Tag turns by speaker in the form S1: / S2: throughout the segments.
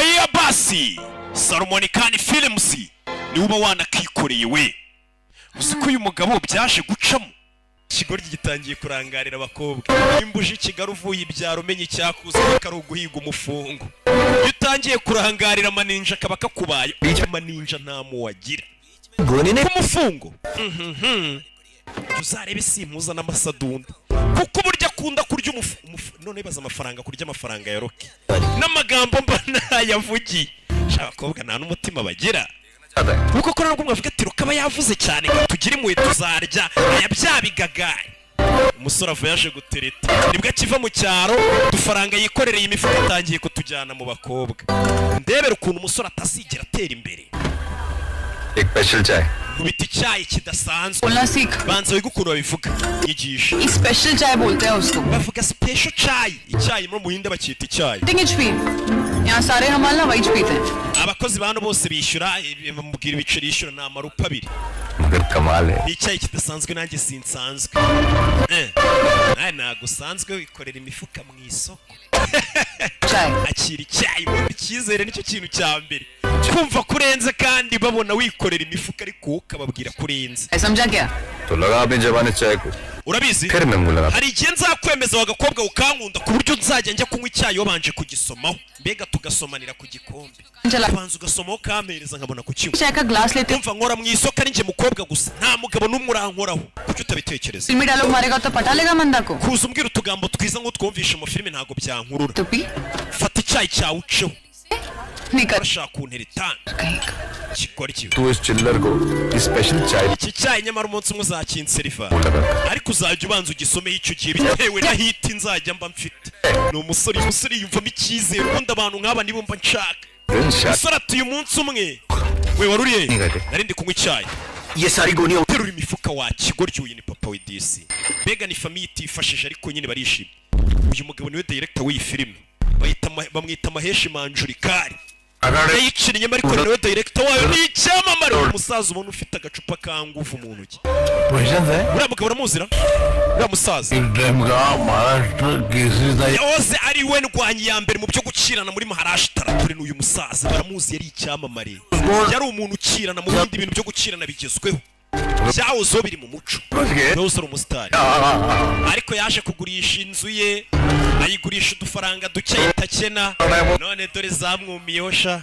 S1: Aya basi Salomon Khan Films ni uba wanakikoreye we. Uzi ko uyu mugabo byaje gucamo. Ikigoryi gitangiye kurangarira abakobwa. Imbuje Kigali uvuye ibyaro umenye icyakuze karuguhiga umufungo. Utangiye kurangarira maninja kaba kakubaye. Maninja nta muwagira. Umufungo. Tuzarebe simpuza n'amasadunda. Kuko burya akunda kurya none baza amafaranga kurya amafaranga ya Rocky. N'amagambo mbana yavugiye. Abakobwa nta n'umutima bagira. Kuko ko nabwo mwavuga ati rukaba yavuze cyane tugire imwe tuzarya aya byabigagaye. Umusore avuye yaje gutereta nibwo akiva mu cyaro dufaranga yikorereye imifuka atangiye kutujyana mu bakobwa. Ndebera ukuntu umusore atasigira atera imbere.
S2: एक स्पेशल चाय
S1: kubita icyayi kidasanzwe
S3: बोलना सीख
S1: banza wigukuru babivuga yigisha
S3: special चाय बोलते हैं उसको
S1: bavuga special chai icyayi mu muhinde bakita icyayi
S3: tingich peen यहाँ सारे हमारे ना वही पीते हैं
S1: abakozi bano bose bishyura bamubwira ibiceri yishyura na marupa 2
S2: मगर कमाल है
S1: icyayi kidasanzwe nanjye sinsanzwe nagusanzwe wikorera imifuka mu isoko akira icyayi mu cyizere nicyo kintu cya mbere kumva kurenze kandi babona wikorera imifuka ariko ukababwira kurenze
S3: समझा क्या
S2: तो लगा आपने जवानी चाय को
S1: urabizi hari igihe nzakwemeza wagakobwa ukankunda ku buryo nzajya njya kunywa icyayi wabanje kugisomaho mbega tugasomanira ku gikombe abanza ugasomaho kamereza nkabona kukinywa
S3: चाय का ग्लास लेते
S1: umva nkora mu isoko ari nje mukobwa gusa nta mugabo n'umwe urankoraho kuki utabitekereza
S3: फिल्मी डायलॉग मारेगा तो पटा लेगा मंदा को
S1: kuza umbwira utugambo twiza nk'utwumvishe mu filime ntago byankurura
S3: तो P
S1: fata icyayi cyawe uceho
S3: निकल
S1: urashaka kuntera itanga kikora iki
S2: तू इस चिल्लर को स्पेशल चाय
S1: iki cyayi nyamara umunsi umwe uzakinseriva ariko uzajya ubanza ugisomeho icyo gihe bitewe na hiti nzajya mba mfite ni umusore yumvamo icyizere ubundi abantu nk'aba nibo mba nshaka umusore ati uyu munsi umwe we waruriye nari ndi kunywa icyayi
S2: ये सारी गोनियां
S1: terura imifuka wa kigoryi uyu ni papa we disi mbega ni famiye itifashije ariko nyine barishimye uyu mugabo niwe director w'iyi filime bamwita Maheshi Manjurikari yayicira inyama ariko niwe director wayo ni icyamamare umusaza ubona ufite agacupa ka nguvu mu ntoki uriya mugabo uramuzira uriya musaza yahoze ari we ndwanyi ya mbere mu byo gukirana muri Maharashtra turi n'uyu musaza baramuzi yari icyamamare yari umuntu ukirana mu bindi bintu byo gukirana bigezweho byahozeho biri mu muco rwose ari umusitari ariko yaje kugurisha inzu ye ayigurisha udufaranga duke itakena none dore zamwumiyeho sha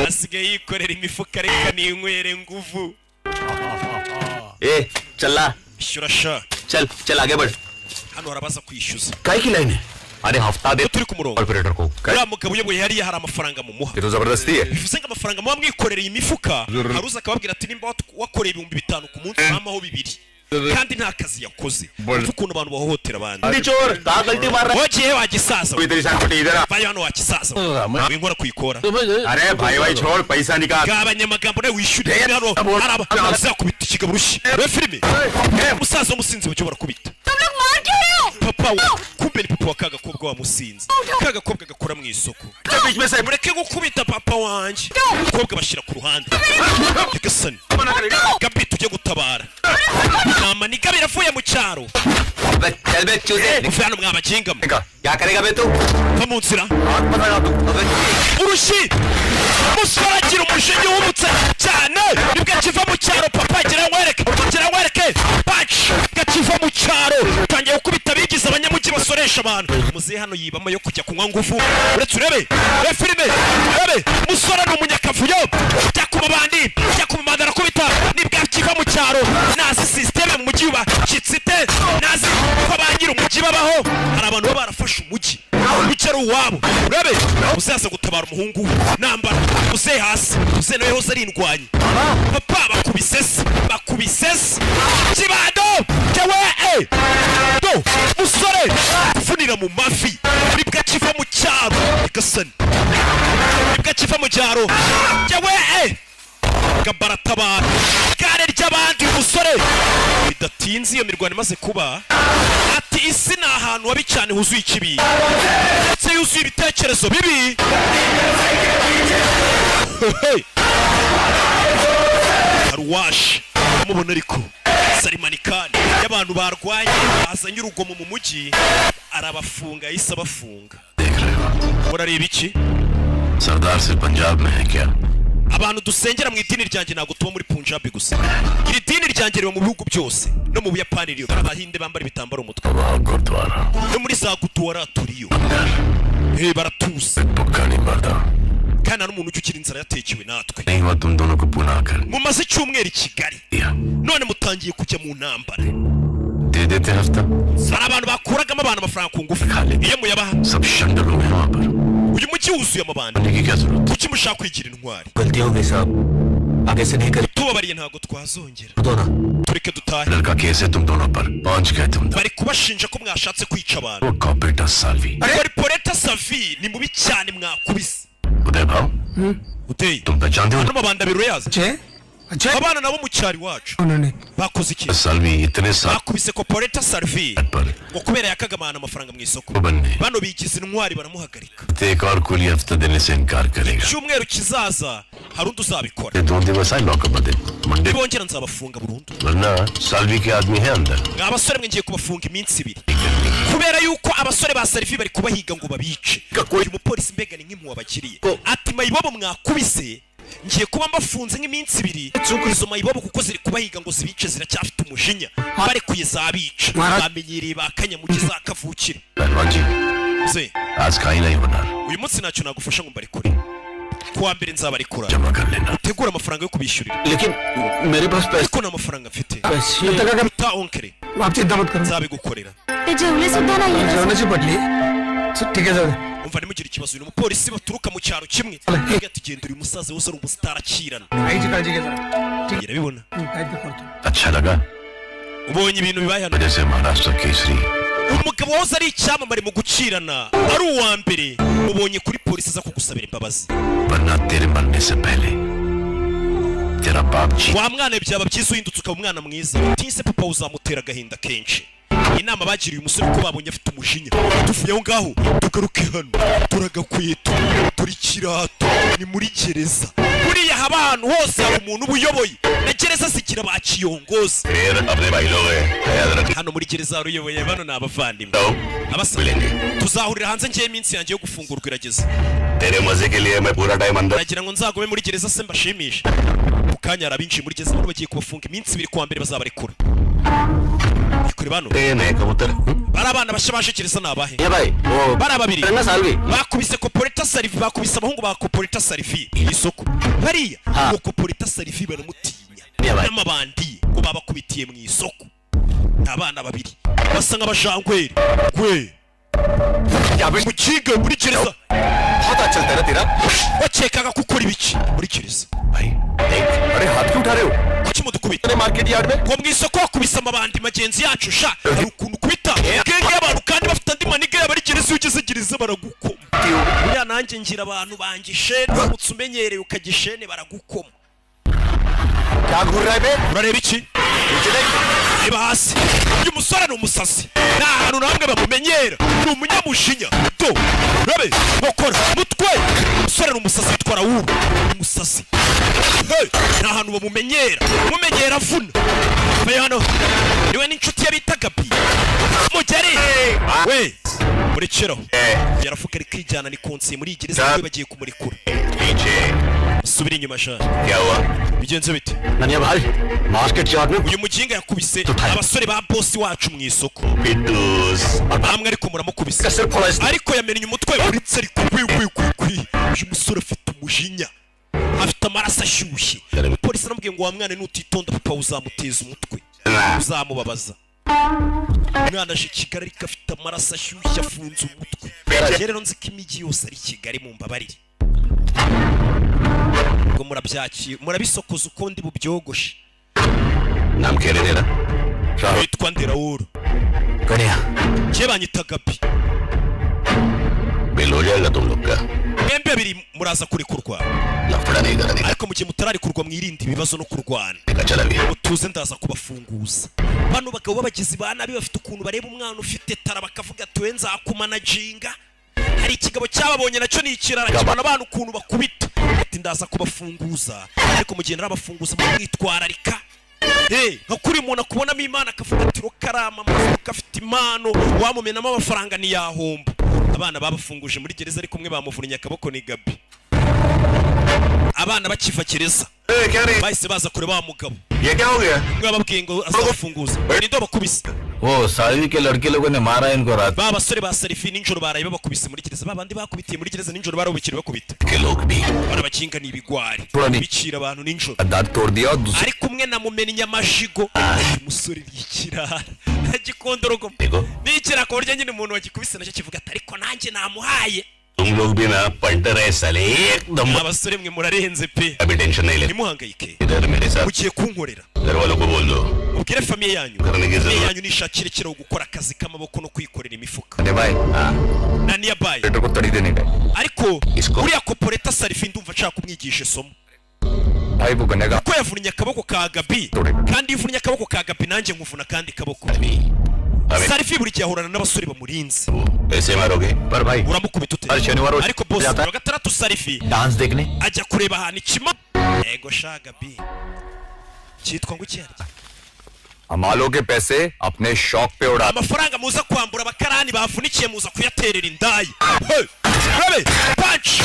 S1: asigaye yikorera imifuka reka ninywere nguvu
S2: चला
S1: bishyura sha
S2: चल आगे बढ़
S1: hano harabaza kwishyuza
S2: काय की लाइन है अरे हफ्ता दे
S1: turi ku murongo
S2: operator को
S1: uriya mugabo uyoboye hariya hari amafaranga mu muha
S2: ये तो जबरदस्ती है
S1: bivuze ngo amafaranga muba mwikorereye imifuka haruza akababwira ati nimba wakoreye 5,000 ku munsi bamaho 2 kandi nta kazi yakoze ukuntu abantu bahohotera abandi
S2: चोर ता गलती मार रहा
S1: wagiye wagisaza
S2: है तेरी शांति इधर
S1: vayo hano wagisaza winkora kuyikora
S2: अरे भाई भाई छोड़ पैसा निकाल
S1: gabanyamagambo nawe wishyure hano araba azakubita ikigaburushi we filime umusaza w'umusinzi bacyo barakubita papa kumbe ni papa wa kagakobwa wa musinzi kagakobwa gakora mu isoko mureke gukubita papa wanje kobwa bashira ku ruhande igasani gabi tujye gutabara nama ni gabi ravuye mu cyaro
S2: चल बे चूजे
S1: uvana mwabajinga
S2: क्या करेगा बे तू
S1: va mu nzira
S2: हाथ पकड़ा तू
S1: urushi musora gira umushinge wumutse cyane nibwo kiva mu cyaro papa gira nkwereke patch gakiva mu cyaro tangiye gukubita bigize abanyamugi basoresha abantu muze hano yibama yo kujya kunywa ngufu uretse urebe filime urebe musora n'umunyakavuyo jya ku mabandi jya ku mandara kubita nibwo kiva mu cyaro nazi system mu mujyi wa kitsite nazi ko bangira umujyi babaho hari abantu baba barafashe umujyi bicaro wabo urebe uzaza gutabara umuhungu nambara uze hasi uze nawe hose ari indwanyi papa bakubisese kibado kewe do musore kufunira mu mafi nibwo kiva mu cyaro igasani nibwo kiva mu cyaro kewe gabaratabara gare ry'abandi umusore bidatinze iyo mirwano imaze kuba ati isi ni ahantu habi cyane huzuye ikibi ndetse yuzuye ibitekerezo bibi haruwashi mubona ariko sarimanikani y'abantu barwanye bazanye urugomo mu mujyi arabafunga yise abafunga murareba iki
S4: सरदार से पंजाब में है क्या?
S1: abantu dusengera mu idini ryanjye ntabwo tuba muri Punjab gusa. Iri dini ryanjye riba mu bihugu byose no mu Buyapani riyo abahinde bambara ibitambaro mu mutwe. No muri za Gurdwara turiyo. Baratuza. Kandi n'umuntu ukiri inzara yatekewe natwe. Mumaze icyumweru i Kigali. None mutangiye kujya mu ntambara. Hari abantu bakuragamo abantu amafaranga ku ngufu. Iyo muyabaha uyu mujyi wuzuye amabandi. Kuki mushaka kwigira intwari? Tubabariye ntabwo twazongera. Tureke dutahe. Bari kubashinja ko mwashatse kwica abantu. Poreta Savi ni mubi cyane mwakubise. Uteye hano mabanda biro yaza abana nabo mu cyari wacu bakoze iki? Bakubise ko Poreta Savi ngo kubera yakagamana amafaranga mu isoko. Bano bigize intwari baramuhagarika. Cyumweru kizaza hari undi uzabikora. Bongera nzabafunga burundu. Abasore mwe ngiye kubafunga iminsi 2 kubera yuko abasore ba Savi bari kubahiga ngo babice. Uyu mupolisi mbega ni nk'impuwa bakiriye ati mayibobo mwakubise ngiye kuba mbafunze nk'iminsi 2 izo mayibobo kuko ziri kubahiga ngo zibice ziracyafite umujinya bari kuyizabica bamenyereye bakanya mu kizakavukire. Uyu munsi ntacyo nagufasha ngo mbari kure kuwa mbere nzabarikura utegura amafaranga yo kubishyurira. Ariko nta mafaranga mfite ta onkere nzabigukorera. Umva nimugire ikibazo uyu mupolisi baturuka mu cyaro kimwe ati genda uri musaza wose ari ubusitarakirana. Irabibona ubonye ibintu bibaye hano. Umugabo wose ari icyamamare mu gucirana ari uwa mbere ubonye kuri polisi za kugusabira imbabazi. Wa mwana byaba byiza uhindutse ukaba umwana mwiza utise papa uzamutera agahinda kenshi. Inama bagiriye umusore ko babonye afite umujinya. Tuvuye aho ngaho tugaruke hano turagakwita turi kirato ni muri gereza. Buriya haba ahantu hose hari umuntu ubuyoboye na gereza zigira bakiyongoza. Hano muri gereza uyoboye bano ni abavandimwe abasore. Tuzahurira hanze ngiye iminsi yanjye yo gufungurwa irageze. Nagira ngo nzagobe muri gereza se mbashimishe. Ukanya arabinshi muri gereza bano bagiye kubafunga iminsi 2 kuwa mbere bazabarekura. Kuri bano bara abana bashabaje gereza nabahe bara babiri bakubise ko Poreta Savi bakubise abahungu ba Poreta Savi isoko bariya ko Poreta Savi baramutinya n'amabandi ngo babakubitiye mu isoko. Abana babiri basa nk'abajangweri gwe mu kigo muri gereza bakekaga gukora ibiki muri gereza. Kuki mudukubita ngo mu isoko wakubise amabandi magenzi yacu sha hari ukuntu kubita genge y'abantu kandi bafite andi maniga y'abari gereza ugeze gereza baragukoma. Buriya nanjye ngira abantu bangishene uramutse umenyereye ukagishene baragukoma. Urareba iki? Reba hasi uyu musore ni umusasi nta hantu namwe bamumenyera ni umunyamushinya do rabe bakora mutwe. Umusore ni umusasi witwara wuru umusasi nta hantu bamumenyera mumenyera vuna. Vayo hano niwe n'inshuti ye bita Gabi mugeri we murekeraho yarafuka ari kwijyana ni konsi muri gereza bagiye kumurikura. Subira inyuma sha bigenze bite? Uyu muginga yakubise abasore ba boss wacu mu isoko bamwe ariko muramukubise ariko yamenye umutwe uritse ariko uyu musore afite umujinya afite amaraso ashyushye. Polisi namubwiye ngo wa mwana nutitonda papa uzamuteza umutwe uzamubabaza. Umwana aje Kigali ariko afite amaraso ashyushye afunze umutwe. Rero nzi ko imijyi yose ari Kigali mu mbabarire ngo murabyaki murabisokoza uko ndi bubyogoshe.
S4: Namkerera
S1: witwa Nderaworo je banyita Gabi
S4: Beloya tumloka
S1: mwembe abiri muraza kurekurwa ariko mugihe mutarari kurwa mwirinde ibibazo no kurwana utuze ndaza kubafunguza. Bano bagabo babagizi bana bafite ukuntu bareba umwana ufite tara bakavuga ati we nzakumanaginga. Hari ikigabo cyababonye nacyo ni ikirara kibana abantu ukuntu bakubita ati ndaza kubafunguza ariko mugihe narabafunguza mu kwitwararika. Nka kuri umuntu akubonamo Imana akavuga ati rokarama amafuka afite impano wamumenamo amafaranga ntiyahomba. Abana babafunguje muri gereza ariko umwe bamuvunnye akaboko ni Gabi abana bakiva gereza
S2: क्या रे
S1: bahise baza kureba wa mugabo
S2: ये क्या हो गया
S1: umwe bababwiye ngo azafunguza ni ndo bakubise
S4: वो सालवी के लड़के लोगों ने मारा इनको रात
S1: ba basore ba Sarifi ninjoro baraye babakubise muri gereza babandi bakubitiye muri gereza ninjoro barabukira bakubita
S4: के लोग भी
S1: barabakinga ni ibigwari
S4: Turani.
S1: bicira abantu ninjoro
S4: दांत तोड़ दिया और दूसरे
S1: ari kumwe na mumenya amajigo umusore yikirara agikondorogo
S4: देखो
S1: nikira ko urya nyine umuntu wagikubise nacyo kivuga ati ariko nanjye namuhaye
S4: तुम लोग भी ना पलट रहे साले एकदम
S1: abasore mwe murarenze pe
S4: अभी टेंशन नहीं ले
S1: ntimuhangayike
S4: इधर मेरे साथ
S1: mugiye kunkorera
S4: घर वालों को बोल दो
S1: ubwire famiye yanyu
S4: करने की
S1: famiye
S4: जरूरत
S1: yanyu nishakire kiraho gukora akazi k'amaboko no kwikorera imifuka
S4: अरे भाई हाँ
S1: na niyabaye
S4: बेटे को तड़ी देने का
S1: ariko
S4: Isko.
S1: uriya koporeta Sarifi ndumva nshaka kumwigisha isomo
S4: भाई वो बनेगा
S1: ko yavunnye akaboko ka Gabi
S4: Dore.
S1: kandi iyo uvunnye akaboko ka Gabi nanjye nkuvuna kandi kaboko
S4: अभी अबे
S1: Sarifi buri gihe ahorana n'abasore bamurinze
S4: वो ऐसे मारोगे पर भाई
S1: uramukubita ute
S4: हर शनिवार वो
S1: ariko boss
S4: जाता है
S1: wa gatandatu Sarifi
S4: डांस देखने
S1: ajya kureba ahantu ikima yego sha Gabi cyitwa ngo cyarya
S4: हमालों के पैसे अपने शौक पे उड़ा
S1: amafaranga muza kwambura abakarani bavunikiye muza kuyaterera indayi Hey, punch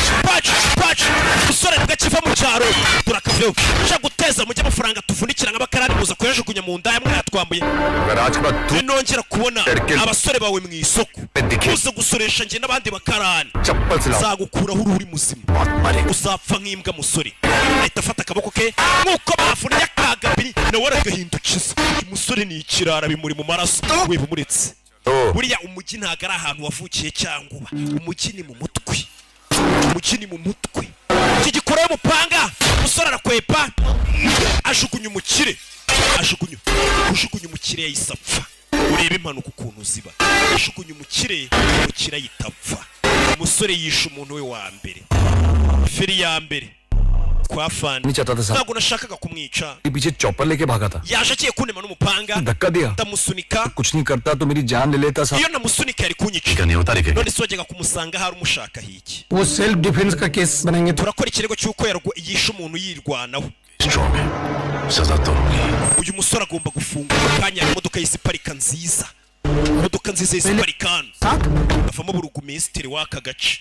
S1: usore tugakiva mu cyaro turakaveho sha guteza mujye amafaranga tuvunikira nk'abakarani muza kuyajugunya mu ndaya mwayatwambuye
S4: अगर आज के बाद तू
S1: nongera kubona
S4: Erkel.
S1: abasore bawe mu isoko
S4: Dike.
S1: uze gusoresha njye n'abandi bakarani
S4: चप्पल से लाओ
S1: uzagukuraho uri muzima
S4: बात मारे
S1: uzapfa nk'imbwa musore ahita afata akaboko ke nk'uko bavunnye akagabiri nawe aragahindukiza uyu musore ni ikirara bimuri mu maraso we bumuretse
S4: तो
S1: buriya umujyi ntabwo ari ahantu wavukiye cyangwa uba umujyi ni mu mutwe umujyi ni mu mutwe iki gikorewe umupanga umusore arakwepa ajugunya umukire ujugunya umukire yahise apfa urebe impanuka ukuntu ziba ajugunya umukire ahita apfa umusore yishe umuntu we wa mbere feri ya mbere kwa fani
S4: नहीं चाहता था साहब
S1: ntabwo nashakaga kumwica
S4: के पीछे चॉपर लेके भागा था
S1: yaje agiye kunema n'umupanga
S4: धक्का दिया
S1: ndamusunika
S4: कुछ नहीं करता तो मेरी जान ले लेता साहब
S1: iyo namusunika yari kunyica
S4: नहीं होता लेकिन
S1: none se wajyaga kumusanga hari umushaka hiki
S5: वो सेल्फ डिफेंस का केस बनाएंगे तो
S1: turakora ikirego cy'uko yishe umuntu yirwanaho
S4: strong है सजा तो होगी
S1: uyu musore agomba gufungura kanya imodoka y'isiparika nziza imodoka nziza y'isiparika avamo burugumesitiri w'aka gace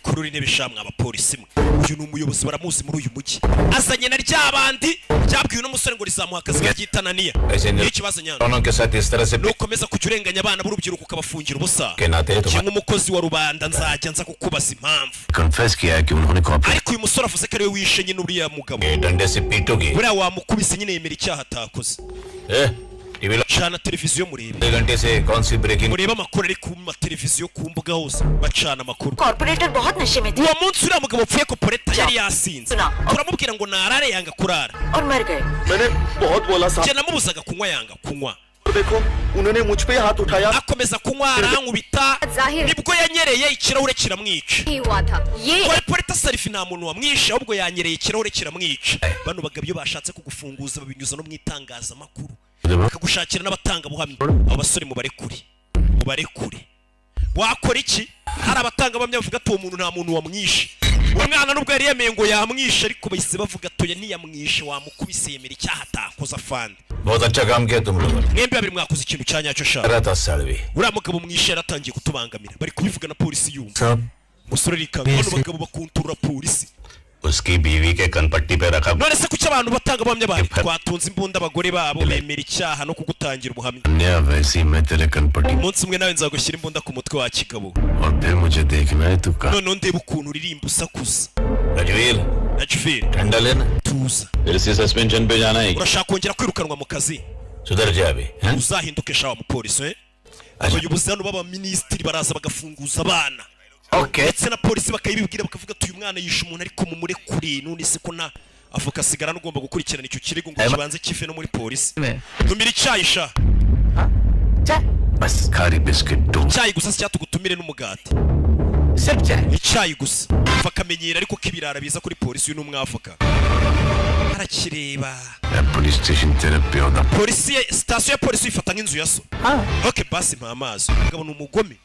S1: kurura intebe shamwe abapolisi mwe uyu ni umuyobozi baramuzi muri uyu mujyi azanye na ryabandi ryabwiwe n'umusore ngo rizamuha akazi kagitananiya niyo ikibazo nyana
S4: दोनों के साथ इस तरह से
S1: nukomeza kujya urenganya abana b'urubyiruko ukabafungira ubusa
S4: के नाते तो
S1: cyangwa umukozi wa rubanda nzajya nza kukubaza impamvu
S4: confess किया है कि उन्होंने copy
S1: ariko uyu musore avuze ko ariwe wishe nyine uriya mugabo
S4: डंडे से पीटोगे
S1: buriya wamukubise nyine yemera icyaha atakoze
S4: TV
S1: cana televiziyo murebe
S4: 2 घंटे से कौन सी breaking
S1: murebe amakuru ari ku mateleviziyo ku mbuga hose bacana amakuru
S6: corporator बहुत नशे में थे
S1: uwo munsi uriya mugabo upfuye koporeta yari yasinze
S6: Sina.
S1: turamubwira ngo narare yanga kurara
S6: और मर गए
S2: मैंने बहुत बोला साहब
S1: njye namubuzaga kunywa yanga kunywa
S2: देखो उन्होंने मुझ पे हाथ उठाया
S1: akomeza kunywa arankubita
S6: Zahir.
S1: nibwo yanyereye ikirahure kiramwica
S6: ही हुआ था ये
S1: koporeta Sarifi nta muntu wamwishe ahubwo yanyereye ikirahure kiramwica bano bagabo iyo bashatse kugufunguza babinyuza no mu itangazamakuru bakagushakira n'abatangabuhamya abo basore mubarekure wakora iki hari abatangabuhamya bavuga ati uwo muntu nta muntu wamwishe uwo mwana nubwo yari yemeye ngo yamwishe ariko bahise bavuga atoya ntiyamwishe wamukubise yemera icyaha atakoze afande
S4: बहुत अच्छा काम किया तुम लोगों ने
S1: mwembi babiri mwakoze ikintu cya nyacyo shaka
S4: रहा था Salvi
S1: uriya mugabo mwishe yaratangiye kutubangamira bari kubivuga na polisi yumva
S5: सब
S1: umusore arikanga bano bagabo bakunturura polisi
S4: उसकी बीवी के कनपट्टी पे रखा
S1: none se kuki abantu batangabuhamya bari twatunze imbunda abagore babo bemera icyaha no kugutangira ubuhamya
S4: अन्य वैसी मैं तेरे कनपट्टी
S1: umunsi umwe nawe nzagushyira imbunda ku mutwe wa kigabo
S4: और फिर मुझे देखना है तू कहाँ
S1: noneho ndeba ukuntu uririmba usakuza
S4: Rajvir
S1: na juferi
S4: ठंडा लेना
S1: tuza
S4: फिर से सस्पेंशन पे जाना है
S1: urashaka kongera kwirukanwa mu kazi
S4: सुधर जा अभी हैं?
S1: uzahinduke shawa mupolisi abayobozi hano b'abaminisitiri baraza bagafunguza abana
S4: okay
S1: ndetse na polisi bakayibibwira bakavuga ati uyu mwana yishe umuntu ariko mumurekure none se ko na avoka asigara n'ugomba gukurikirana icyo kirego ngo kibanze kive no muri polisi tumira icyayi sha
S4: बस खारी बिस्किट दो
S1: icyayi gusa si tugutumire n'umugati
S4: सिर्फ चाय
S1: icyayi gusa va akamenyera ariko k'ibirara biza kuri polisi uyu ni umwavoka arakireba
S4: मैं police station तेरे प्यो दा
S1: polisi sitasiyo ya polisi uyifata nk'inzu ya so ok basi mpa amazi umugabo ni umugome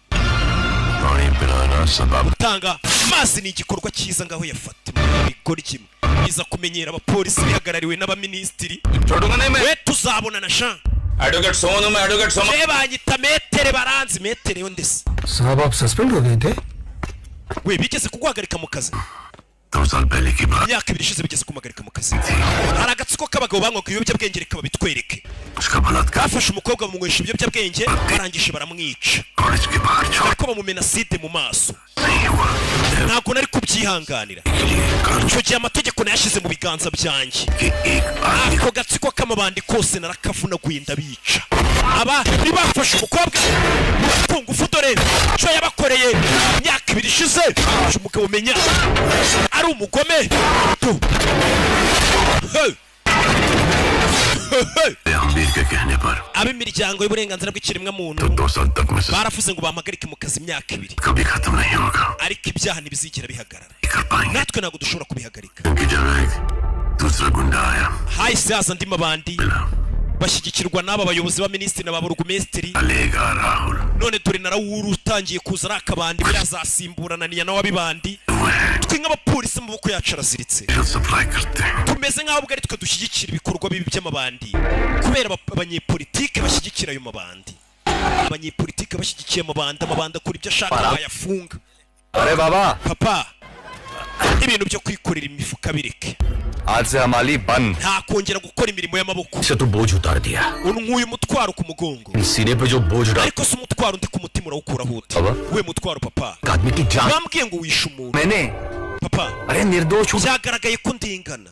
S4: पानी पिलाना सबब
S1: gutanga amazi ni igikorwa cyiza ngaho yafata bigora kimwe biza kumenyera abapolisi bihagarariwe n'abaminisitiri
S4: छोड़ूंगा नहीं मैं
S1: we tuzabonana sha
S4: advocate Sonu मैं एडवोकेट Sonu
S1: we banyita metere baranzi metere yo ndetse
S5: साहब आप सस्पेंड हो गए थे
S1: we bigeze kuguhagarika mu kazi
S7: 2 साल पहले की बात
S1: imyaka 2 ishize bigeze kumuhagarika mu kazi hari agatsiko k'abagabo banywaga ibiyobyabwenge reka babitwereke
S7: उसका बलात्कार
S1: bafashe umukobwa bamunywesha ibiyobyabwenge barangije baramwica
S7: college के बाहर छोड़
S1: ariko bamumena acide mu maso
S7: नहीं हुआ
S1: ntabwo nari kubyihanganira icyo gihe amategeko nayashyize mu biganza byanjye
S7: कि एक आदमी
S1: ako gatsiko k'amabandi kose narakavunaguye ndabica aba ntibafashe umukobwa ku ngufu dore icyo yabakoreye imyaka 2 ishize uyu mugabo umenya ari umugome
S7: अमीर के कहने पर
S1: ab'imiryango y'uburenganzira bw'ikiremwa muntu
S7: 2 साल तक में
S1: baravuze ngo bampagarike mu kazi imyaka 2
S7: कभी खत्म नहीं होगा
S1: ariko ibyaha ntibizigera bihagarara
S7: कर पाएंगे
S1: natwe ntabwo dushobora kubihagarika
S7: उनकी जगह एक दूसरा गुंडा आया
S1: hahise haza andi mabandi bashyigikirwa n'aba bayobozi ba minisitiri na ba burugumesitiri
S7: लेगा Rahul
S1: none dore na Raoul utangiye kuza ari akabandi birazasimburana niya nawe abibandi twe nk'abapolisi mu maboko yacu araziritse
S7: जो सप्लाई करते हैं
S1: tumeze nk'aho ubwo ari twe dushyigikira ibikorwa bibi by'amabandi kubera abanyepolitike bashyigikira ayo mabandi abanyepolitike bashyigikiye amabandi akora ibyo ashaka bayafunga
S4: अरे बाबा
S1: papa ibintu byo kwikorera imifuka bireke
S4: आज से हमारी बंद
S1: nta kongera gukora imirimo y'amaboko
S5: इसे तो बोझ उतार दिया
S1: unkuye umutwaro ku mugongo
S5: सीने पे जो बोझ डाल
S1: ariko se umutwaro undi ku mutima urawukuraho ute
S4: Aba?
S1: we mutwaro papa
S5: आदमी की जान
S1: bambwiye ngo wishe umuntu
S4: मैंने
S1: papa
S5: अरे निर्दोष हूँ
S1: byagaragaye ko ndingana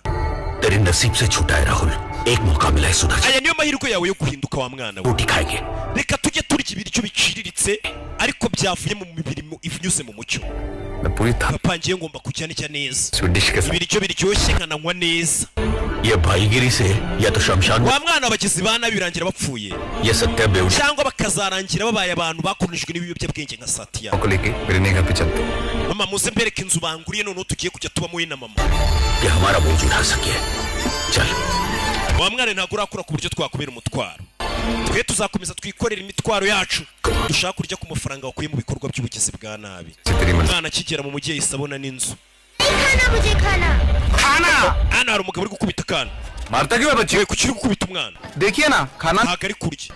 S5: तेरे नसीब से छूटा है राहुल एक मौका मिला है सुधर जा
S1: aya niyo mahirwe yawe yo guhinduka wa mwana we
S5: रोटी खाएंगे
S1: reka tujye turya ibiryo biciriritse ariko byavuye mu mirimo inyuze mu mucyo
S4: मैं पूरी
S1: papa ngiye ngomba kujya n'icya neza
S4: dish के साथ
S1: ibiryo biryoshye nkananywa neza
S5: ये भाईगिरी से या तो शमशान
S1: wa mwana abagizi ba nabi birangira bapfuye
S5: ये सत्य बेउड
S1: cyangwa bakazarangira babaye abantu bakoronijwe n'ibiyobyabwenge nka Satya
S4: को लेके मेरे नहीं घर पे चलते
S1: mama muze mbereke inzu banguriye noneho tugiye kujya tubamo we na mama
S5: ये हमारा बोझ उठा सके चल
S1: wa mwana ntabwo urakura ku buryo twakubera umutwaro twe tuzakomeza twikorera imitwaro yacu dushaka kurya ku mafaranga wakuye mu bikorwa by'ubugizi bwa nabi
S4: तेरी मर्जी
S1: umwana akigera mu mujyi yahise abona n'inzu
S6: खाना मुझे खाना
S1: hano hari umugabo uri gukubita akana
S4: मारता क्यों है बच्चे
S1: we kuki uri gukubita umwana
S5: देखिए ना खाना
S1: ntabwo ari kurya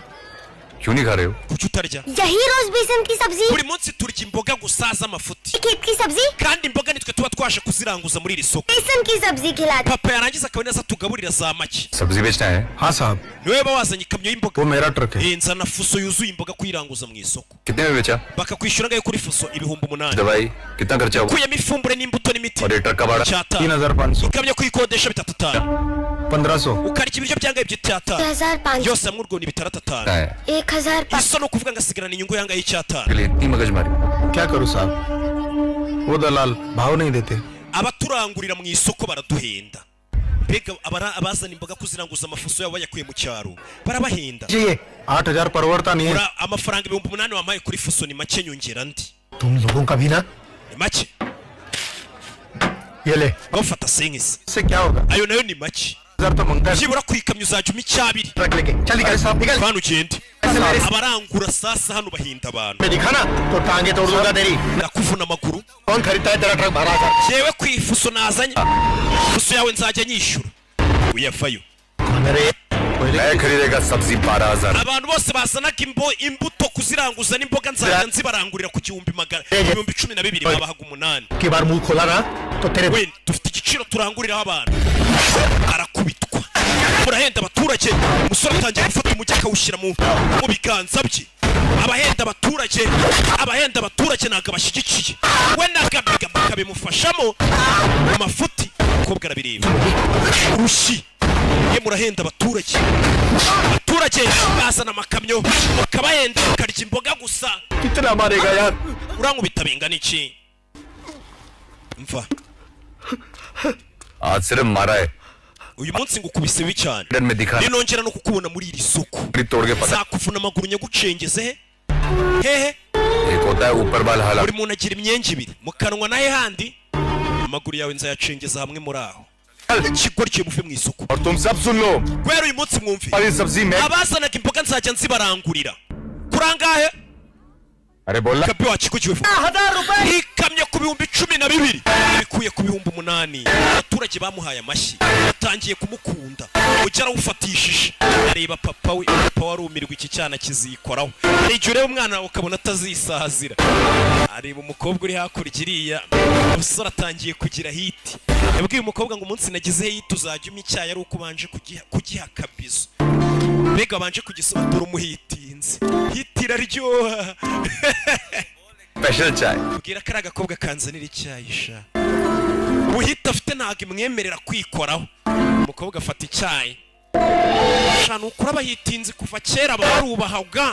S4: क्यों नहीं खा रहे हो
S1: kuki utarya
S6: यही रोज बेसन की सब्जी
S1: buri munsi turya imboga gusa z'amafuti
S6: खेत की सब्जी
S1: kandi imboga nitwe tuba twaje kuziranguza muri iri soko
S6: बेसन की सब्जी खिलाती
S1: papa yarangiza akabona neza tugaburira za make
S4: सब्जी बेचना है
S5: हाँ साहब
S1: niwe ba wazanye ikamyo y'imboga
S5: वो मेरा ट्रक है
S1: nzana fuso yuzuye imboga kuyiranguza mu isoko
S4: कितने में बेचा
S1: bakakwishyura ngayo kuri fuso ibihumbi 8
S4: दवाई कितना खर्चा हुआ
S1: kuyemo ifumbire n'imbuto n'imiti
S4: और ये ट्रक का भाड़ा
S1: cyata
S5: 3500
S1: ikamyo kuyikodesha 3,500
S5: 1500
S1: ukarya ibiryo byangaye by'icyata
S6: 1500
S1: byose hamwe urwo ni 6,500
S4: है
S6: 1500
S1: iso no kuvuga ngo asigarana inyungu yangaye icyata
S4: के लिए इतनी मगजमारी
S5: क्या करूँ साहब वो दलाल भाव नहीं देते
S1: abaturangurira mu isoko baraduhenda mbega abazana imboga kuziranguza amafuso yabo bayakuye mu cyaro barabahenda
S5: ये 8000 परवड़ता नहीं है
S1: ura amafaranga 8,000 wamaye kuri fuso ni make nyongera ndi
S5: तुम लोगों का भी ना
S1: ni make
S5: ये ले
S1: bafata senkisi
S5: इससे क्या होगा
S1: ayo nayo ni make
S5: 1000 तो मंगता है
S1: byibura ku ikamyo uzajya umpa icyabiri
S5: truck लेके चल निकल साहब निकल
S1: bana ugende
S5: ऐसे मेरे
S1: abarangura sasa hano bahinda abantu
S5: में दिखा ना तो टांगे तोड़ दूंगा तेरी
S1: ndakuvuna amaguru
S5: कौन खरीदता है तेरा ट्रक 12000
S1: jewe ku ifuso nazanye fuso yawe nzajya nyishyura uyavayo
S5: मेरे
S4: मैं खरीदेगा सब्जी 12,000
S1: abantu bose bazanaga imbuto kuziranguza n'imboga nzajya nzibarangurira ku 12,000 babahaga 8
S5: की बार मुंह खोला ना तो तेरे
S1: we dufite igiciro turanguriraho abantu arakubitwa murahenda abaturage umusore atangiye gufata umujyi akawushyira mu biganza bye abahenda abaturage ntabwo abashyigikiye we nagabiga bakabimufashamo amafuti umukobwa arabireba urushyi ye murahenda abaturage bazana amakamyo mukabahenda mukarya imboga gusa
S5: कितना मारेगा यार
S1: urankubita bingana iki mva
S4: आज सिर्फ मारा है
S1: uyu munsi ngukubise bibi cyane
S4: डर में दिखा
S1: ninongera no kukubona muri iri soko
S4: तोड़ के पता
S1: zakuvuna amaguru nyagucengeze hehe
S4: एक होता है ऊपर वाला हाला
S1: buri muntu agira imyenge ibiri mu kanwa nahe handi amaguru yawe nzayacengeza hamwe muri aho ikigoryi muve mu isoko
S4: और तुम सब सुन लो
S1: guhera uyu munsi mwumve
S4: और ये सब्जी मैं
S1: abazanaga imboga nzajya nzibarangurira kurangahe
S4: अरे बोल
S1: Kabi wakikugiwe ikamye ku bihumbi 12 ibikuye ku bihumbi 8 abaturage bamuhaye amashyi batangiye kumukunda ujya ufatishije areba papa we papa warumirwa iki cyana kizikoraho igihe ureba umwana ukabona atazisazira areba umukobwa uri hakurikiriya usora atangiye kugira hiti yabwiye umukobwa ngo umunsi nagize hiti uzajya umicyaye ari uko banje kugiha kabizo mbega banje kugisobanura umuhitinze hitira ryoha
S4: special चाय
S1: ubwira ko ari agakobwa kanzanira icyayi sha ubuhita afite ntabwo imwemerera kwikoraho umukobwa afata icyayi shana ukura abahitinzi kuva kera barubahaga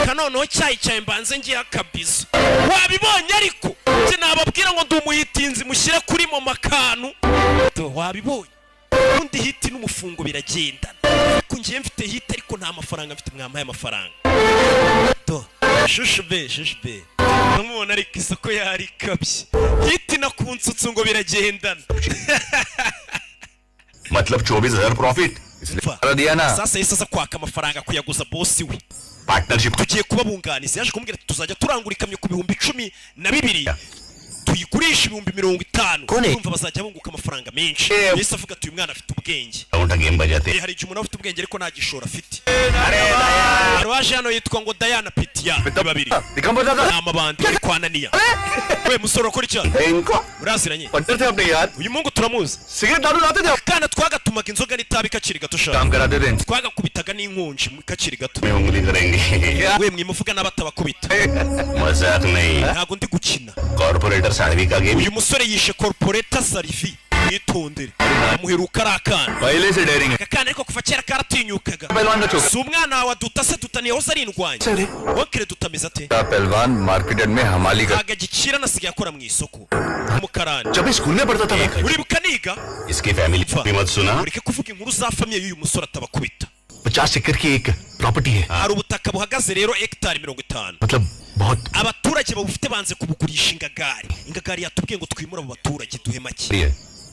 S1: kanoneho cyayi cyayi mbanze ngiye akabizo wabibonye ariko njye nababwira ngo ndi umuhitinzi mushyire kuri mu makanu wabibonye undi hiti n'umufungo biragendana ariko ngiye mfite hiti ariko nta mafaranga mfite mwampaye amafaranga shushbe namubona ari ku isoko yarikabye hiti na kunsutsu ngo biragendana
S4: मतलब 24,000 प्रॉफिट दिया ना
S1: sasa yisa kwaka amafaranga kuyaguza bosi we
S4: partnership
S1: tugiye kubabunganiza yaje kumbwira tuzajya turangura ikamyo ku bihumbi 12 tuyigurisha ibihumbi 50 urumva bazajya bunguka amafaranga menshi yese avuga ati uyu mwana afite ubwenge
S4: उनका गेम बजाते
S1: hari igihe umuntu afite ubwenge ariko nta gishoro afite arwaje hano yitwa ngo Diana Pitia babiri
S4: दिखम बजाता
S1: amabandi kwananiya we musoro kuri cyane
S4: इनको
S1: uraziranye
S4: punter थे अपने यार
S1: uyu mungu turamuzi
S4: cigarette दारू लाते थे
S1: kana twagatumaga inzoga n'itabi kaciri gato shaka
S4: काम कराते थे
S1: twagakubitaga n'inkonji kaciri gato
S4: मैं उंगली करेंगे
S1: we mwimuvuga n'abatabakubita
S4: मजाक नहीं
S1: ntago ndi gukina
S4: कॉर्पोरेटर सार्वी का game
S1: uyu musore yishe corporate Sarvi mwitondere amuheruka arakana
S4: पहले से डेयरिंग है
S1: akana ariko kuva kera karatinyukaga
S4: पहलवान का छोकरा
S1: si umwana wa dutase dutaniye hose ari indwanya wokere dutamiza ate
S4: पहलवान मार्केटेड में हमाली का
S1: agagikira nasigaye akora mu isoko umukarani
S4: जब स्कूल में पढ़ता था
S1: uribuka niga
S4: इसकी फैमिली भी मत सुना
S1: ureke kuvuga inkuru za famiye y'uyu musore atabakubita
S5: 50 एकड़ की एक प्रॉपर्टी है
S1: hari ubutaka buhagaze rero hectare 50
S5: मतलब बहुत
S1: abaturage babufite banze kubugurisha ingagari yatubwiye ngo twimura abo baturage duhe make
S5: है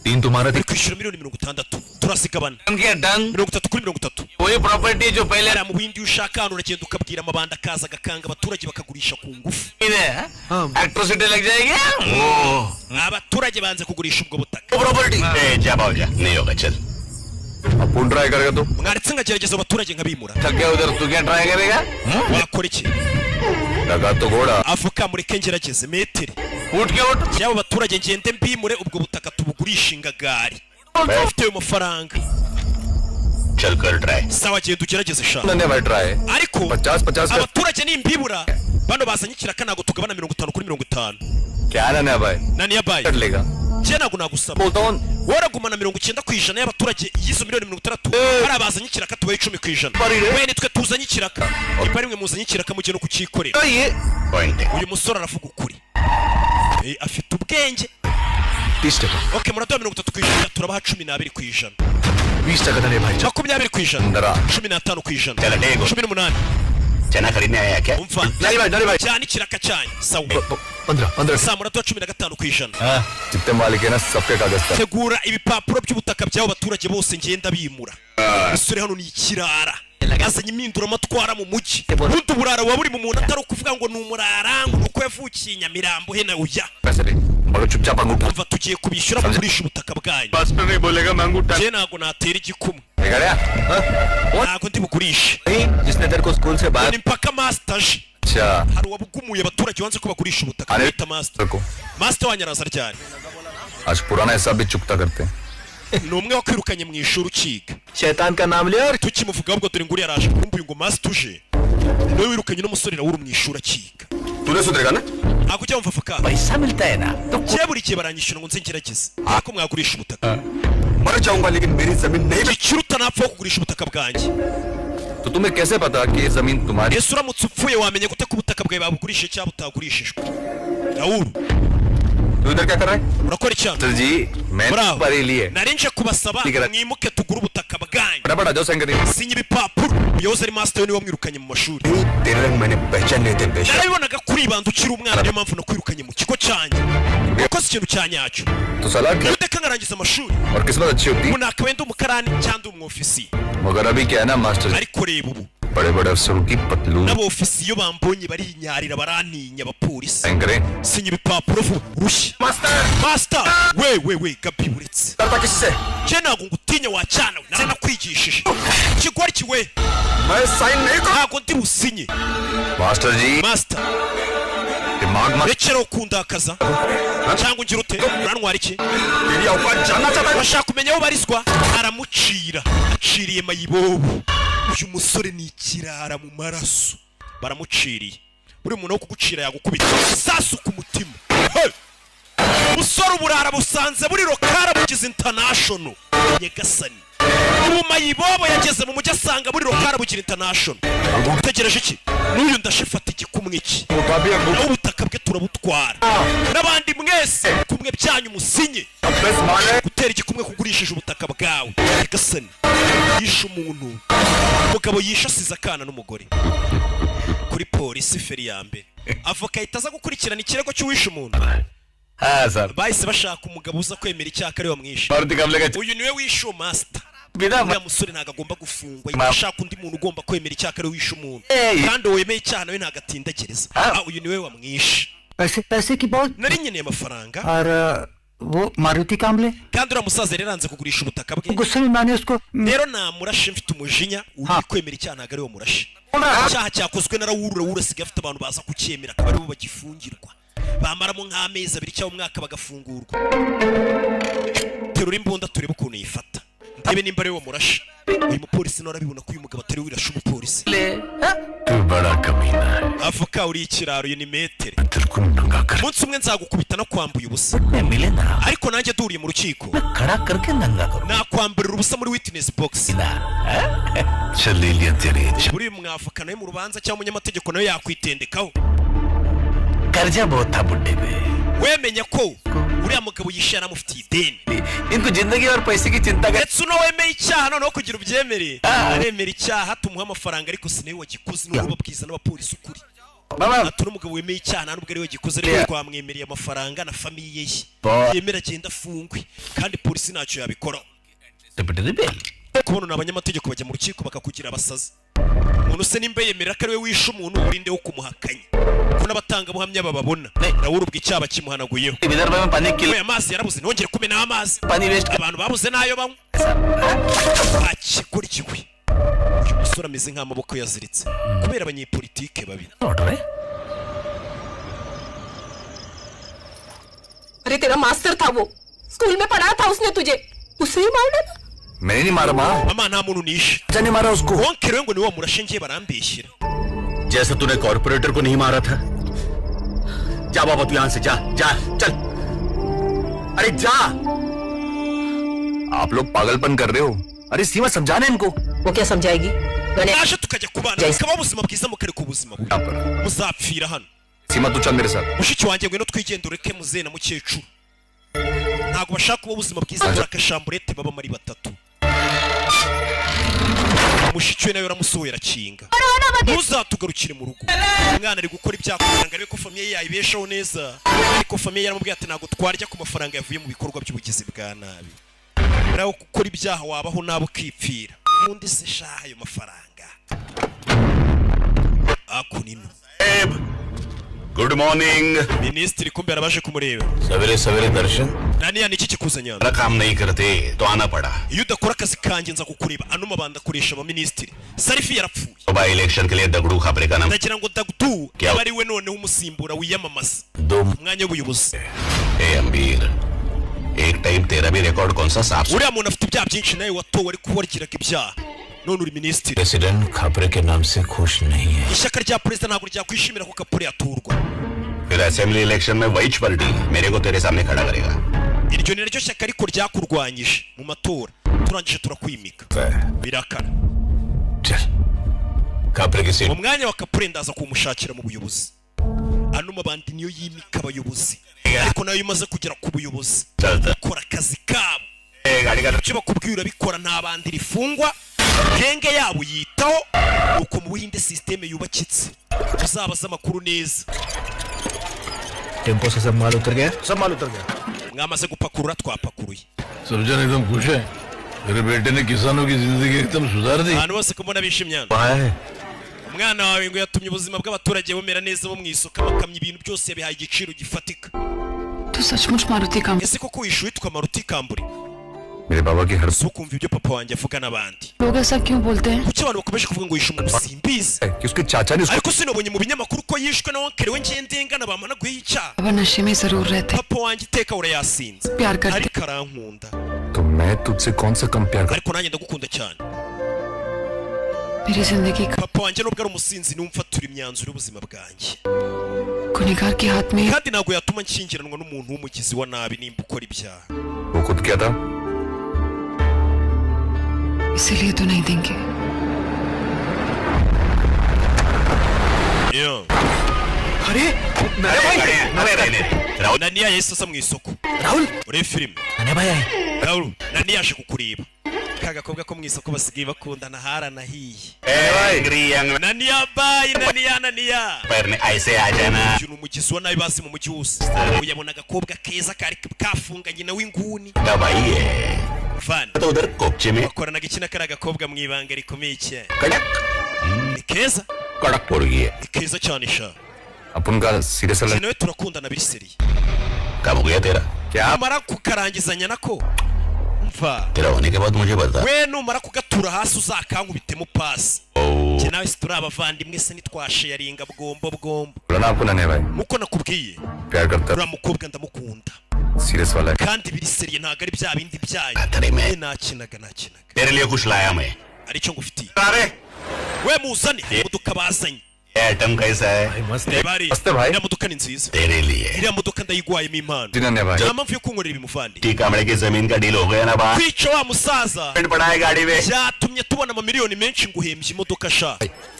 S5: 3 तुम्हारा थी
S1: kwishyura miliyoni 60 turasigabana
S5: डन
S1: 30 kuri 30
S5: वही प्रॉपर्टी जो पहले
S1: era mu bindi ushaka hano uragenda ukabwira amabanda akaza agakanga abaturage bakagurisha ku ngufu
S5: electricity लग जाएगी
S1: abaturage banze kugurisha ubwo butaka
S5: property
S4: ए जा बाबू जा नहीं होगा चल अब कौन ट्राई करेगा तू
S1: mwaretse ngagerageza abaturage nkabimura
S5: थक गया उधर तू क्या ट्राई करेगा
S1: wakora iki
S4: लगा तो घोड़ा
S1: avuka mureke ngerageze metero
S5: उठ के उठ
S1: cyabo abaturage ngende mbimure ubwo butaka tubugurisha ingagari bafite ayo mafaranga
S4: चल कर try
S1: sawa genda ugerageze sha
S4: मैंने भाई ट्राई
S1: ariko
S4: 50 का
S1: abaturage nimbibura bano bazanyikira kanago tugabana 50 kuri 50
S4: क्या ना भाई
S1: nani yabaye
S4: कर लेगा
S1: je nago nagusaba
S4: बोलता हूँ
S1: waragumana 90% y'abaturage y'izo miliyoni 60 hari abazanyikira katubaye 10% we nitwe tuzanyikira ka ipari mwe muzanyikira ka mugeno kucikorera
S5: ये
S4: पॉइंट है
S1: uyu musore aravuga ukuri afite ubwenge
S5: 30%
S1: okay muraduha 30% turabaha 12%.
S5: 20% नहीं भाई
S1: 20%.
S4: अंदर
S1: 15%.
S4: चल देखो
S1: 18.
S4: चना खरीदने आया क्या
S1: umva
S5: नहीं भाई
S1: cyane kiraka cyane sawa
S5: 15
S1: saa muraduha 15%.
S4: जितने मालिक है ना सबके कागज था
S1: tegura ibipapuro by'ubutaka by'abo baturage bose ngenda bimura usure hano ni ikirara azanye imindura amatwara mu mujyi bundi burara wa buri mu muntu atari ukuvuga ngo ni umurara ngo nuko yavukiye Nyamirambo he na uya
S4: पैसे दे मगर चुपचाप अंगूठा
S1: umva tugiye kubishyura kugurisha ubutaka bwanyu
S5: बस पे नहीं बोलेगा मैं अंगूठा
S1: je nago natera igikumwe
S4: देखा क्या
S1: nago ndi bugurishe
S5: जिसने तेरे को स्कूल से बाहर
S1: ni mpaka master je
S4: अच्छा
S1: hari wabugumuye abaturage wanze ko bagurisha ubutaka
S4: अरे
S1: bita master
S4: को
S1: master wanyaraza ryari
S4: आज पुराना हिसाब भी चुकता करते हैं
S1: ni umwe wakwirukanye mu ishuri ukiga
S5: शैतान का नाम लिया और
S1: tukimuvuga ahubwo dore nguri yaraje kumbuye ngo master uje niwe wirukanye n'umusore nawe uri mu ishuri akiga
S4: तूने सुधरेगा ना
S1: ntabwo ujya wumva avoka
S5: पैसा मिलता है ना तो
S1: je buri gihe baranyishyura ngo nze ngerageze ariko mwagurisha ubutaka
S4: मर जाऊंगा लेकिन मेरी जमीन नहीं
S1: ikiruta napfa kugurisha ubutaka bwanjye
S4: तो तुम्हें कैसे पता कि ये जमीन तुम्हारी
S1: ese uramutse upfuye wamenye gute ko ubutaka bwawe babugurishije cyangwa butagurishijwe Raoul
S4: तू इधर क्या कर रहा है
S1: urakora icyaha
S4: सर जी मैं
S1: Bravo.
S4: पर ही लिए
S1: nari nje kubasaba
S4: Nigera-
S1: mwimuke tugure ubutaka bwanyu
S4: फटाफट आ जाओ संगति
S1: sinya ibipapuro uyoze ari master niwe wamwirukanye mu mashuri
S4: तेरे रंग मैंने पहचान नहीं थे पेशा
S1: narabibonaga kuri ibanda ukiri umwana niyo mpamvu nakwirukanye mu kigo cyanjye wakoze ikintu cya nyacyo
S4: तो सलाह क्या
S1: udeka nkarangiza amashuri
S4: और किस्मत अच्छी होती
S1: ubu nakabaye ndi umukarani cyangwa ndi umwofisiye
S4: मगर अभी क्या है ना मास्टर
S1: ariko reba ubu
S4: बड़े बड़े अफसरों की पतलून
S1: n'abofisiyo bambonye barinyarira barantinya abapolisi
S4: sign करें
S1: sinya ibipapuro vuba urushye master we gabi uretse
S2: करता किससे
S1: je ntabwo ngutinya wacana naranakwigishije kigwari kiwe
S2: मैं साइन नहीं कर
S1: ntabwo ndi businye
S4: मास्टर जी
S1: master
S4: दिमाग मत
S1: rekera ukundakaza cyangwa ungira ute urantwara iki
S2: तेरी औकात जानना चाहता है
S1: urashaka kumenya aho barizwa aramucira aciriye mayibobo uyu musore ni ikirara mu maraso baramuciriye buri muntu wo kugucira yagukubita isasu ku mutima musore uburara busanze buri rokara bugize international nyagasani ubu mayibobo yageze mu mujyi asanga buri rokara bugira international utegereje iki n'uyu ndashifata igikumwe iki nawe ubutaka bwe turabutwara n'abandi mwese kumwe byanyu musinye gutera igikumwe kugurishije ubutaka bwawe nyagasani yishe umuntu umugabo yishe asize akana n'umugore kuri polisi feri ya mbere avoka ahita aza gukurikirana ikirego cy'uwishe umuntu
S5: हाँ sir
S1: bahise bashaka umugabo uza kwemera icyaha ari we wamwishe
S5: Maruti कब लेगा
S1: uyu niwe wishe uwo master
S5: बिना
S1: uriya musore ntabwo agomba gufungwa yashaka undi muntu ugomba kwemera icyaha ari we wishe umuntu
S5: Hey.
S1: kandi uwo wemeye icyaha nawe ntabwo atindagereza uyu niwe wamwishe
S8: पैसे की बहुत
S1: nari nkeneye amafaranga
S8: और वो मारुति कामले
S1: kandi uriya musaza yari yaranze kugurisha ubutaka bwe
S8: गुस्से में मैंने उसको
S1: rero namurashe mfite umujinya uri kwemera icyaha ntabwo ari we murashe icyaha cyakozwe na rawura asigaye afite abantu baza kucyemera akaba aribo bagifungirwa bamaramo nk'amezi abiri cyangwa umwaka bagafungurwa terura imbunda turebe ukuntu yifata ndebe nimba ari we murashe uyu mupolisi nawe arabibona ko uyu mugabo atari we wirashe umupolisi
S7: तू बड़ा कमीना है
S1: avoka uri ikiraro iyo ni metere
S7: तेरे को नंगा कर
S1: umunsi umwe nzagukubita no kwambuye ubusa
S8: मिले ना
S1: ariko nanjye duhuriye mu rukiko
S8: खड़ा करके नंगा करो
S1: nakwamburira ubusa muri witness box
S7: चल ले लिया तेरे
S1: buri mwavoka nawe mu rubanza cyangwa umunyamategeko nawe yakwitendekaho
S8: कर्जा बहुत था बुड्ढे पे
S1: wemenya ko uriya mugabo yishe yaramufitiye ideni
S8: इनको जिंदगी और पैसे की चिंता कर
S1: ndetse uno wemeye icyaha noneho kugira ubyemere aremera icyaha tumuha amafaranga ariko si nawe wagikoze n'ubu babwiza n'abapolisi ukuri ati n'umugabo wemeye icyaha nta nubwo ari we wagikoze ariko twamwemereye amafaranga na famiye ye yemera agenda afungwe kandi polisi ntacyo yabikoraho kubona ni abanyamategeko bajya mu rukiko bakakugira abasazi umuntu se nimba yemerera ko ari we wishe umuntu urinde wo kumuhakanya ko n'abatangabuhamya bababona nawe urubwa icyaha kimuhanaguyeho
S8: Vidarbha में पानी
S1: we amazi yarabuze ntongere kumena amazi
S8: पानी waste
S1: abantu babuze n'ayo banywa bakigoryiwe uyu musore ameze nk'amaboko yaziritse kubera abanyepolitike babi
S8: order है
S9: अरे तेरा मास्टर था वो स्कूल में पढ़ाया था उसने तुझे उसे ही मार डाला
S4: मैंने नहीं मारा माँ
S1: mama nta muntu nishe
S8: जाने मारा उसको
S1: wonkere we ngo niwe wamurashe ngiye barambeshyira
S8: जैसे तूने कॉर्पोरेटर को नहीं मारा था जा बाबा तू यहाँ से जा जा चल अरे जा
S4: आप लोग पागलपन कर रहे हो
S8: अरे सीमा समझाना इनको
S9: वो क्या समझाएगी मैंने
S1: naje tukajya kubana mukabaho ubuzima bwiza mukareka ubuzima bubi
S4: यहाँ पर
S1: muzapfira hano
S4: सीमा तू चल मेरे साथ
S1: mushiki wanjye ngwino twigende ureke muzehe na mukecuru ntabwo bashaka kuba ubuzima bwiza turakashamburete baba muri batatu mushiki we nawe uramusohoye arakinga ntuzatugarukire mu rugo umwana ari gukora ibyakugira ngo arebe ko famiye yayibeshaho neza ariko famiye yaramubwiye ati ntabwo twarya ku mafaranga yavuye mu bikorwa by'ubugizi bwa nabi nawe gukora ibyaha wabaho nawe ukipfira ubundi se shaha ayo mafaranga akunino
S7: good morning
S1: minisitiri kumbe arabaje kumureba
S7: सवेरे सवेरे दर्शन
S1: naniya ni iki kikuzanye hano
S7: मेरा काम नहीं करते तो आना पड़ा
S1: iyo udakora akazi kanjye nza kukureba ano mabanda akoresha abaminisitiri sarifi yarapfuye
S7: सुबह इलेक्शन के लिए दगड़ू खापरे का नाम
S1: ndagira ngo dagdu yaba ari we noneho umusimbura wiyamamaza
S7: दो
S1: umwanya w'ubuyobozi
S7: ए अमीर एक टाइम तेरा भी रिकॉर्ड कौन सा साफ
S1: uriya muntu afite ibyaha byinshi nawe watowe ariko warigiraga ibyaha none uri minisitiri
S8: president Khapre के नाम से खुश नहीं है
S1: ishyaka rya perezida ntabwo ryakwishimira ko kapure yaturwa
S7: फिर असेंबली इलेक्शन में वही पार्टी मेरे को तेरे सामने खड़ा करेगा
S1: iryo ni ryo shyaka ariko ryakurwanyije mu matora turangije turakwimika birakara
S7: चल खापरे की seat
S1: mu mwanya wa kapure ndaza kumushakira mu buyobozi ano mabandi niyo yimika abayobozi ariko nayo imaze kugera ku buyobozi
S7: चलता
S1: kora akazi kabo
S7: गाड़ी का
S1: icyo bakubwira bikora nta bandi rifungwa genge yabo yitaho uko mu buhinde systeme yubakitse uzabaza amakuru neza
S8: tempo से सब माल उतर गया
S5: सब माल उतर गया
S1: mwamaze gupakurura twapakuruye
S5: सर्जन एकदम खुश है मेरे बेटे ने किसानों की जिंदगी एकदम सुधार दी
S1: abantu bose ko mbona bishimye hano
S8: है
S1: umwana wawe ngo yatumye ubuzima bw'abaturage bumera neza bo mwisoko bakamya ibintu byose yabihaye igiciro gifatika
S3: तू सचमुच मारुति का
S1: ese koko wishuye witwa Maruti Kamburi
S4: मेरे बाबा की हर
S1: so kumva ibyo papa wanjye avuga n'abandi
S3: लोग ऐसा क्यों बोलते हैं
S1: kuki abantu bakomeje kuvuga ngo yishe umuntu simbizi
S4: कि उसके चाचा ने उसको
S1: ariko sinabonye mu binyamakuru ko yishwe na onkere we ngendengana bamanaguye icyaha
S3: अब नशे में जरूर रहते
S1: papa wanjye iteka urayasinze
S3: प्यार करते
S1: ariko arankunda
S4: तो मैं तुझसे कौन सा कम प्यार कर
S1: ariko nanjye ndagukunda cyane
S3: मेरी जिंदगी का
S1: papa wanjye nubwo ari umusinzi numfatura imyanzuro y'ubuzima bwanjye
S3: गुनहगार के हाथ में
S1: kandi ntabwo yatuma nshyingiranwa n'umuntu w'umugizi wa nabi nimba ukora ibyaha
S4: वो खुद क्या था
S3: इसीलिए तो नहीं देंगे
S2: अरे मेरे भाई
S7: अरे रहने Rahul
S1: naniya yahise asa mu isoko
S2: Rahul
S1: ureba filime
S2: अरे भाई आए
S1: Raul naniya yaje kukureba ka gakobwa ko mu isoko basigaye bakundana haranahiye
S7: angry young
S1: naniya bayi naniya
S7: पर ने ऐसे आ जाना
S1: uyu ni umugizi wa nabi bazi mu mujyi wose uyabona agakobwa keza kari kafunganye nawe inguni
S7: दवाई है
S1: van
S7: तो उधर कोपचे में
S1: bakoranaga iki na kari agakobwa mu ibanga rikomeye cyane
S7: कड़क
S1: ni keza
S7: कड़क पड़ गई है
S1: ni keza cyane sha
S4: अपन का serious
S1: njye nawe turakundana biri seriye
S7: कब हो गया तेरा
S1: amara kukarangizanya nako mva
S7: तेरा होने के बाद मुझे बता
S1: we numara kugatura hasi uzakankubitemo pasi
S7: O
S1: njye nawe turi abavandimwe se ntitwasheyaringa bwombo
S4: बोला आपको नन्हे भाई
S1: muko nakubwiye
S4: प्यार करता
S1: uriya mukobwa ndamukunda
S4: सीरियस वाला है
S1: kandi biri seriye ntabwo ari bya bindi byayo
S7: खतरे में
S1: nakinaga
S7: तेरे लिए कुछ लाया मैं
S1: aricyo ngufitiye
S7: अरे
S1: we muzane hari imodoka bazanye
S7: ये आइटम कैसा है
S1: reba hariya
S4: Must have, bhai.
S1: iriya modoka ni nziza
S7: तेरे लिए
S1: iriya modoka ndayigwayemo impano
S4: जी नन्हे भाई
S1: nta mpamvu yo kunkorera ibimuvandi
S7: T Kamde की जमीन का डील हो गया ना बात
S1: kwica wa musaza
S7: पड़ा है गाड़ी में
S1: byatumye tubona amamiliyoni menshi nguhembye imodoka sha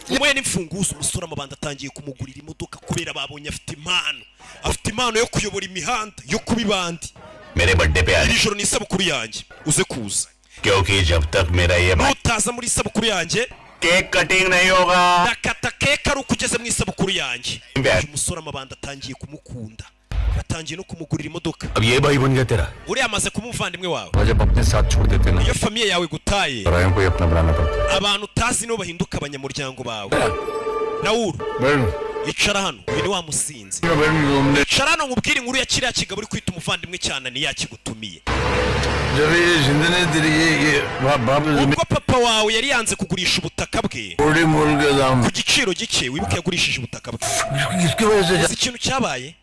S1: umuye n'imfunguzo umusore amabanda atangiye kumugurira imodoka kubera babonye afite impano yo kuyobora imihanda yo kuba ibandi
S7: मेरे बर्थडे पे आ
S1: iri joro ni isabukuru yanjye uze kuza
S7: क्योंकि जब तक मेरा ये
S1: nutaza muri isabukuru yanjye
S7: cake cutting नहीं होगा
S1: ndakata keke ari uko ugeze mu isabukuru yanjye
S7: Imbere.
S1: uyu musore amabanda atangiye kumukunda batangiye no kumugurira imodoka
S8: अब ये भाई बन गया तेरा
S1: uriya amaze kuba umuvandimwe wawe
S4: और जब अपने साथ छोड़ देते ना
S1: iyo famiye yawe gutaye
S4: परायों को ही अपना बनाना पड़ता
S1: abantu utazi nibo bahinduka abanyamuryango bawe Raul
S4: है
S1: icara hano uyu ni wa musinzi icara hano nkubwire inkuru ya kiriya kigabo uri kwita umuvandimwe cyane ntiyakigutumiye
S5: जब ये जिंदगी ने तेरी ये बाप
S1: ubwo papa wawe yari yanze kugurisha ubutaka bwe
S5: बड़ी मोल के दाम
S1: ku giciro gike wibuke yagurishije ubutaka bwe
S5: इसकी वजह से
S1: uzi ikintu cyabaye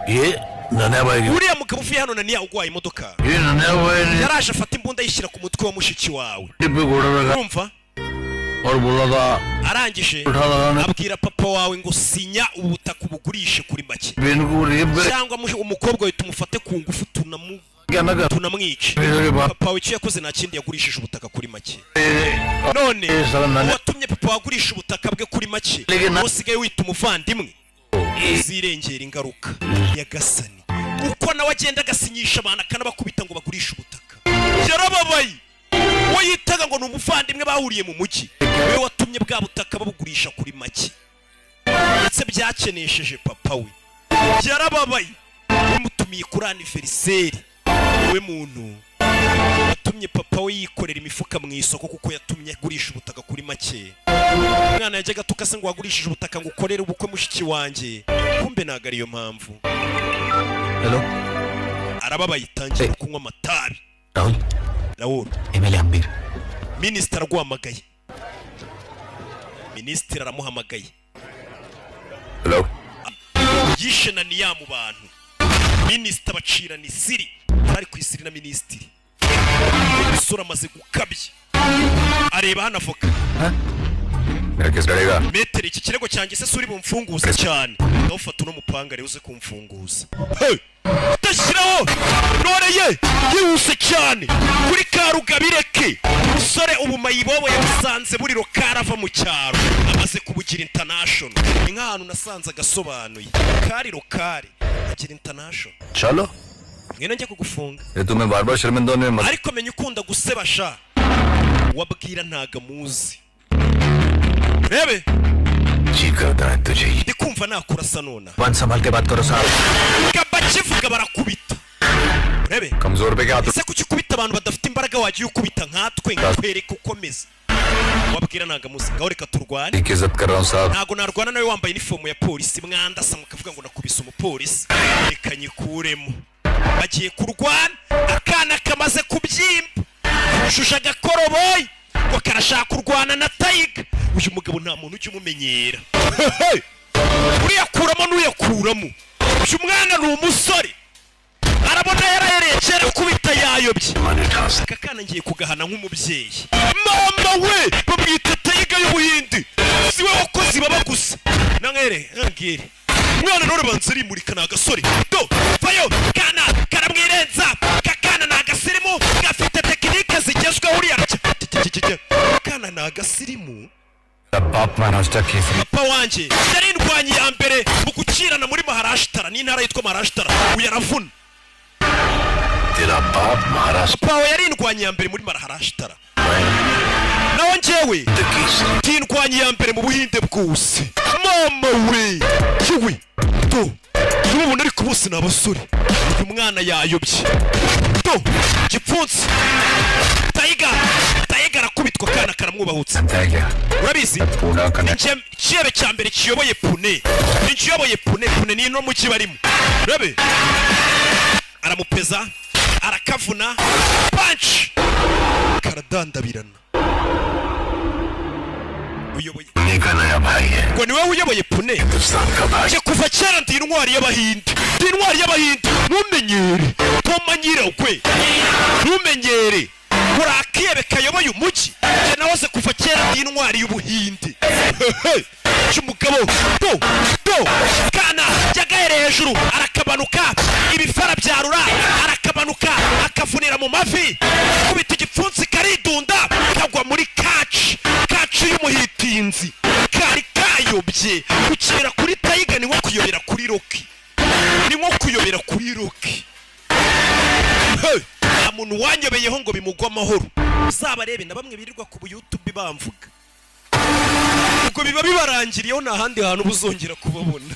S5: ये नन्हे भाई की
S1: uriya mugabo uvuye hano naniya ugwaye imodoka
S5: ये नन्हे भाई ने
S1: yaraje afata imbunda yishyira ku mutwe wa mushiki wawe
S5: डिब्बे घोड़ा रखा
S1: urumva
S5: और बोला था
S1: arangije
S5: उठा लगाने
S1: abwira papa wawe ngo sinya ubutaka ubugurishe kuri make
S5: Ben को रेप करे
S1: cyangwa umukobwa we tumufate ku ngufu
S5: क्या ना कर
S1: tunamwice
S5: मेरे बाप
S1: papa wawe icyo yakoze nta kindi yagurishije ubutaka kuri make
S5: ने
S1: none
S5: साला नन्हे
S1: uwatumye papa wagurisha ubutaka bwe kuri make
S5: Lege na-
S1: wowe usigaye wita umuvandimwe uzirengera ingaruka nyagasani uko nawe agenda agasinyisha abantu akanabakubita ngo bagurishe ubutaka yarababaye uwo yitaga ngo ni umuvandimwe bahuriye mu mujyi we watumye bwa butaka babugurisha kuri make ndetse byakenesheje papa we yarababaye wamutumiye kuri aniveriseri we muntu watumye papa we yikorera imifuka mu isoko kuko yatumye agurisha ubutaka kuri make umwana yajyaga atuka se ngo wagurishije ubutaka ngo ukorere ubukwe mushiki wanjye kumbe ntabwo ariyo mpamvu
S8: hello
S1: arababaye itangiye kunywa amatabi
S8: Rahul
S1: Raul
S8: MLA अम्बीर
S1: minisitiri araguhamagaye minisitiri aramuhamagaye
S4: hello
S1: yishe naniya mu bantu minisitiri abacirana isiri ari ku isiri na minisitiri umusore amaze gukabya areba hano avoka
S4: मेरा केस लड़ेगा
S1: metero iki kirego cyanjye se suri bumfunguza cyane nawe ufata uno mupanga rero uze kumfunguza hey! udashyiraho noreye yihuse cyane kuri karugabireke umusore ubu mayibobo yamusanze buri rokara ava mu cyaro amaze kubugira international ni nk'ahantu nasanze agasobanuye kari rokari agira international
S4: चलो
S1: ngena njye kugufunga
S4: ये तुम्हें बार बार शर्मिंदा होने में मत
S1: ariko menya ukunda guseba sha wabwira ntago muzi rebe
S8: जी करता है तुझे
S1: ndi kumva nakurasa nona
S8: one संभाल के बात करो साहब
S1: gabakivuga barakubita rebe
S4: कमजोर पे क्या हाथ
S1: ese kuki ukubita abantu badafite imbaraga wagiye ukubita nkatwe nkatwereka ukomeza wabwira nanga muzi ngaho reka turwane
S4: की इज्जत कर रहा हूँ साहब
S1: ntago narwana nawe wambaye inifomu ya polisi mwandasa mukavuga ngo nakubise umupolisi reka nyikuremo bagiye kurwana akana kamaze kubyimba ushusha agakoroboyi ngo karashaka kurwana na Tiger uyu mugabo nta muntu ujya umumenyera uriyakuramo n'uyakuramo uyu mwana ni umusore arabona yarayereye kera kubita yayobye aka kana ngiye kugahana nk'umubyeyi mama we bamwita Tiger y'ubuhindi siwe wakozi baba gusa nangere ngire mwana none banzeri muri kana gasore do vayo kana karamwirenza kakana na gasirimu gafite tekinike zigezweho uriya kana na gasirimu
S4: बाप महाराष्ट्र के
S1: papa wanje yarindwanye ya mbere mu gukirana muri Maharashtra n'intara yitwa Maharashtra uyaravuna
S7: तेरा बाप Maharashtra
S1: papa we yarindwanye ya mbere muri Maharashtra nawe njyewe tindwanye ya mbere mu buhinde bwose mama we yewe do n'ubu nari kubose n'abasore uyu mwana yayobye do gipfunsi Tiger arakubitwa kana karamwubahutse urabizi icyebe cya mbere kiyoboye pune nikiyoboye pune ni no muki barimo urabe aramupeza arakavuna punch karadandabirana uyoboye ngo niwe uyoboye pune je kuva kera ndi intwari y'abahinde ntumenyere tomanyiragwe ntumenyere urakiyebe kayoboye umugi je nahoze kuva kera ndi intwari y'ubuhinde cy'umugabo do kana jagahere hejuru arakabanuka ibifara byarura arakabanuka akavunira mu mavi kubita igipfunsi karidunda kagwa muri kaci y'umuhitinzi kari kayobye ukira kuri Tiger ni nko kuyobera kuri Rocky nta muntu wanyobeyeho ngo bimugwa amahoro uzabarebe na bamwe birirwa ku YouTube bamvuga ubwo biba bibarangiriyeho nta handi hantu buzongera kubabona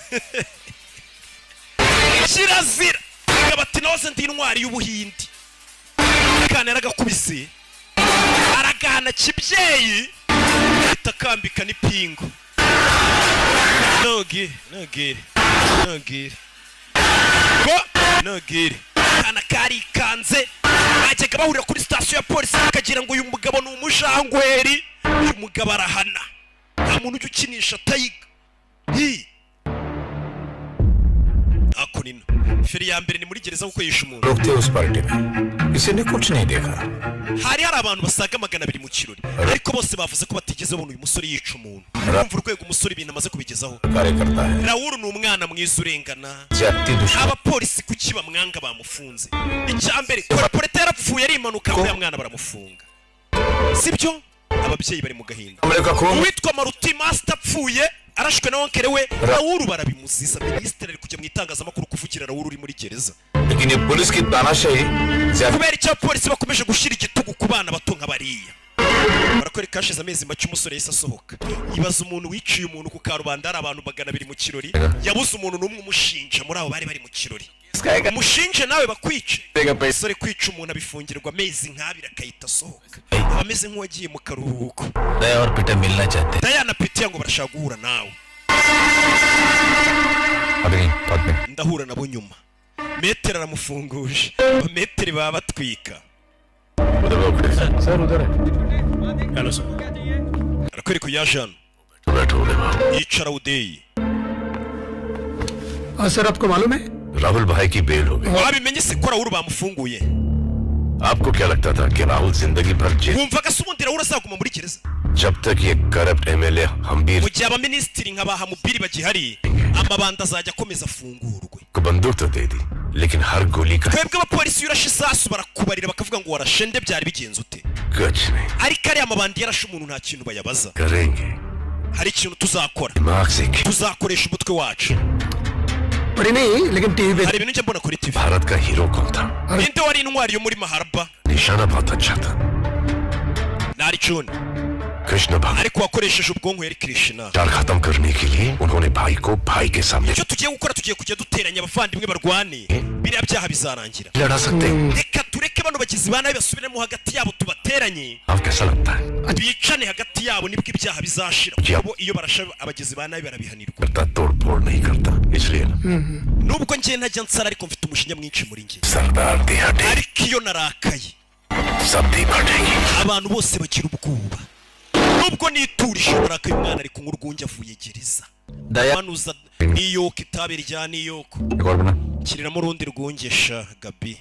S1: kirazira bati nawe ndi intwari y'ubuhindi kana yaragakubise aragana kibyeyi itakambika n'ipingo nogire kana karikanze bajyaga bahurira kuri station ya polisi bakagira ngo uyu mugabo ni umujangweri uyu mugabo arahana nta muntu ujya ukinisha Tiger ako nino feri ya mbere ni muri gereza kuko yishe umuntu
S5: रुकते उस पार्टी में किसी ने कुछ नहीं देखा
S1: hari abantu basaga 200 mu kirori ariko bose bavuze ko batigeze babona uyu musore yica umuntu urumva urwego umusore ibintu amaze kubigezaho
S5: कार्य करता है
S1: Raoul ni umwana mwiza urengana
S5: जाति दुश्मन
S1: abapolisi kuki bamwanga bamufunze icyambere korporate yarapfuye ari impanuka ko ya mwana baramufunga sibyo ababyeyi bari mu gahinda uwitwa Maruti Master apfuye arashwe na onkere we Raoul barabimuziza ministre ari kujya mu itangazamakuru kuvugira Raoul uri muri gereza
S5: लेकिन ये पुलिस की तानाशाही
S1: kubera icyo polisi bakomeje gushira igitugu ku bana bato nk'abariya barakwereka kashize amezi make umusore yise asohoka ibaza umuntu wiciye umuntu ku karubanda ari abantu 200 mu kirori yabuze umuntu n'umwe umushinja muri abo bari mu kirori umushinje nawe bakwice umusore kwica umuntu abifungirwa amezi nk'abiri akayita asohoka abameze nk'uwagiye mu karuhuko
S5: दया और पिता मिलना चाहते हैं
S1: Diana Petia ngo barashaka guhura nawe ndahura nabo nyuma metero aramufunguje metero baba batwika
S5: sir उधर है
S1: hano so arakwereka uyajana yicara udeyi
S2: sir आपको मालूम है
S7: राहुल भाई की बेल हो गई
S1: wabimenye se ko Raoul bamufunguye
S7: आपको क्या लगता था कि राहुल जिंदगी भर jail
S1: wumvaga se ubundi Raoul azaguma muri gereza
S7: जब तक ये corrupt MLA Hambir
S1: mu gihe abaminisitiri nk'abahamubiri bagihari amabanda azajya akomeza afungurwe
S7: को बंदूक तो दे दी लेकिन हर गोली का
S1: twebwe abapolisi urashe isasu barakubarira bakavuga ngo warashende byari bigenze ute
S7: कुछ नहीं
S1: ariko ari amabandi yarashe umuntu nta kintu bayabaza
S7: करेंगे
S1: hari ikintu tuzakora
S7: दिमाग से
S1: tuzakoresha umutwe wacu
S2: पढ़ी नहीं लेकिन टीवी पे
S1: hari ibintu njya mbona kuri TV
S7: Bharat का हीरो कौन था
S1: ninde wari intwari yo muri Maharba
S7: निशाना बहुत अच्छा था
S1: nari John
S7: कृष्ण भक्त
S1: ariko wakoresheje ubwonko yari Krishna
S7: चार खत्म करने के लिए उन्होंने भाई को भाई के सामने
S1: icyo tugiye gukora tugiye kujya duteranya abavandimwe barwane biriya byaha bizarangira
S7: लड़ा सकते हैं
S1: reka tureke mureke bano bagizi ba nabi basubiremo hagati yabo tubateranye
S4: अब कैसा लगता है
S1: bicane hagati yabo nibwo ibyaha bizashira kuko iyo barasha abagizi ba nabi barabihanirwa
S4: करता तोड़ फोड़ नहीं करता इसलिए ना
S1: nubwo ngiye ntajya nsara ariko mfite umujinya mwinshi muri njye
S4: सरदार दी हटे
S1: ariko iyo narakaye
S4: सब दी फटेगी
S1: abantu bose bagira ubwoba nubwo niturije narakaye umwana ari kunywa urwunge avuye gereza manuza niyo kitabe rya niyo
S4: एक और बना
S1: kiriramo urundi rwungesha gabi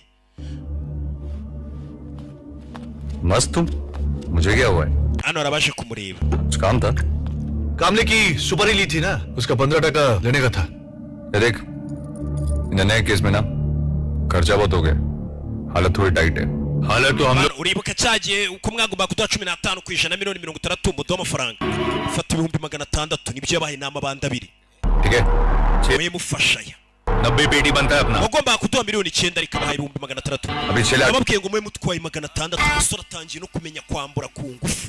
S4: मस्त तुम मुझे क्या हुआ है
S1: hano arabaje kumureba
S4: कुछ काम था
S5: कामले की सुपारी ली थी ना उसका 15% लेने का था
S4: ये देख इन नए केस में ना खर्चा बहुत हो गया हालत थोड़ी टाइट है
S5: हालत तो हम लोग
S1: uribuka cyagiye uko mwagomba kuduha 15 ku ijana miliyoni 60 umudo w'amafaranga ufata ibihumbi 600 nibyo yabaye inama bandi abiri
S4: ठीक है
S1: mwe mufashaya
S5: 90 पेटी बनता है अपना
S1: wagomba kuduha miliyoni 9 ariko abaye ibihumbi 600
S4: अभी छह lakh
S1: ababwiye ngo mwe mutwaye 600 umusore atangiye no kumenya kwambura ku ngufu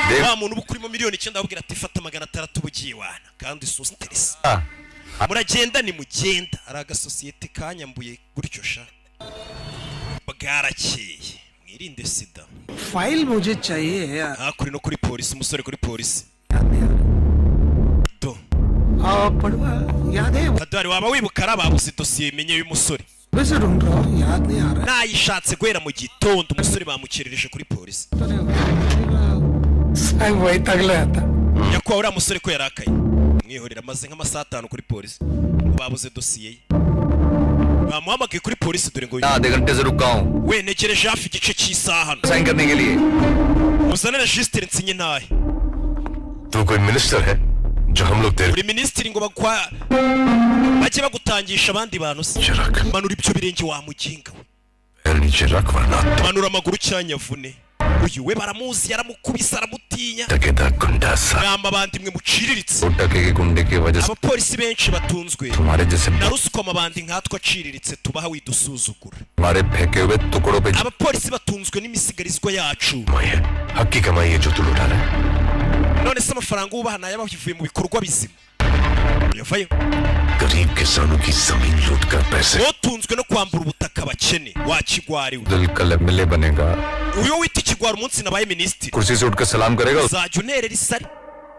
S4: देख
S1: wa muntu ubukurimo miliyoni 9 ababwira ati fata 600 ubugiye wana kandi so stress
S4: हाँ,
S1: muragenda ni mugenda ari agasosiyete kanyambuye gutyo sha bwarakeye mwirinde sida
S2: file मुझे चाहिए यार
S1: hakuri no kuri polisi umusore kuri polisi do
S2: पढ़वा याद है
S1: kadari waba wibuka arababuze dosiye imenye y'umusore
S2: वैसे ढूंढ रहा हूँ याद नहीं आ रहा
S1: nayishatse guhera mu gitondo umusore bamukerereje kuri polisi
S2: साहब वही तगला था
S1: nyakubahwa uriya musore ko yarakaye mwihorera amaze nk'amasaha 5 kuri polisi babuze dosiye ye bamuhamagaye kuri polisi dore ngo
S4: आधे घंटे से रुका हूँ
S1: we negereje hafi igice cy'isaha hano
S4: sign करने के लिए
S1: muzane registre nsinye ntahe
S4: तू कोई मिनिस्टर है जो हम लोग तेरे
S1: buri minisitiri ngo bajye bagutangisha abandi bantu se
S4: रख
S1: manura ibyo birenge wa muginga we
S4: पैर नीचे रख वरना
S1: manura amaguru cyanyavune uyu we baramuzi yaramukubise aramutinya
S4: टकेदा गुंडा सा
S1: mwamba abandi mwe muciriritse
S4: वो टके के गुंडे की वजह से
S1: abapolisi benshi batunzwe
S4: तुम्हारे जैसे
S1: na ruswa amabandi nkatwe aciriritse tubaha widusuzugura
S4: हमारे फेंके हुए टुकड़ों पे
S1: abapolisi batunzwe n'imisigarizwa yacu
S4: कमाई है हक की कमाई है जो तू लुटा रहा है
S1: none se amafaranga ubaha nayo abahivuye mu bikorwa bizima yavayo
S4: गरीब किसानों की जमीन लूट कर पैसे
S1: wotunzwe no kwambura ubutaka abakene wakigwariwe
S4: दिल का एमएलए बनेगा
S1: uyo wita ikigwari umunsi nabaye minisitiri
S4: कुर्सी से उठकर सलाम करेगा
S1: uzajya unterera isari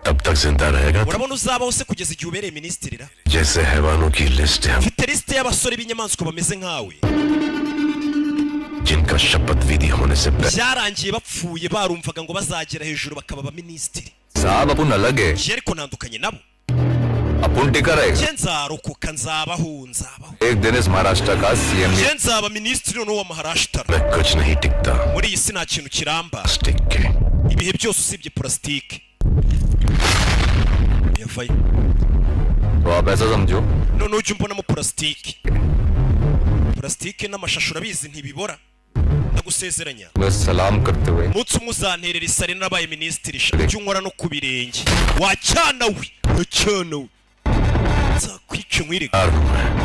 S4: तब तक जिंदा रहेगा
S1: urabona uzabaho se kugeza igihe ubereye minisitiri ra
S4: जैसे हैवानों की लिस्ट है
S1: mfite lisite y'abasore b'inyamaswa bameze nkawe
S4: जिनका शपथ विधि होने से पहले
S1: byarangiye bapfuye barumvaga ngo bazagera hejuru bakaba abaminisitiri
S4: साहब अपन अलग है
S1: njye ariko ntandukanye nabo
S4: अपन टिका रहेगा
S1: njye nzarokoka nzabaho
S4: एक दिन इस महाराष्ट्र का CM
S1: njye nzaba minisitiri noneho wa maharashitara
S4: में कुछ नहीं टिकता
S1: muri iyi si nta kintu kiramba
S4: plastic के
S1: ibihe byose usibye purasitike yavayo
S4: तो आप ऐसा समझो
S1: noneho ujya umbonamo purasitike n'amashashi urabizi ntibibora ndagusezeranya
S4: बस सलाम करते हुए
S1: umunsi umwe uzanterera isari narabaye minisitiri ujya unkora no ku birenge wacyana we nzakwice nkwirega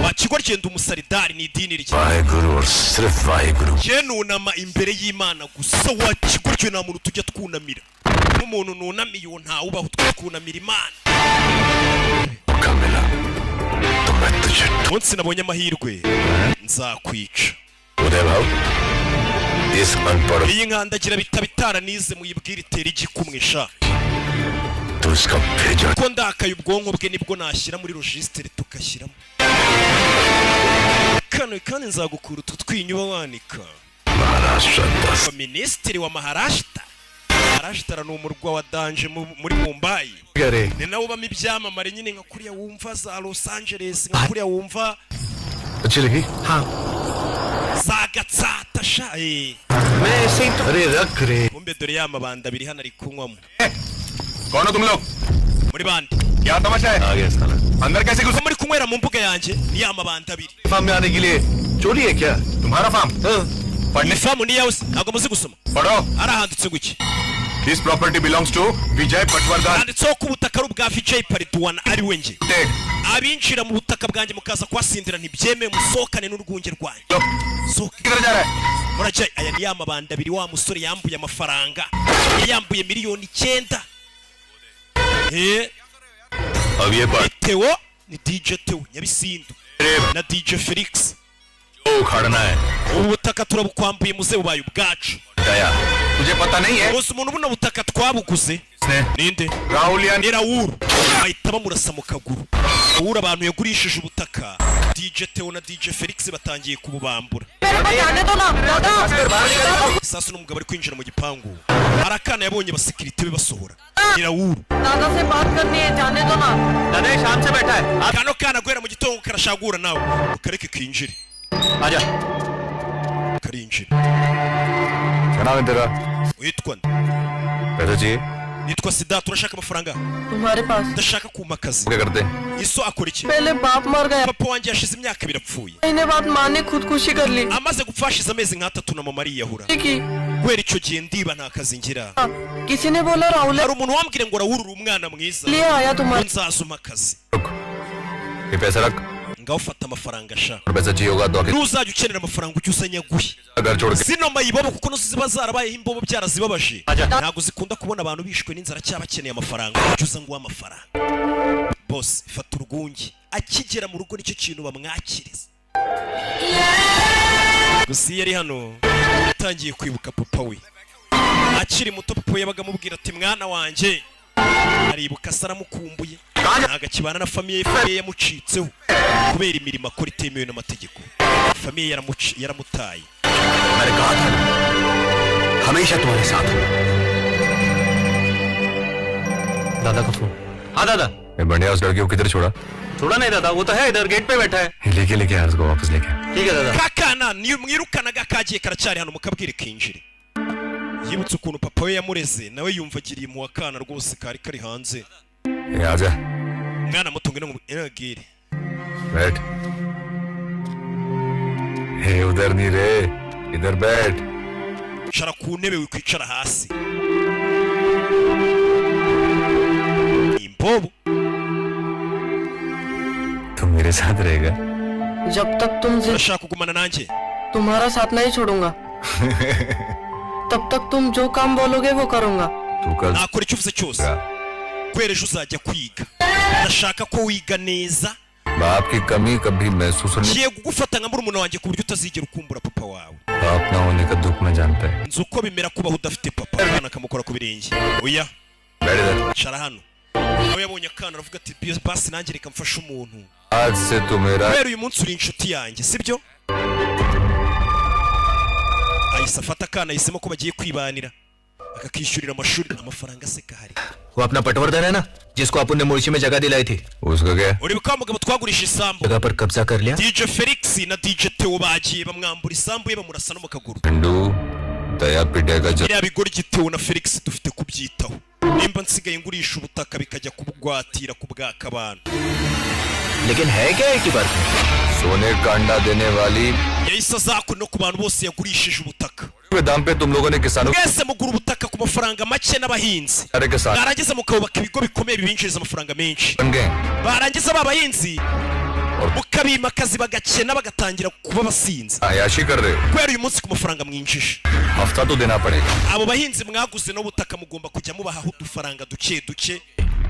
S1: wakigwa ryenda umusaridari ni idini rye
S4: Waheguru और सिर्फ Waheguru
S1: njye nunama imbere y'imana gusa wakigwa ryo nta muntu tujya twunamira n'umuntu nunamiye uwo ntawubaho twunamira imana
S4: का मिला तो मैं तुझे
S1: umunsi nabonye amahirwe nzakwica
S4: उदय भाव इस अनपढ़
S1: iyi nkandagira bitaba itaranize muyibwire itera igikumwe sha
S4: तो इसका भेजा
S1: ko ndakaye ubwonko bwe nibwo nashyira muri registre tukashyiramo kano kandi nzagukura utu twinyu uba wanika
S4: Maharashtra दस
S1: minisitiri wa maharashitara ni umurwa wa danje muri Mumbai
S5: अरे
S1: ni nawe ubamo ibyamamare nyine nka kuriya wumva za Los Angeles nka kuriya wumva
S5: अच्छी लगी हाँ
S1: za Gatsata sha
S5: मैं ऐसे ही अरे रख रे
S1: kumbe dore ya mabanda abiri hano ari kunywamo
S4: कौन हो तुम लोग
S1: muri bande
S4: क्या तमाशा है
S5: आ गया साला
S4: अंदर कैसे घुसे
S1: ko muri kunywera mu mbuga yanjye ni ya mabanda abiri
S5: farm में आने के लिए चोरी है क्या
S4: तुम्हारा farm
S1: ni famu ni yawe ntabwo muzi gusoma
S4: पढ़ो
S1: arahanditse guki
S4: this property belongs to Vijay Patwardhan
S1: handitseho ko ubutaka ari ubwa Vijay Pariduwana ari we nge
S4: take
S1: abinjira mu butaka bwanjye mukaza kuhasindira ntibyemewe musohokane n'urwunge rwanjye sohoka
S4: किधर जा रहा है
S1: murajya aya ni ya mabanda abiri wa musore yambuye amafaranga yambuye miliyoni 9
S4: अब ये बात
S1: Theo ni DJ Theo Nyabisindu na DJ Felix
S4: उखाड़ना है।
S1: ubutaka turabukwambuye muze bubaye ubwacu.
S4: दया, तुझे पता नहीं है?
S1: Bose umuntu buno butaka twabuguze. Ninde?
S4: Rahul या
S1: Ni Raoul. Bahita bamurasa mu kaguru. Raoul abantu yagurishije ubutaka. DJ Theo na DJ Felix batangiye kububambura. Sasa n'umugabo ari kwinjira mu gipangu. Arakana yabonye abasekirite be basohora. Ni Raoul.
S9: दादा से बात करनी है जाने दो ना
S8: दादा शाम से बैठा है
S1: Kano kana guhera mu gitongo karashagura nawe. Ukareke kinjire.
S8: आजा
S1: Karinjire.
S4: क्या नाम है तेरा?
S1: Witwa nde?
S4: पैसा चाहिए?
S1: Nitwa Sida turashaka amafaranga.
S9: तुम्हारे पास
S1: Ndashaka kuma akazi.
S4: क्या करते?
S1: Iso akora iki?
S9: पहले बाप मर गया
S1: Papa wanjye yashize imyaka 2 apfuye.
S9: महीने बाद माँ ने खुदकुशी कर ली
S1: Amaze gupfashiza amezi nk'atatu na mama ariyahura.
S9: की
S1: Guhera icyo gihe ndiba nta kazi ngira.
S9: किसी ने बोला Rahul
S1: Hari umuntu wambwire ngo Raoul uri umwana mwiza.
S9: लिए आया तुम्हारे
S1: Nzazuma akazi.
S4: रुक, ये पैसा रख
S1: Ngaho fata amafaranga sha.
S4: और पैसा चाहिए होगा तो आके
S1: Nuzajya ukenera amafaranga ujye uzanya guhe.
S4: घर छोड़ के
S1: Zino mayibobo kuko nuzi ziba zarabayeho imbobo byarazibabaje. Ntabwo zikunda kubona abantu bishwe n'inzara cyaba bakeneye amafaranga. Ujye uza nguha amafaranga. Boss fata urwungi. Akigera mu rugo nicyo kintu bamwakiriza. Gusa yari hano yatangiye kwibuka papa we. Akiri muto papa we yabaga amubwira ati mwana wanjye aribuka saramukumbuye. Agakibana na famiye ye yamucitseho kubera imirimo akora itemewe n'amategeko. Famiye yaramutaye.
S8: मैंने कहा था हमेशा तुम्हारे साथ हूं दादा का फोन हाँ दादा
S4: ये बढ़िया उस लड़की को किधर छोड़ा?
S8: छोड़ा नहीं दादा वो तो है इधर गेट पे बैठा है
S4: लेके आ उसको वापस लेके
S8: ठीक है दादा
S1: Kakana mwirukanaga kagiye karacyari hano mukabwire kinjire. Yibutse ukuntu papa we yamureze nawe yumva agiriye mu wakana rwose kari kari hanze.
S4: ये आजा
S1: Mwana muto ngene ngire.
S4: बैठ हे उधर नहीं रे इधर बैठ
S1: Shara ku ntebe wikwicara hasi. Imbobo
S4: तुम मेरे साथ रहेगा
S9: जब तक तुम
S1: urashaka kugumana nanjye.
S9: तुम्हारा साथ नहीं छोड़ूंगा तब तक तुम जो काम बोलोगे वो करूंगा
S4: तू कल
S1: Nakora icyo uvuze cyose. Guhera ejo uzajya kwiga. Ndashaka ko wiga neza.
S4: बाप की कमी कभी महसूस नहीं
S1: Ngiye kugufata nka murumuna wanjye ku buryo utazigera ukumbura papa wawe.
S4: बाप ना होने का दुख मैं जानता है
S1: Nzi uko bimera kubaho udafite papa. Umwana akamukora ku birenge. Oya
S4: बैठ इधर
S1: shara hano. Nawe yabonye akana aravuga ati basi nanjye reka mfashe umuntu.
S4: आज से तू मेरा
S1: Kubera uyu munsi uri inshuti yanjye sibyo? Ahise afata akana ahisemo ko bagiye kwibanira. Akakishyurira amashuri amafaranga se kahari.
S8: वो अपना पटवर्धन है ना जिसको अपन ने मुर्शी में जगह दिलाई थी
S4: उसका क्या
S1: Uribuka mugabo twagurisha isambu.
S8: जगह पर कब्जा कर लिया
S1: DJ Felix na DJ Theo bagiye bamwambura isambu ye bamurasa no mu kaguru.
S4: पिंडू दया पिटेगा जब
S1: Iriya bigoryi Theo na Felix dufite kubyitaho. Nimba nsigaye ngurisha ubutaka bikajya kubugwatira kubwaka abantu.
S8: लेकिन है क्या एक ही बात में
S4: सोने का अंडा देने वाली
S1: Yahise azakura no ku bantu bose yagurishije ubutaka.
S4: के दाम पे तुम लोगों ने किसानों
S1: Mwese mugura ubutaka ku mafaranga make n'abahinzi.
S4: सारे किसान
S1: Barangiza mukabubaka ibigo bikomeye bibinjiriza amafaranga menshi.
S4: बन गए
S1: Barangiza babahinzi mukabima akazi bagakena bagatangira kuba basinzi.
S4: आयाशी कर रहे हो
S1: Kubera uyu munsi ku mafaranga mwinjije.
S4: हफ्ता तो देना पड़ेगा
S1: Abo bahinzi mwaguze no butaka mugomba kujya mubahaho udufaranga duke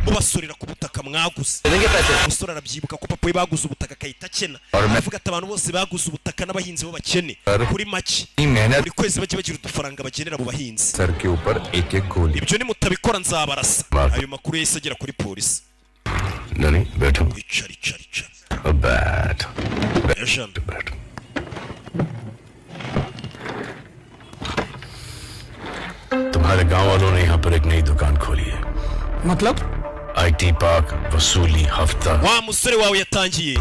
S1: mubasorera ku butaka mwaguze.
S8: देंगे पैसे
S1: Umusore arabyibuka ko papa we baguze ubutaka akahita akena.
S4: Arme-
S1: Avuga ati abantu bose baguze ubutaka n'abahinzi bo bakene.
S4: Ar-
S1: Kuri make.
S4: ये मेहनत
S1: Buri kwezi bajye bagira udufaranga bagenera abo bahinzi.
S4: Sir के ऊपर एक एक गोली
S1: Ibyo nimutabikora nzabarasa.
S4: Mar-
S1: Ayo makuru yahise agera kuri polisi.
S4: नहीं बैठो
S1: Icara.
S4: बैठ
S1: Ejana.
S4: बैठ
S7: तुम्हारे गांव वालों ने यहाँ पर एक नई दुकान खोली है
S2: मतलब
S7: आईटी पार्क वसूली हफ्ता
S1: Wa musore wawe yatangiye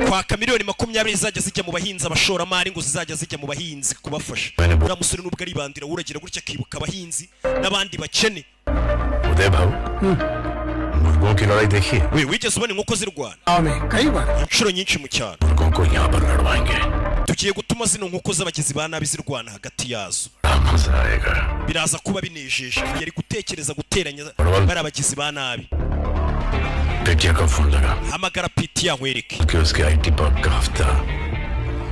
S1: kwaka miliyoni 20 zajya zijya mu bahinzi abashoramari ngo zizajya zijya mu bahinzi kubafasha. Uriya musore nubwo ari bandira uragira gutya akibuka abahinzi n'abandi bakene.
S7: उदय भाऊ मुर्गों की लड़ाई देखी है
S1: We wigeze ubona inkoko zirwana
S2: गाँव में कई बार
S1: inshuro nyinshi mu cyaro.
S7: मुर्गों को यहाँ पर लड़वाएंगे
S1: Tugiye gutuma zino nkoko z'abagizi ba nabi zirwana hagati yazo.
S7: बड़ा मजा आएगा
S1: Biraza kuba binejeje. Yari gutekereza guteranya bari abagizi ba nabi.
S7: पेटिया का फोन लगा
S1: Hamagara piti yankwereke.
S7: कि उसके आईटी पार्क का हफ्ता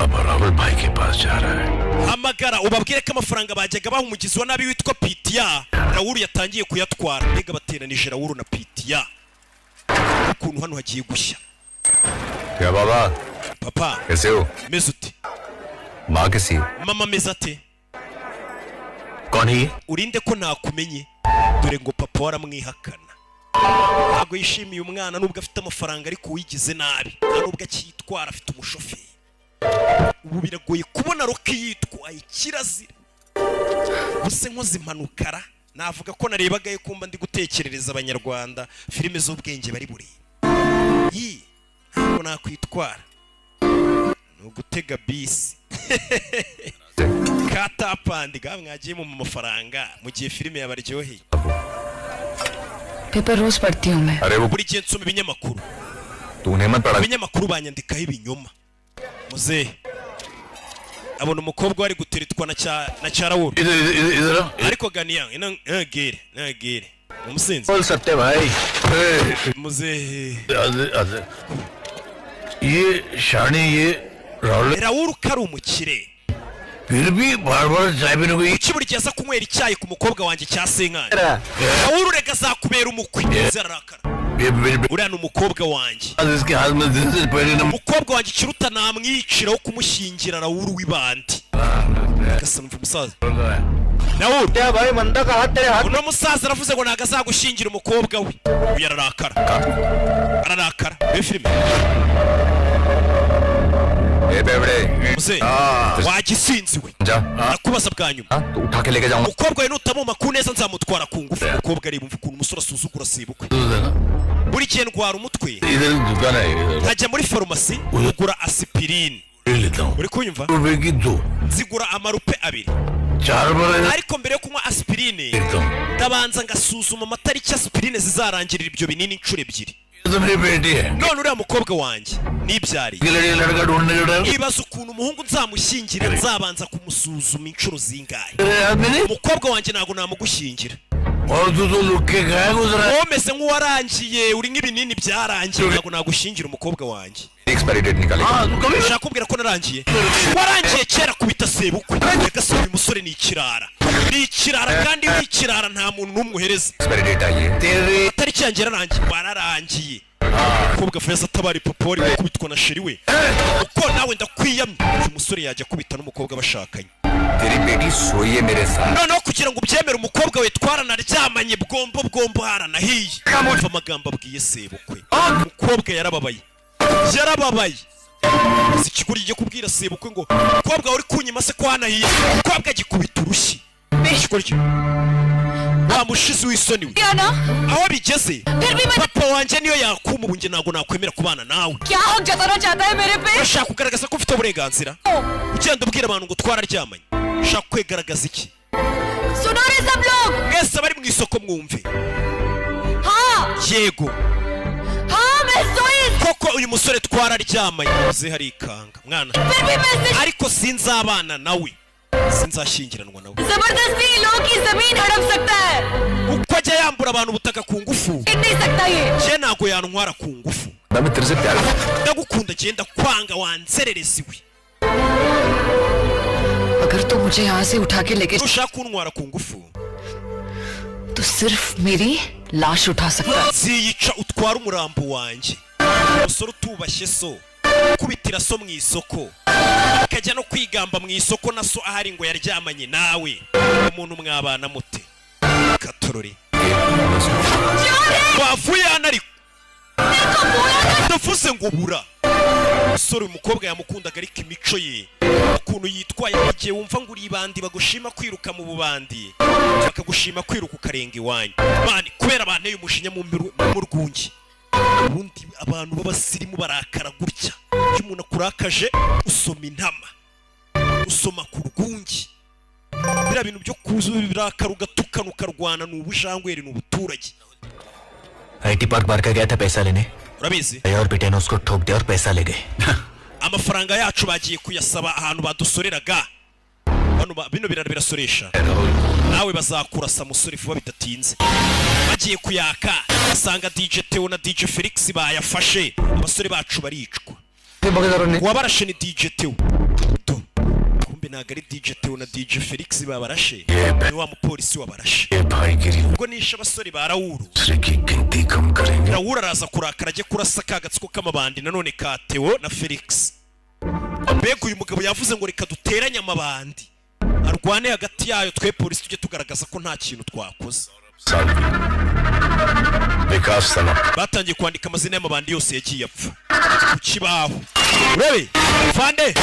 S7: अब राहुल भाई के पास जा रहा है
S1: Hamagara ubabwire ko amafaranga bajyaga baha umugizi wa nabi witwa Pitia. Raoul yatangiye kuyatwara. Mbega bateranije Raoul na Pitia. Ukuntu hano hagiye gushya.
S4: क्या बाबा
S1: Papa,
S4: कैसे हो
S1: meze ute?
S4: माँ कैसी है?
S1: mama ameze ate?
S8: कौन है ये?
S1: urinde ko nakumenye dore ngo papa waramwihakana ntabwo yishimiye umwana nubwo afite amafaranga ariko uwigize nabi nubwo akitwara afite umushoferi ubu biragoye kubona roki yitwaye kirazira buse nkoze impanukara navuga ko narebaga kumba ndi gutekerereza abanyarwanda filime z'ubwenge bari buri ntabwo nakwitwara nugutega bisi katapandiga mwagiye mu mafaranga mu gihe filime yabaryoheye
S3: paper रोज पढ़ती हूँ मैं
S4: अरे वो
S1: buri gihe nsoma ibinyamakuru
S4: तूने मत पढ़ा
S1: ibinyamakuru banyandikaho ibinyoma muzehe abona umukobwa wari guteretwa na Charawuru ariko ganiya nagere umusinzi
S5: बोल सकते भाई
S1: muzehe
S5: ये शानी ये
S1: Rawuru kari umukire
S5: फिर भी बार बार चाय पीने को
S1: kuki buri gihe aza kunywera icyayi ku mukobwa wanjye cya senkani Rawuru rega azakubera umukwe zarakara uriya ni umukobwa wanjye
S5: इसके हाथ में दिन से पहले number
S1: umukobwa wanjye ikiruta namwiciraho kumushyingira Rawuru w'ibandi gasa numva umusaza Rawuru
S5: क्या भाई मंदा का हाथ तेरे हाथ
S1: uno musaza aravuze ngo ntago azagushyingira umukobwa we uyu ararakara iyo filime muze wagisinziwe ndakubaza bwa nyuma
S4: हाँ तो उठा के लेके जाऊंगा
S1: umukobwa we nutamuma ku neza nzamutwara ku ngufu umukobwa areba umva ukuntu umusore asuzugura sibukwe buri gihe ndwara umutwe
S5: इधर दुकान है इधर
S1: nkajya muri farumasi ugura asipirine
S5: ले लेता हूँ
S1: uri kunyumva
S5: रुपए की दो
S1: nzigura amarupe abiri
S5: चार बार
S1: ariko mbere yo kunywa asipirine
S5: लेता हूँ
S1: ndabanza ngasuzuma amatariki asipirine zizarangirira ibyo binini inshuro ebyiri
S5: ये तो मेरी बेटी है
S1: none uriya mukobwa wanjye nibyariye
S5: ये लड़का ढूंढने जो time
S1: ibaza ukuntu umuhungu nzamushyingira nzabanza kumusuzuma inshuro zingahe
S5: तेरे आदमी ने
S1: umukobwa wanjye ntabwo namugushyingira
S5: और तू तो लुक के खाया गुजरा
S1: wowe umeze nk'uwarangiye uri nk'ibinini byarangiye ntabwo nagushyingira umukobwa wanjye
S4: expiry date निकाले
S5: हाँ तू कभी
S1: ushaka kubwira ko narangiye warangiye kera kubita sebukwe yagasaba uyu musore ni ikirara kandi w'ikirara nta muntu n'umwe uhereza
S4: expiry date आई है
S5: तेरे
S1: itariki yanjye yararangiye wararangiye umukobwa feza atabara ipopori gukubitwa na sheri we uko nawe ndakwiyamye uyu musore yajya kubita n'umukobwa bashakanye
S4: तेरी बेटी सोई है मेरे साथ
S1: noneho kugira ngo ubyemere umukobwa we twaranaryamanye bwombo haranahiye umva amagambo abwiye sebukwe umukobwa yarababaye si ikiguri giye kubwira sebukwe ngo umukobwa uri kunyima se ko hanahiye umukobwa agikubita urushyi ikiguri wa mushizi w'isoni we aho bigeze papa wanjye niyo yakuma ubu njye ntabwo nakwemera kubana nawe urashaka kugaragaza ko ufite uburenganzira ugenda ubwira abantu ngo twararyamanye ushaka kwegaragaza iki mwese abari mu isoko mwumve yego koko uyu musore twararyamanye uze hari ikanga mwana ariko sinzabana nawe sinzashyingiranwa nawe uko ajya yambura abantu ubutaka ku ngufu je ntago yantwara ku ngufu
S4: मैं तेरे से प्यार करता हूं।
S1: ndagukunda genda kwanga wanzerereza iwe
S3: अगर तू मुझे यहाँ से उठा के लेके
S1: ushaka kuntwara ku ngufu
S3: तो सिर्फ मेरी लाश उठा सकता है
S1: ziyica utwara umurambo wanjye umusore utubashye so kubitira so mu isoko akajya no kwigamba mu isoko na so ahari ngo yaryamanye nawe umuntu mwabana mute katorore wavuye hano ariko ndavuze ngo bura umusore umukobwa yamukundaga ariko imico ye ukuntu yitwaye mu gihe wumva ngo uri ibandi bagushima kwiruka mu bubandi bakagushima kwiruka ukarenga iwanyu bandi kubera banteye umushinya mu rwungi ubundi abantu b'abasirimu barakara gutya iyo umuntu akurakaje usoma intama usoma ku rwungi biriya bintu byo kuzuba birakara ugatukana ukarwana ni ubujangweri ni ubuturage
S8: IT park bar का गया था पैसा लेने
S1: urabizi
S8: और बेटे ने उसको ठोक दिया और पैसा ले गए
S1: amafaranga yacu bagiye kuyasaba ahantu badusoreraga bino birara birasoresha nawe bazakurasa musore vuba bidatinze bagiye kuyaka basanga DJ Theo na DJ Felix bayafashe abasore bacu baricwa wabarashe ni DJ Theo kumbe ntago ari DJ Theo na DJ Felix babarashe ni wa mupolisi wabarashe ubwo nishe abasore ba Rawuru Rawuru araza kurakara ajye kurasa ka gatsiko k'amabandi nanone ka Theo na Felix mbega uyu mugabo yavuze ngo reka duteranye amabandi arwane hagati yayo twe polisi tujye tugaragaza ko nta kintu twakoze. Batangiye kwandika amazina y'amabandi yose yagiye apfa ku kibaho. Urebe Fande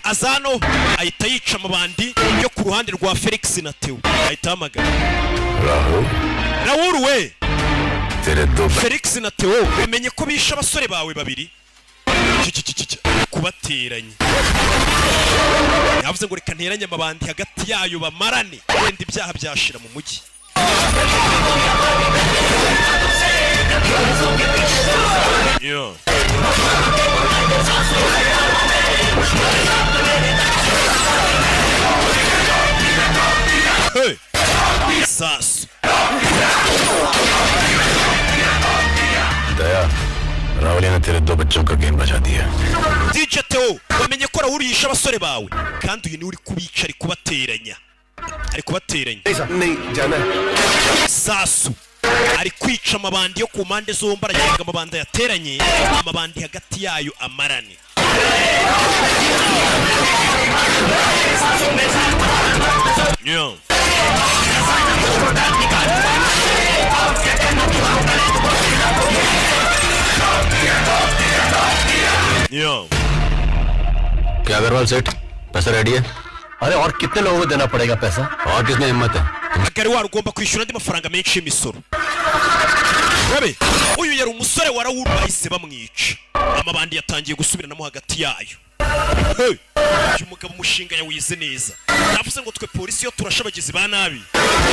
S1: azano ahita yica amabandi yo ku ruhande rwa Felix na Theo, ahita hamagara Raoul we Felix na Theo bamenye ko bisha abasore bawe babiri kubateranya. Yavuze ngo reka nteranye amabandi hagati yayo bamarane wenda ibyaha byashira mu mujyi. Yo. Hey. Sas.
S7: दया राहुल ने तेरे 2 बच्चों का गेम बजा दिया.
S1: DJ Theo bamenye ko Raoul yisha abasore bawe kandi uyu ni uri kubica ari kubateranya. Ari kubateranya.
S5: नहीं जाना
S1: Sasu ari kwica amabandi yo ku mpande zombi aragenga amabandi yateranye amabandi hagati yayo amarane. Yo. Yo.
S7: क्या अग्रवाल सेठ पैसा रेडी है? अरे और कितने लोगों को देना पड़ेगा पैसा? और किसमें हिम्मत है?
S1: Akari wari ugomba kwishyura andi mafaranga menshi y'imisoro. Rabe uyu yari umusore wa Raoul bahise bamwica. Amabandi yatangiye gusubiranamo hagati yayo. Hey, uyu mugabo umushinga yawize neza. Navuze ngo twe polisi yo turashabagizi ba nabi.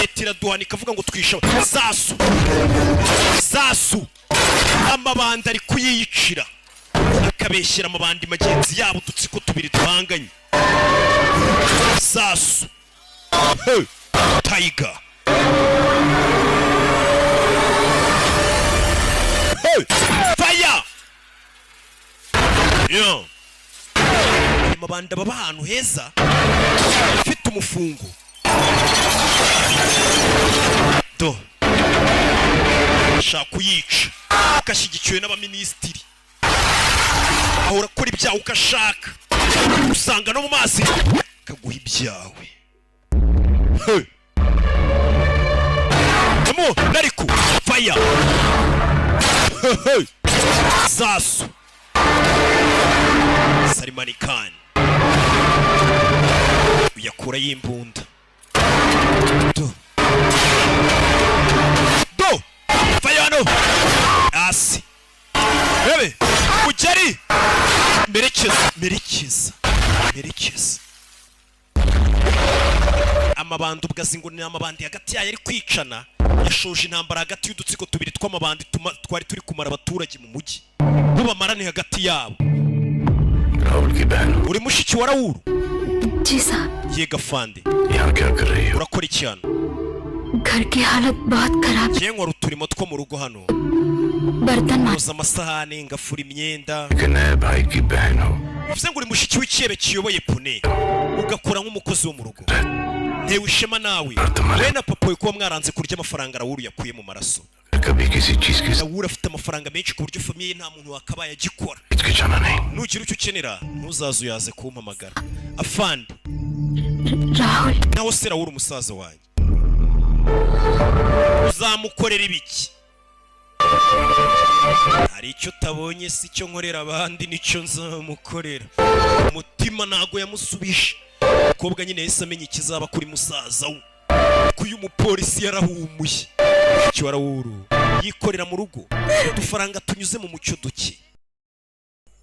S1: Leta iraduhana ikavuga ngo twisha Sasu amabandi ari kuyicira akabeshyira amabandi magenzi yabo dutsiko tubiri duhanganye. Sasu hey. Tiger. Hey, fire. Yo. Mabanda baba ahantu heza afite umufungo. Do. Shaka kuyica. Akashyigikiwe n'abaministiri. Ahora kuri ibyawe ukashaka. Usanga no mu mazi kaguha ibyawe. Hey. Amo, Nariku, fire. Hey. Sasu. Salimani Khan. Uyakura y'imbunda. Do. Fire no. Asi. Bebe, ujari. Merekeza. Amabandi ubwazingo ni amabandi hagati yayo ari kwicana yashoje intambara hagati y'udutsiko tubiri tw'amabandi twari turi kumara abaturage mu mujyi bubamarane hagati yabo.
S7: Rahul की बहन
S1: uri mushiki wa Raoul?
S6: जी साहब.
S1: Yega Fande
S7: यहाँ क्या कर रही हो?
S1: urakora iki hano?
S6: घर की हालत बहुत खराब.
S1: Ye nkora uturimo two mu rugo hano,
S6: बर्तन
S1: noza amasahani ngafura imyenda.
S7: कि नए भाई की बहन हो.
S1: Bivuze ngo uri mushiki w'icyebe kiyoboye pune ugakora nk'umukozi wo mu rugo. Ntewe ishema nawe we na papa we kuba mwaranze kurya amafaranga Raoul yakuye mu maraso.
S7: कभी किसी चीज की
S1: Raoul afite amafaranga menshi ku buryo famiye nta muntu wakabaye agikora.
S7: हिचकिचाना नहीं.
S1: Nugira icyo ukenera ntuzaze uyaze kumpamagara. Afande
S6: Rahul.
S1: naho se Raoul umusaza wanjye uzamukorera ibiki? Hari icyo utabonye si cyo nkorera abandi nicyo nzamukorera. Umutima ntago yamusubije. Umukobwa nyine yahise amenya ikizaba kuri musaza we ko uyu mupolisi yarahumuye. Icyo Raoul yikorera mu rugo udufaranga tunyuze mu mucyo duke.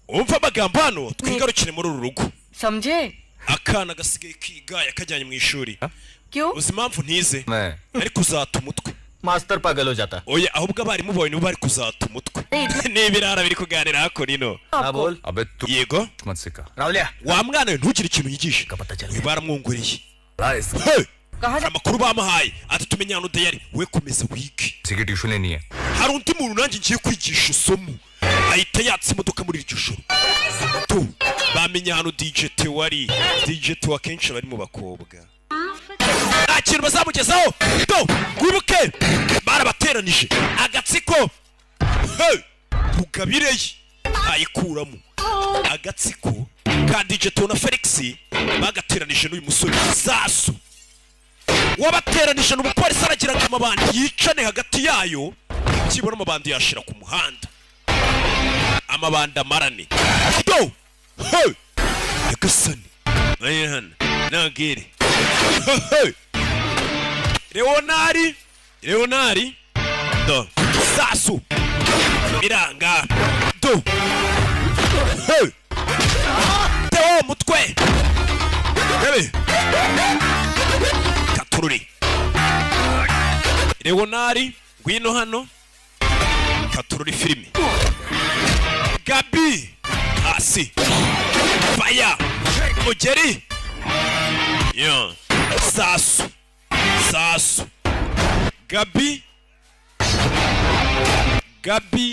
S1: Umva amagambo hano twigarukire muri uru rugo.
S9: समझे?
S1: Akana gasigaye kiga yakajyanye mu ishuri.
S9: क्यों?
S1: Uzi impamvu ntize?
S4: मैं
S1: Ariko uzata umutwe.
S5: Master पागल हो जाता.
S1: Oya ahubwo abarimu bawe nibo bari kuzata umutwe. N'ibirara biri kuganira hako nino.
S5: हाँ बोल.
S4: अबे तू
S1: Yego
S4: मत सिखा.
S5: राहुलिया
S1: wa mwana we ntugire ikintu yigisha.
S5: पता चल
S1: Uyu baramwongoreye.
S4: लाइस
S1: Hey!
S9: कहाँ जा?
S1: Amakuru bamuhaye ati tumenya hano dayari we komeza wige.
S4: किसी ट्यूशन लेनी है.
S1: Hari undi muntu nanjye ngiye kwigisha isomo. Ahita yatse imodoka muri iryo joro. Tu bamenya hano DJ Theo wari. DJ Theo akenshi bari mu bakobwa. Nta kintu bazamugezaho. Do wibuke barabateranije agatsiko. Hey! Tugabireye ayikuramo agatsiko kandi jeto na Felix bagateranije n'uyu musore Sasu wabateranije n'umupolisi aragira ngo amabandi yicane hagati yayo kibona amabandi yashira ku muhanda amabandi amarane do hey Yagasani ayhan nagere hey Leonari do Sasu Miranga do hey Teo mutwe bebe Katururi Leonari ngwino hano Katururi filime Gabi hasi Fire Mugeri yo Sasu Gabi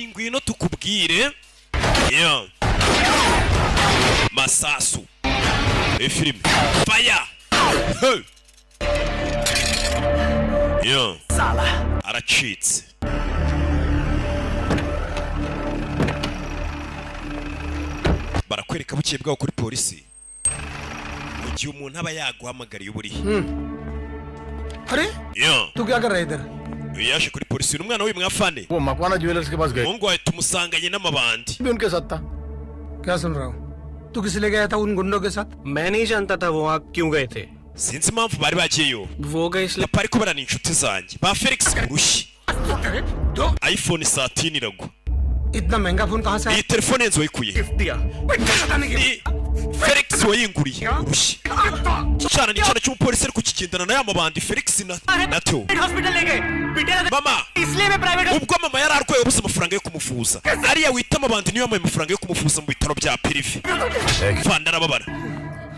S1: ngwino tukubwire yo Masasu filime Fire hey yo Sala aracitse barakwereka bukiye bwaho kuri polisi mu gihe umuntu aba yaguhamagariye uburi
S2: अरे तू क्या कर रहा है इधर
S1: yaje kuri polisi n'umwana w'imwafane
S5: वो मकवाना ज्वेलर्स के पास गए
S1: mungu wawe tumusanganye n'amabandi
S5: भी उनके साथ था
S2: क्या सुन रहा हूँ तू किस लिए गया था उन गुंडों के साथ
S5: मैं नहीं जानता था वो वहाँ क्यों गए थे
S1: sinzi impamvu bari bagiyeyo
S5: वो गए इसलिए
S1: papa ariko barana inshuti zanjye ba Felix kurushi iPhone 13 iragwa
S2: इतना महंगा फोन कहाँ से
S1: iyi telefone yenzo wayikuye
S5: gift दिया
S1: Felix wayinguriye urushi cyane ni cyane cy'umupolisi ari kukigendana na yamabandi Felix na Theo
S5: hospital ले गए
S1: mama
S5: इसलिए मैं private
S1: ubwo mama yari arwaye ubuze amafaranga yo kumuvuza ariya wita amabandi niyo yamuhaye amafaranga yo kumuvuza mu bitaro bya prive fanda arababara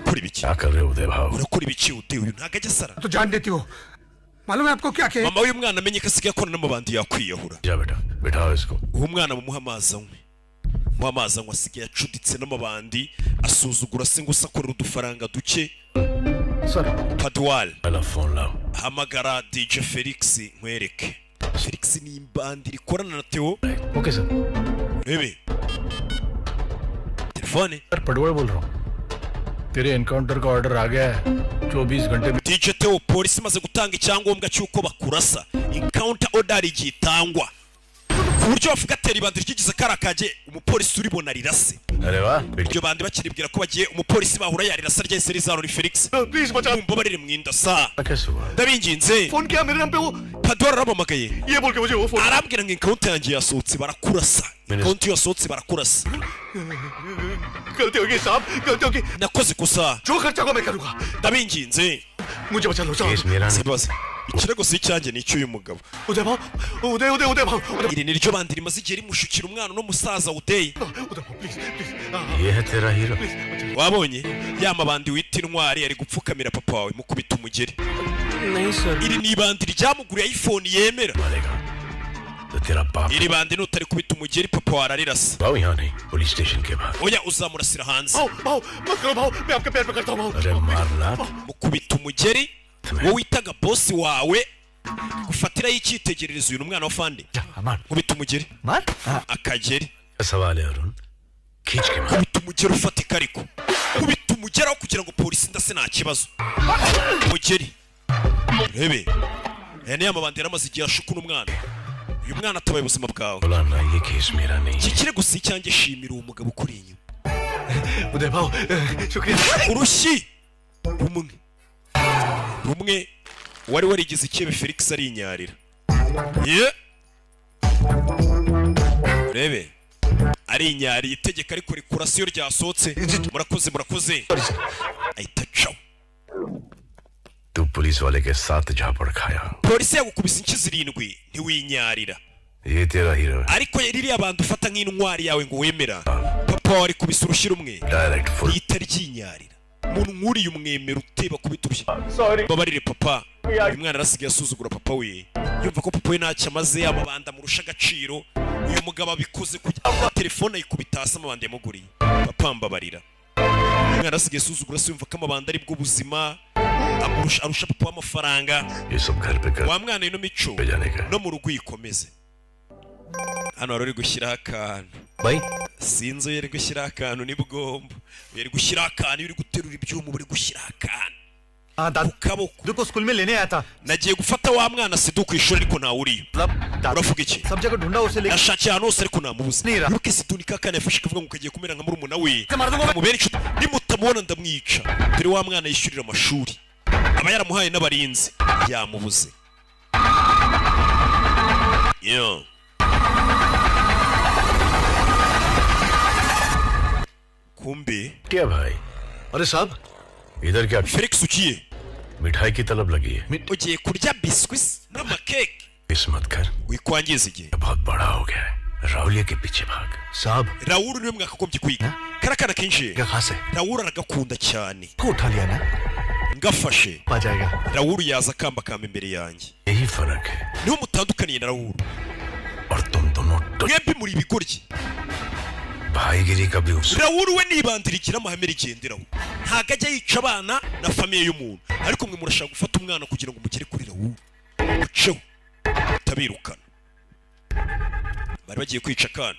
S1: kuri biki
S7: क्या कर रहे हो उदय भाव
S1: urakora ibiki ude uyu ntago ajya asara
S2: तो जान देती हो मालूम है आपको क्या किया
S1: mama w'uyu mwana amenye ko asigaye akora n'amabandi yakwiyahura
S7: जा बेटा बिठाओ इसको
S1: uwo mwana mumuha amazi anywe asigaye acuditse n'amabandi asuzugura se ngo akorera udufaranga duke
S5: sir
S1: Padwal
S7: वाला फोन लाओ
S1: hamagara DJ Felix nkwereke Felix ni imbandi rikorana na Theo
S5: okay sir
S1: bebe telefone
S5: sir Padwal बोल रहा हूँ तेरे एनकाउंटर का ऑर्डर आ गया है 24 घंटे में
S1: DJ Theo polisi maze gutanga icyangombwa cy'uko bakurasa encounter order igitangwa ku buryo bavuga atera ibandi rikigize karakaje umupolisi uribona rirase
S7: अरे वाह
S1: iryo bandi bakiribwira ko bagiye umupolisi bahura yarirasa ryahise rizarura Felix
S5: please बचा
S1: mumba barire mwinda sa
S7: कैसे हुआ
S1: ndabinginze
S5: phone किया मेरे नाम पे वो
S1: Padwal aramamagaye
S5: ये बोल के मुझे वो phone
S1: arambwira ngo encounter yanjye yasohotse barakurasa encounter yasohotse barakurasa
S5: गलती होगी साहब गलती होगी
S1: nakoze gusa
S5: जो खर्चा को मैं करूंगा
S1: ndabinginze
S5: मुझे बचा लो
S7: केस मेरा नहीं
S1: sibaze ikirego si icyanjye ni icy'uyu mugabo
S5: उदय भाव उदय भाव
S1: iri ni ryo bandi rimaze igihe rimushukira umwana n'umusaza Udeyi
S5: please please
S7: ये है तेरा hero
S1: wabonye ya mabandi wita intwari ari gupfukamira papa wawe mukubita umugeri
S5: नहीं sir
S1: iri ni ibandi ryamuguriye iPhone yemera
S7: मारेगा तो तेरा बाप
S1: iri bandi nutari kubita umugeri papa wawe ararirasa
S7: भाव यहाँ नहीं पुलिस स्टेशन के बाहर
S1: oya uzamurasira hanze
S5: भाव मत करो भाव मैं आपके पैर पकड़ता हूँ
S7: अरे मारना
S1: mukubita umugeri wowe witaga boss wawe gufatiraho icyitegererezo uyu mwana wa fandi mukubita umugeri akageri
S7: सवाल है अरुण खींच के मार
S1: kubita umugeri ufatika ariko kubita umugeri aho kugira ngo polisi ndase nta kibazo umugeri rebe aya ni amabandi yaramaze igihe ashuka n'umwana uyu mwana atabaye ubuzima bwawe
S7: बोलाना ये केस मेरा नहीं
S1: iki kirego si icyanjye shimira uwo mugabo ukuri inyuma
S5: उदय भाव शुक्रिया
S1: urushyi rumwe wari warigize ikibe Felix arinyarira ye rebe arinyariye itegeko ariko rikurasiyo ryasohotse murakoze ahita cawo
S7: तू पुलिस वाले के साथ झापड़ खाया
S1: polisi yagukubise inshyi zirindwi ntiwinyarira
S7: ये तेरा हीरो है
S1: ariko ririya bantu ufata nk'intwari yawe ngo wemera papa wari kubise urushyi rumwe
S7: direct full
S1: ntihita ryinyarira umuntu nk'uriya umwemera uteba kubita urushyi babarire papa uyu mwana arasigaye asuzugura papa we yumva ko papa we ntacyo amaze amabanda amurusha agaciro uyu mugabo abikoze kugira telefone ayikubita hasi amabanda yamuguriye papa mbabarira umwana arasigaye asuzugura se yumva ko amabanda ari bwo buzima arusha papa w'amafaranga
S7: ये सब घर पे कर
S1: wa mwana ino mico
S7: पे जाने का
S1: no mu rugo yikomeze hano ruri gushyiraho akantu
S7: भाई
S1: sinzo yari gushyiraho akantu ni bugomba yari gushyiraho akantu uri guterura ibyuma buri gushyiraho akantu ukaboko
S10: देखो स्कूल में लेने आया था
S1: nagiye gufata wa mwana Sidu ku ishuri ariko ntawe uriyo uravuga iki
S10: सब जगह ढूंढा उसे लेकिन
S1: yashakiye ahantu hose ariko namubuze yuko Sidu ni kakana yafashe kavuga ngo kagiye kumera nka murumuna we mubere inshuti nimutamubona ndamwica dore wa mwana yishyurira amashuri aba yaramuhaye n'abarinzi yamubuze yo kumbe
S7: क्या भाई अरे साहब इधर क्या
S1: Felix ukiye
S7: मिठाई की तलब लगी है
S1: ugiye kurya biscuits n'amakeke
S7: किस्मत कर
S1: wikwangiza igihe
S7: बहुत बड़ा हो गया है राहुलिया के पीछे भाग साहब
S1: Raoul niwe mwakagombye kwiga karakana kinjiye
S7: क्या खास है
S1: Raoul aragakunda cyane
S10: को उठा लिया ना
S1: ngafashe
S10: आ जाएगा
S1: Raoul yaza akamba kamba imbere yanjye
S7: यही फर्क है
S1: niho mutandukaniye na Raoul
S7: और तुम दोनों
S1: mwembi muri ibigoryi
S7: भाईगिरी का भी उस
S1: Raoul we nibandirigira amahame rigenderaho ntago ajya yica abana na famiye y'umuntu ariko mwe murashaka gufata umwana kugira ngo mugere kuri Raoul uceho utabirukana bari bagiye kwica akana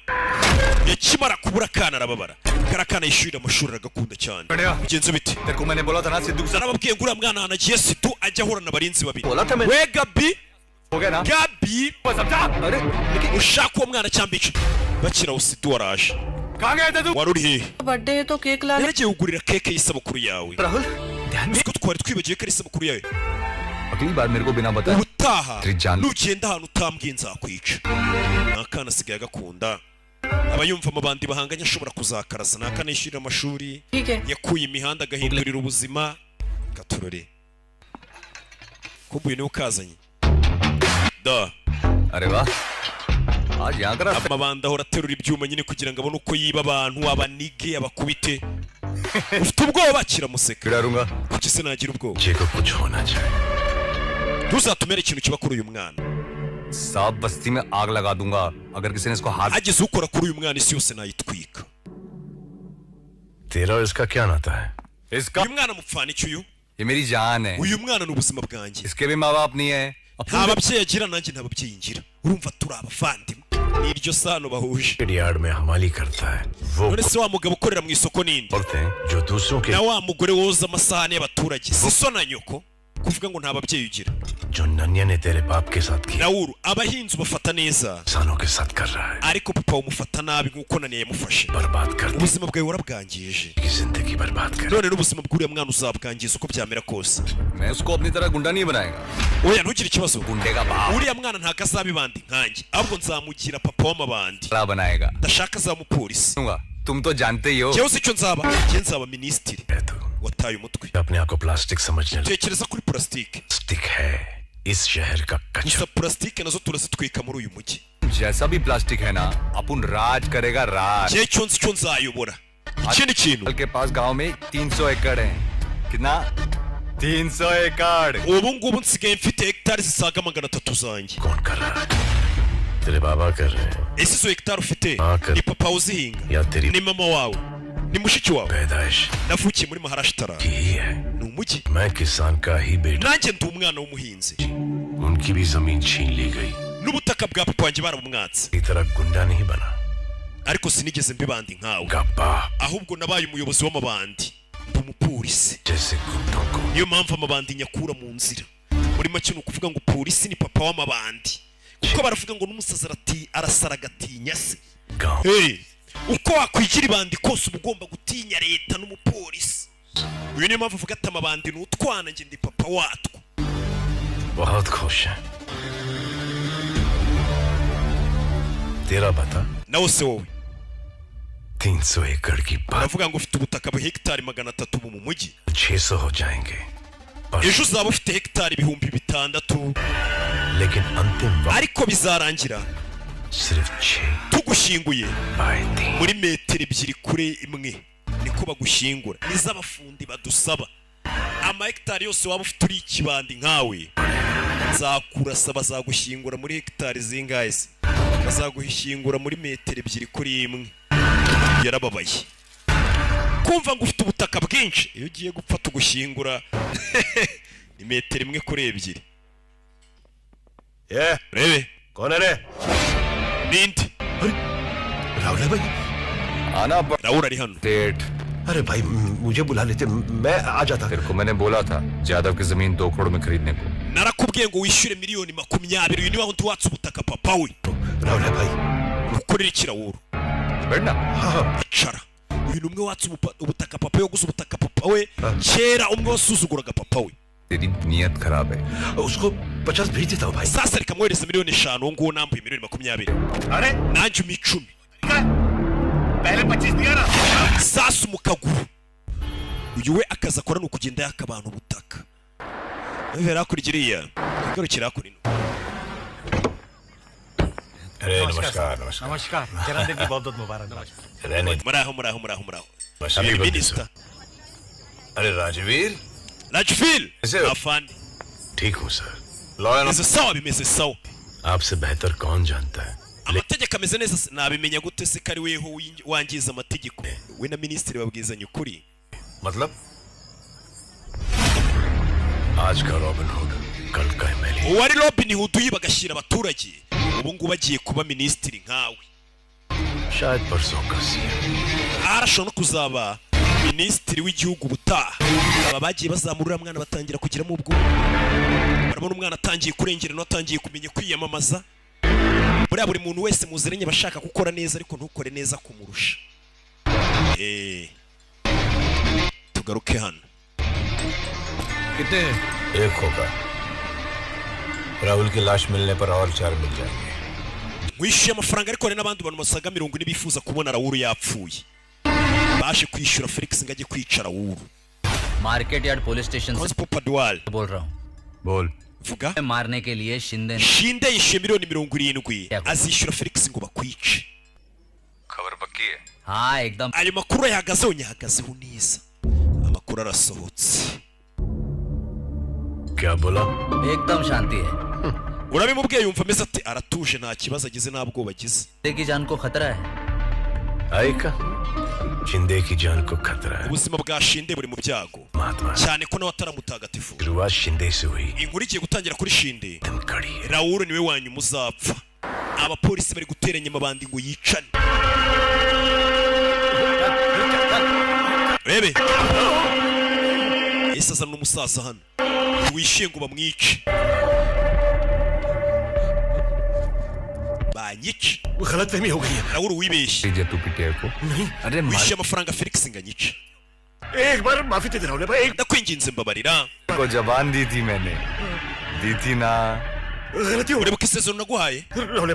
S1: yakimara kubura akana arababara karakana yishyurira amashuri aragakunda cyane bigenze biti
S10: तेरे को मैंने बोला था ना सिद्धू के साथ
S1: narababwiye ngo uriya mwana ahantu agiye Sidu ajya ahura n'abarinzi babiri
S10: बोला था मैं
S1: we Gabi
S10: हो गया ना
S1: Gabi
S10: समझा अरे लेकिन
S1: ushaka uwo mwana cyangwa iki bakiraho Sidu waraje
S10: कहाँ गए थे तू
S1: wari uri hehe
S9: बर्थडे है तो केक लाने
S1: yaragiye kugurira keke y'isabukuru yawe
S10: Rahul ध्यान में
S1: ko twari twibagiwe ko ari isabukuru yawe
S4: अगली बार मेरे को बिना बताए
S1: ubutaha
S4: Trijani.
S1: nugenda ahantu utambwiye nzakwica ni akana asigaye agakunda aba yumva amabandi bahanganye ashobora kuzakarasa ni akana yishyurira amashuri
S9: ठीक है
S1: yakuye imihanda agahindurira ubuzima gaturore kumbuye niwe ukazanye da
S4: अरे वाह आज यहाँ का रास्ता
S1: amabandi ahora aterura ibyuma nyine kugira ngo abone uko yiba abantu abanige abakubite ufite ubwoba kiramuseka
S4: डरूंगा
S1: kuki se nagira ubwoba
S7: बच्चे को कुछ होना चाहिए
S1: ntuzatumere ikintu kiba kuri uyu mwana
S4: सब बस्ती में आग लगा दूंगा अगर किसी ने इसको हाथ
S1: hagize ukora kuri uyu mwana isi yose nayitwika
S7: तेरा और इसका क्या नाता है
S4: इसका
S1: uyu mwana mupfana iki uyu
S4: ये मेरी जान है
S1: uyu mwana ni ubuzima bwanjye
S4: इसके भी माँ बाप नहीं है
S1: nta babyeyi agira nanjye nta babyeyi ngira urumva turi abavandimwe ni iryo sano bahuje
S7: yard में हमाली करता है वो
S1: none se wa mugabo ukorera mu isoko ninde
S7: औरतें हैं जो दूसरों के
S1: na wa mugore woza amasahani y'abaturage si so na nyoko kuvuga ngo nta babyeyi ugira
S7: जो नन्या ने तेरे बाप के साथ किया
S1: Raoul abahinzi ubafata neza
S7: किसानों के साथ कर रहा है
S1: ariko papa umufata nabi nk'uko naniye yamufashe
S7: बर्बाद कर दी
S1: ubuzima bwawe warabwangije
S7: की जिंदगी बर्बाद कर
S1: none n'ubuzima bw'uriya mwana uzabwangiza uko byamera kose
S4: मैं उसको अपनी तरह गुंडा नहीं बनाएगा
S1: oya ntugire ikibazo
S4: गुंडे का बाप
S1: uriya mwana ntago azaba ibandi nkanjye ahubwo nzamugira papa w'amabandi
S4: बड़ा बनाएगा
S1: ndashaka azaba umupolisi
S4: दूंगा तुम तो जानते ही हो
S1: njyewe uzi icyo nzaba njye nzaba minisitiri
S7: है तू
S1: wataye umutwe
S7: अपने आप को प्लास्टिक समझने लगा
S1: tekereza kuri purasitike
S7: प्लास्टिक है इस शहर का कचरा
S1: gusa purasitike nazo turazitwika muri uyu mujyi
S4: जैसा भी प्लास्टिक है ना अपन राज करेगा राज
S1: njyewe icyo nzi icyo nzayobora ikindi kintu
S4: के पास गांव में 300 एकड़ है कितना 300 एकड़
S1: ubu ngubu nsigaye mfite hegitari zisaga 300 zanjye
S7: कौन कर रहा है तेरे बाबा कर रहे हैं
S1: ese izo hegitari ufite
S7: Aka-
S1: ni papa uzihinga
S7: या तेरी
S1: ni mama wawe ni mushiki wawe
S7: पैदाइश
S1: navukiye muri maharashtara
S7: ही है
S1: ni umujyi
S7: मैं किसान का ही बेटा
S1: nanjye ndi umwana w'umuhinzi
S7: उनकी भी जमीन छीन ली गई
S1: n'ubutaka bwa papa wanjye barabumwatse
S7: इस तरह गुंडा नहीं बना
S1: ariko sinigeze mbibandi nkawe
S7: गप्पा
S1: ahubwo nabaye umuyobozi w'amabandi ndi umupolisi
S7: जैसे गुंडों को
S1: niyo mpamvu amabandi nyakura mu nzira muri make ni ukuvuga ngo polisi ni papa w'amabandi kuko baravuga ngo n'umusazi arasara agatinya se
S7: गांव
S1: hey, uko wakwigira ibandi kose uba ugomba gutinya leta n'umupolisi uyu niyo mpamvu uvuga ati amabandi ni utwana njye ndi papa watwo
S7: बहुत खुश है तेरा बता
S1: nawe se wowe
S7: 300 एकड़ की बात
S1: baravuga ngo ufite ubutaka bwa hegitari 300 mu mujyi
S7: 600 हो जाएंगे पर
S1: ejo uzaba ufite hegitari 6,000
S7: लेकिन अंतिम वक्त
S1: ariko bizarangira
S7: सिर्फ 6
S1: tugushyinguye
S7: bye 3
S1: muri metero 2 kure imwe niko bagushyingura n'iz'abafundi badusaba amahegitari yose waba ufite uri ikibandi nkawe nzakurasa bazagushyingura muri hegitari zingahe se bazagushyingura muri metero 2 kuri imwe yarababaye kumva ngo ufite ubutaka bwinshi iyo ugiye gupfa tugushyingura ni metero 1 kuri 2
S7: ये
S1: rebe
S7: कौन है रे
S1: ninde
S7: राहुल है भाई
S4: आना
S1: Raoul ari hano
S4: date
S7: अरे भाई मुझे बुला लेते मैं आ जाता
S4: तेरे को मैंने बोला था जादव की जमीन 2 करोड़ में खरीदने को
S1: narakubwiye ngo wishyure miliyoni 20 uyu niwe wundi watse ubutaka papa we
S7: Rahul है भाई
S1: ukorera iki Raoul
S4: बैठना
S1: icara uyu ni umwe watse ubutaka papa we gusa ubutaka papa we kera umwe wasuzuguraga papa we
S4: तेरी नीयत खराब है
S7: उसको 50 भेज देता हूँ भाई
S1: sasa reka mwohereze miliyoni 5 uwo nguwo nambuye miliyoni 20
S8: अरे
S1: nanjye 10
S8: पहले 25 दिया ना
S1: sasa umukaguru uyu we akaza akora ni ukugenda yaka abantu ubutaka bivera hakurya iriya igarukira hakurya
S7: अरे नमस्कार नमस्कार
S10: नमस्कार जन्मदिन की बहुत बहुत मुबारक
S7: रहने
S1: muraho
S7: Happy birthday,
S1: Minister
S7: अरे राजवीर
S1: Rajfil
S7: कैसे हो?
S1: afande
S7: ठीक हूँ sir lawyer
S1: bimeze sawa bimeze sawa
S7: आपसे बेहतर कौन जानता है
S1: amategeko ameze neza nabimenya gute se kari weho wangiza amategeko we na minisitiri babwizanye ukuri
S7: मतलब आज का रॉबिन हुड कल का MLA
S1: uwari Robin Hood uyiba agashyira abaturage ubu ngubu agiye kuba minisitiri nkawe
S7: शायद परसों का CM
S1: arashobora no kuzaba minisitiri w'igihugu ubutaha aba bagiye bazamurira mwana batangira kugiramo ubwo barabona umwana atangiye kurengera no atangiye kumenya kwiyamamaza buri muntu wese muziranye bashaka gukora neza ariko ntukore neza kumurusha tugaruke hano
S5: कितने
S7: एक होगा राहुल की लाश मिलने पर और 4 मिल जाएंगे
S1: wishyuye amafaranga ariko hari n'abandi bantu basaga 40 bifuza kubona Raoul yapfuye baje kwishyura Felix ngo ajye kwica Raoul
S11: market yard police station
S1: से Papa Dual
S11: बोल रहा हूँ
S4: बोल
S1: vuga
S11: मारने के लिए Shinde
S1: Shinde yishyuye miliyoni 70 azishyura Felix ngo bakwice
S4: खबर पक्की है
S11: हाँ एकदम
S1: ayo makuru yahagazeho nyahagazeho neza amakuru arasohotse
S7: क्या बोला
S11: एकदम शांति है
S1: urabimubwiye yumva ameze ati aratuje nta kibazo agize nta bwoba agize
S11: की जान को खतरा है
S7: आई का शिंदे की जान को खतरा है
S1: ubuzima bwa Shinde buri mu byago cyane ko nawe ataramutagatifu
S7: शुरुआत शिंदे से हुई
S1: inkuru igiye gutangira kuri Shinde
S7: दिन कड़ी है
S1: Raoul niwe wanyuma uzapfa abapolisi bari guteranya amabandi ngo yicane rebe ese azana n'umusaza hano wishyuye ngo bamwice banyice
S7: वो गलतफहमी हो गई है
S1: Raoul wibeshye
S4: जे तू पिटे को अरे
S1: wishyuye amafaranga Felix ngo anyice
S7: एक बार माफी दे दे राहुल भाई
S1: ndakwinginze mbabarira
S4: को जबान दी थी मैंने दी थी ना
S7: गलती हो
S1: ureba ko isezerano naguhaye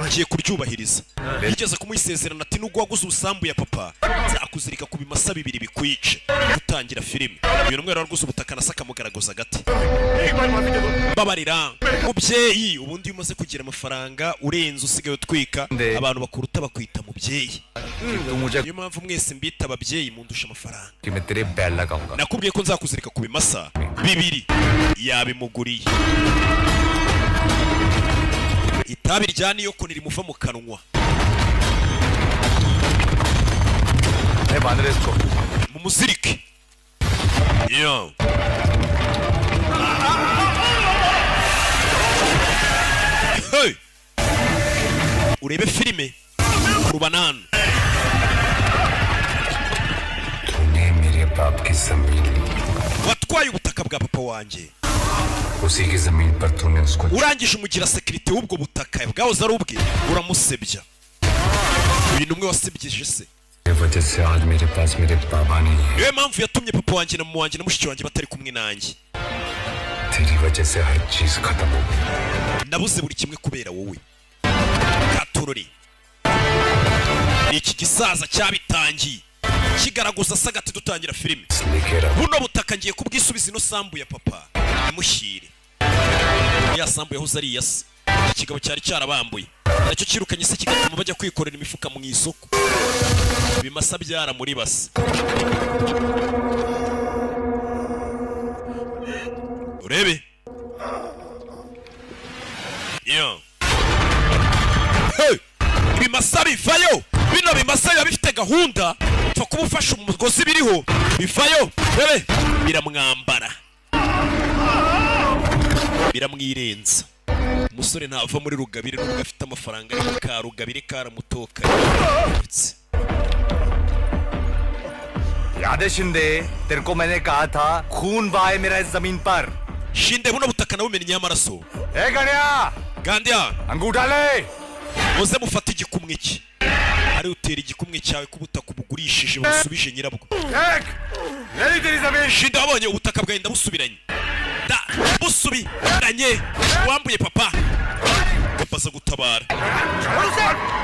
S1: ngiye kuryubahiriza yigeze kumuisezerana ati nubwo waguze ubusambu ya papa nzakuzirika ku bimasa 2 bikwice gutangira filime uyu numwe rero waguze ubutaka nasaka mugaragaza gati
S7: एक बार माफी दे दो
S1: babarira mubyeyi ubundi umaze kugira amafaranga urenze usigaye utwika abantu bakuruta bakwita mubyeyi
S4: तू मुझे
S1: niyo mpamvu mwese mbita ababyeyi mundusha amafaranga
S4: कि मैं तेरे बैल लगाऊंगा
S1: nakubwiye ko nzakuzirika ku bimasa 2 yabimuguriye itabi rya niyoko nirimuva mu kanwa
S4: मैं बांध रहे इसको
S1: mumuzirike yo hey urebe filime kurubanana
S4: तूने मेरे बाप की जमीन ली
S1: watwaye ubutaka bwa papa wanjye
S4: उसी की जमीन पर तूने उसको
S1: urangije umugira sekirite w'ubwo butaka bwahoze ari ubwe uramusebya uyu ni umwe wasebyeje se
S4: वजह से आज मेरे पास मेरे बाबा नहीं है
S1: niyo mpamvu yatumye papa wanjye na mama wanjye na mushiki wanjye batari kumwe nanjye
S4: तेरी वजह से हर चीज खत्म हो गई
S1: nabuze buri kimwe kubera wowe katurori iki gisaza cyabitangiye kigaragaza sagati dutangira filime buno butaka ngiye kubwisubiza ino sambu ya papa imushyire ya sambu yahoze ari yase ikigabo cyari cyarabambuye nacyo kirukanye se kigatuma bajya kwikorera imifuka mu isoko bimasa byara muri base urebe yo hey ibimasa bivayo bino bimasa biba bifite gahunda upfa kuba ufashe umugozi biriho bivayo rebe biramwambara biramwirenza umusore ntava muri rugabire nubwo afite amafaranga ariko ka rugabire karamutoka
S4: याद है शिंदे तेरे को मैंने कहा था खून बहाए मेरा इस जमीन पर
S1: shinde buno butaka nabumennye amaraso
S4: Ganya
S1: gandya
S4: अंगूठा ले
S1: muze mufata igikumwe iki ari utera igikumwe cyawe kubutaka ubugurishije busubije nyirabwo shinde wabonye ubutaka bwawe ndabusubiranye busubiranye wambuye papa baza gutabara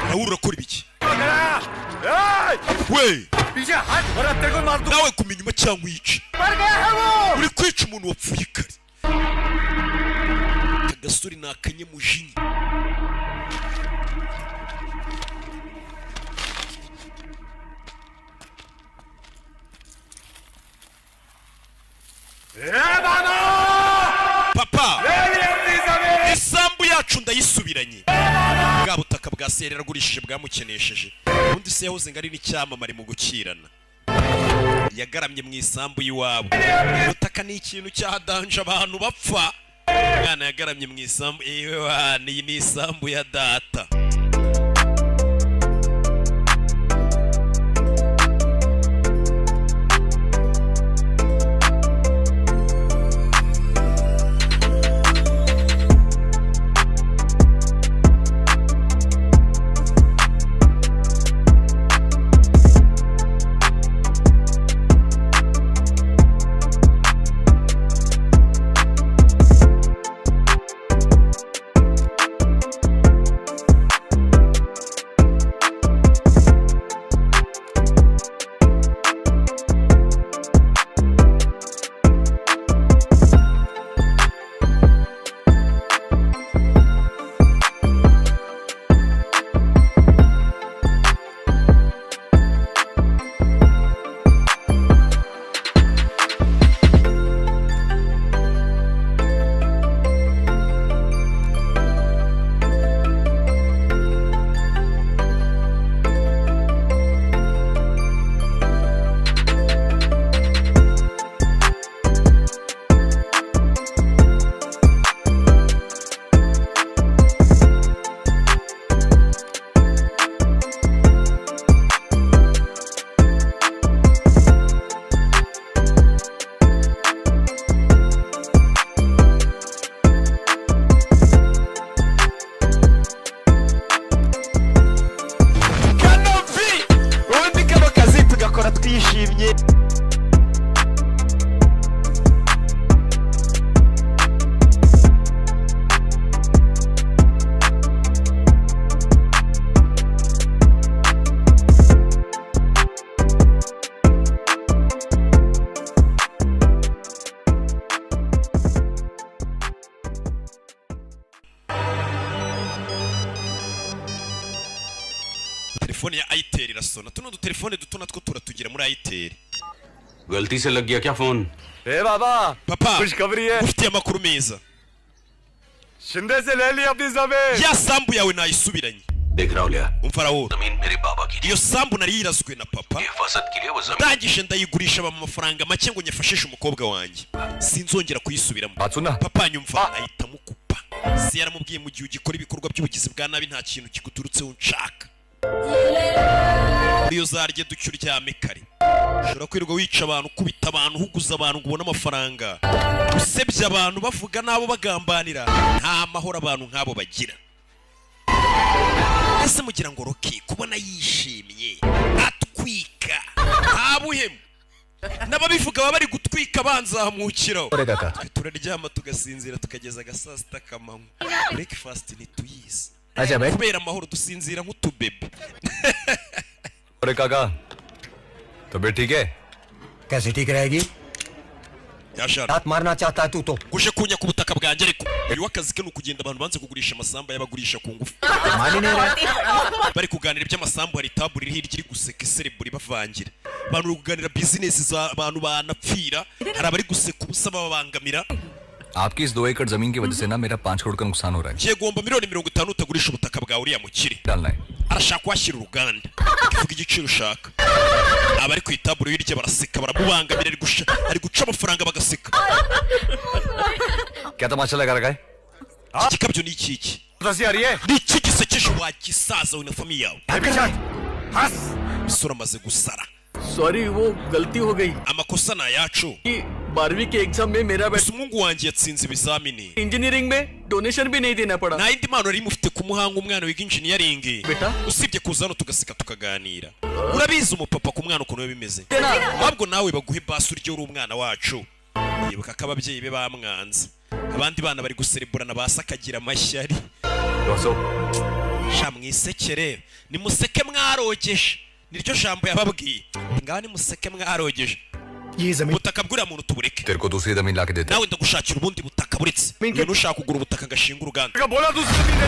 S1: nawe urakora ibiki we nawe kumenya inyuma cyangwa uyice uri kwica umuntu wapfuye kare agasuri ni akanyamujinya papa isambu yacu ndayisubiranye bwa butaka bwa se yaragurishije bwamukenesheje ubundi se yahoze ngo ari n'icyamamare mu gukirana yagaramye mu isambu y'iwabo ubutaka ni ikintu cyahadanje abantu bapfa mwana yagaramye mu isambu iyi ni isambu ya data telefone ya Airtel irasona tuno du telefone duto natwo turatugira muri Airtel
S8: गलती से लग गया क्या फोन
S4: ए बाबा
S1: papa
S4: खुशखबरी है
S1: ufite amakuru meza
S4: Shinde से ले ली अपनी जमीन
S1: ya sambu yawe nayisubiranye
S8: देख रहा हूँ लिया
S1: umfara wo
S8: जमीन मेरे बाबा की
S1: iyo sambu nari yirazwe na papa
S8: हिफाजत के लिए वो जमीन
S1: ndangije ndayigurisha mu mafaranga make ngo nyafashishe umukobwa wanjye sinzongera kuyisubiramo
S4: बात सुनना
S1: papa nyumva ahita mukupa se yaramubwiye mu gihe ugikora ibikorwa by'ubugizi bwa nabi nta kintu kiguturutseho nshaka iyo zarye ducyo uryame kare ushobora kwirirwa wica abantu ukubita abantu uhuguza abantu ngo ubone amafaranga usebya abantu bavuga n'abo bagambanira nta mahoro abantu nk'abo bagira ese mugira ngo Rocky kubona yishimye atwika ntabuhemu n'ababivuga baba bari gutwika banzamukiraho turaryama tugasinzira tukageza agasasita kamanywa breakfast ntituyizi kubera amahoro dusinzira nk'utubebe
S4: अरे काका तबीयत ठीक है
S12: कैसे ठीक रहेगी
S1: yashara
S12: हाथ मारना चाहता है तू तो
S1: guje kunya ku butaka bwanjye ariko uyu wakazi ke nukugenda abantu banze kugurisha amasamba y'abagurisha ku ngufu
S12: मानी नहीं रहे
S1: bari kuganira iby'amasambu hari taburi hirya iri guseka isereburi bavangira abantu bari kuganira business za abantu banapfira hari abari guseka ubusa babangamira
S4: आपकी इस 2 एकड़ जमीन की वजह से ना मेरा 5 करोड़ का नुकसान हो रहा है
S1: giye gomba miliyoni 50 utagurisha ubutaka bwawe uriya mukire
S4: डालना है
S1: arashaka kwashyira uruganda ivuga igiciro ushaka abari ku itaburo y'irye baraseka baramubangamira ari guca amafaranga bagaseka
S4: क्या तमाशा लगा रखा है
S1: igikabyo ni iki ni iki gisekeje wagisaza we na famiye yawe isura amaze gusara
S7: sorry वो गलती हो गई
S1: amakosa ni ayacu
S7: 12वीं के एग्जाम में मेरा
S1: gusa umuhungu wanjye yatsinze ibizamini
S7: engineering में डोनेशन भी नहीं देना पड़ा
S1: nta yindi mpano yari imufite ku muhanga umwana wiga injiniyaringi
S7: बेटा
S1: usibye kuza hano tugaseka tukaganira urabizi umupapa ku mwana ukuntu biba bimeze ntabwo nawe baguhe basi uryo uri umwana wacu yibuka ko ababyeyi be bamwanze abandi bana bari gusereburana basi akagira amashyari sha mwisekere nimuseke mwarogeje niryo jambo yababwiye ngaho nimuseke mwarogeje ubutaka bw'uriya muntu tubureke
S4: तेरे को दूसरी जमीन लाके देते
S1: nawe ndagushakira ubundi butaka buretse umuntu ushaka kugura ubutaka ngashinga uruganda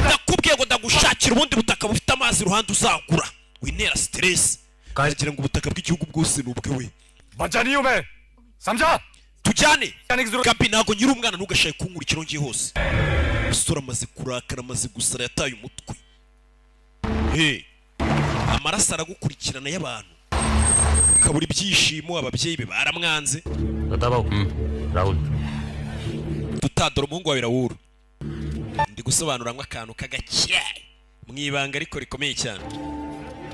S1: ndakubwiye ngo ndagushakira ubundi butaka bufite amazi iruhande uzagura winera stress kagira ngo ubutaka bw'igihugu bwose ni ubwe we
S5: बचानियों में समझा
S1: tujyane gabi ntabwo nyiri umwana ntugashake kunkurikira ngiye hose umusore amaze kurakara amaze gusara yataye umutwe amaraso aragukurikirana y'abantu ukabura ibyishimo ababyeyi be baramwanze
S7: Rahul
S1: tutadora umuhungu wawe Raoul ndi gusobanuramwe akantu k'agacyayi mu ibanga ariko rikomeye cyane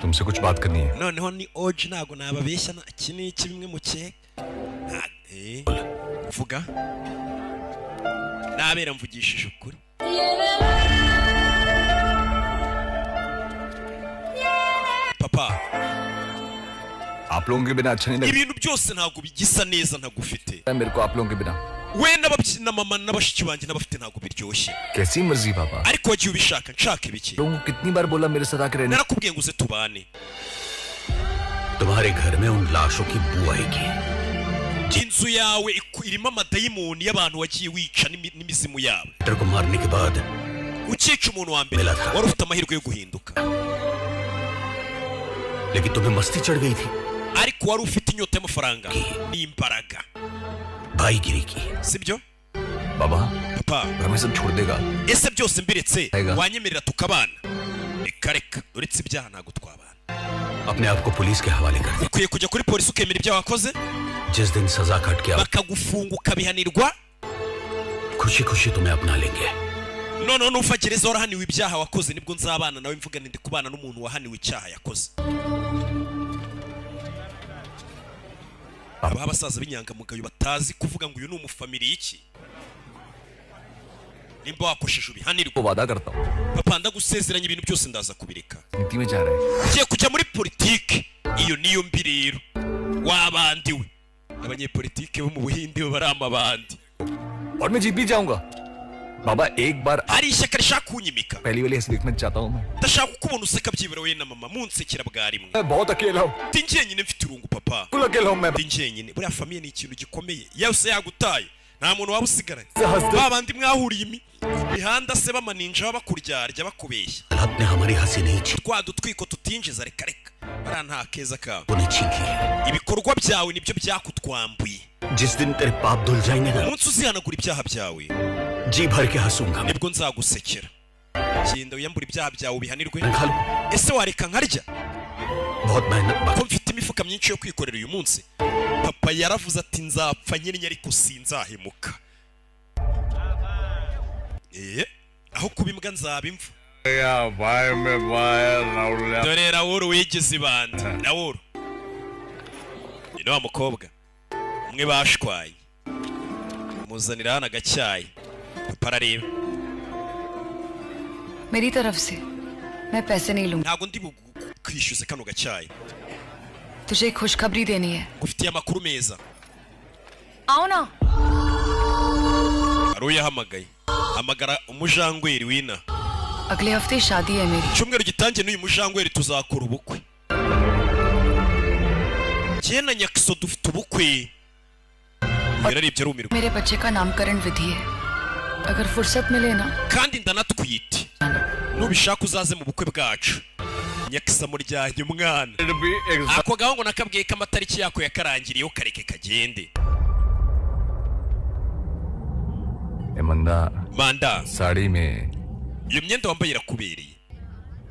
S4: तुमसे कुछ बात करनी है
S1: noneho ni oji ntabwo nababeshya iki ni iki bimwe mu cye vuga nabera mvugishije ukuri papa
S4: आप लोगों के बिना अच्छा नहीं लगता
S1: ibintu byose ntabwo bigisa neza ntagufite
S4: मेरे को आप लोगों के बिना
S1: we n'ababyeyi na mama n'abashiki banjye n'abafite ntabwo biryoshye
S4: कैसी मर्जी पापा
S1: ariko wagiye ubishaka nshaka ibiki
S4: लोगों को कितनी बार बोला मेरे साथ आके रहने
S1: narakubwiye ngo uze tubane
S8: तुम्हारे घर में उन लाशों की बू आएगी
S1: inzu yawe irimo amadayimoni y'abantu wagiye wica n'imizimu yabo
S8: doctor को मारने के बाद
S1: ukica umuntu wa mbere wari ufite amahirwe yo guhinduka
S8: लेकिन तुम्हें मस्ती चढ़ गई थी
S1: ariko wari ufite inyota y'amafaranga n'imbaraga
S8: भाईगिरी की
S1: sibyo
S4: बाबा
S1: papa
S4: हमें सब छोड़ देगा
S1: ese byose mbiretse wanyemerera tukabana reka reka uretse ibyaha ntabwo twabana
S8: अपने आप को पुलिस के हवाले कर दे
S1: ukwiye kujya kuri polisi ukemera ibyaha wakoze
S8: जिस दिन सजा काट के
S1: bakagufunga ukabihanirwa
S8: खुशी खुशी तुम्हें अपना लेंगे
S1: noneho nuva gereza warahaniwe ibyaha wakoze nibwo nzabana nawe mvuga ndi kubana n'umuntu wahaniwe icyaha yakoze aba basaza b'inyangamugayo batazi kuvuga ngo uyu ni umufamiliye iki nimba wakosheje ubihanirwa
S4: वादा करता हूँ
S1: papa ndagusezeranya ibintu byose ndaza kubireka
S4: नीति में जा रहा है
S1: ugiye kujya muri politiki iyo niyo mbi rero wabandiwe abanyepolitike bo mu buhinde bari amabandi
S4: और मैं जीत भी जाऊंगा बाबा एक बार
S1: hari ishyaka rishaka kunyimika
S4: पहली वाली ऐसे देखना चाहता हूँ मैं
S1: ndashaka ukubona useka byibura we na mama munsekera bwa rimwe
S4: मैं बहुत अकेला हूँ
S1: ndi njyenyine mfite irungu papa
S4: बिल्कुल अकेला हूँ मैं
S1: ndi njyenyine buriya famiye ni ikintu gikomeye yose yagutaye nta muntu waba usigaranye babandi mwahuriye imihanda se bamaninja bakuryarya bakubeshya
S8: हालात ने हमारी हंसी नहीं छीनी
S1: twa dutwiko tutinjiza reka reka bariya nta keza kawe
S8: उन्हें छीन ली है
S1: ibikorwa byawe nibyo byakutwambuye
S8: जिस दिन तेरे पाप धुल जाएंगे ना
S1: umunsi uzihanagura ibyaha byawe
S8: जी भर के हंसूंगा मैं
S1: nibwo nzagusekera genda wiyambura ibyaha byawe ubihanirwe
S8: खा लो
S1: ese wareka nkarya
S8: बहुत मेहनत
S1: ko mfite imifuka myinshi yo kwikorera uyu munsi papa yaravuze ati nzapfa nyine ariko sinzahemuka aho kuba imbwa nzaba imva dore Raoul wigeze ibandi Raoul ni wa mukobwa umwe bashwaye muzanira hano agacyayi papa arareba
S3: मेरी तरफ से मैं पैसे नहीं लूंगा
S1: ntabwo ndi bukwishyuze kano gacyayi
S3: तुझे एक खुशखबरी देनी है
S1: ufitiye amakuru meza
S3: आओ ना
S1: ari uyahamagaye hamagara umujangweri wina
S3: अगले हफ्ते शादी है मेरी
S1: cyumweru gitangiye n'uyu mujangweri tuzakora ubukwe njye na Nyakiso dufite ubukwe yararebye arumirwa
S3: मेरे बच्चे का नामकरण विधि है अगर फुर्सत मिले ना
S1: kandi ndanatwite nubishaka uzaze mu bukwe bwacu Nyakiso amuryanye umwana ako gaho ngo nakabwiye ko amatariki yako yakarangiriyeho kareke kagende manda
S4: sari में
S1: iyo myenda wambaye irakubereye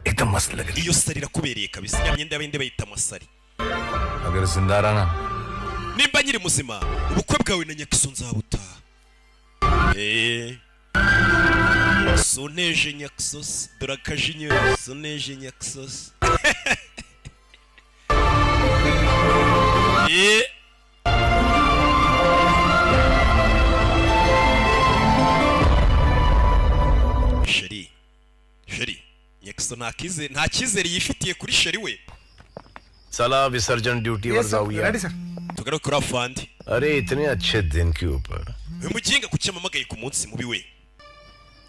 S4: एकदम मस्त लग रही
S1: iyo sari irakubereye kabisa ya myenda y'abandi bayita amasari
S4: अगर जिंदा रहना
S1: nimba nyiri muzima ubukwe bwawe na Nyakiso nzabutaha Soneje nyaksos Durakajinyo Soneje nyaksos Sheri nyakso nta kizere yifitiye kuri sheri we
S5: साला विसर्जन ड्यूटी पर जाओ यार
S1: tugaruke kuri afandi
S5: अरे इतने अच्छे दिन के ऊपर
S1: umuginga kucyamamagaye ku munsi mubi we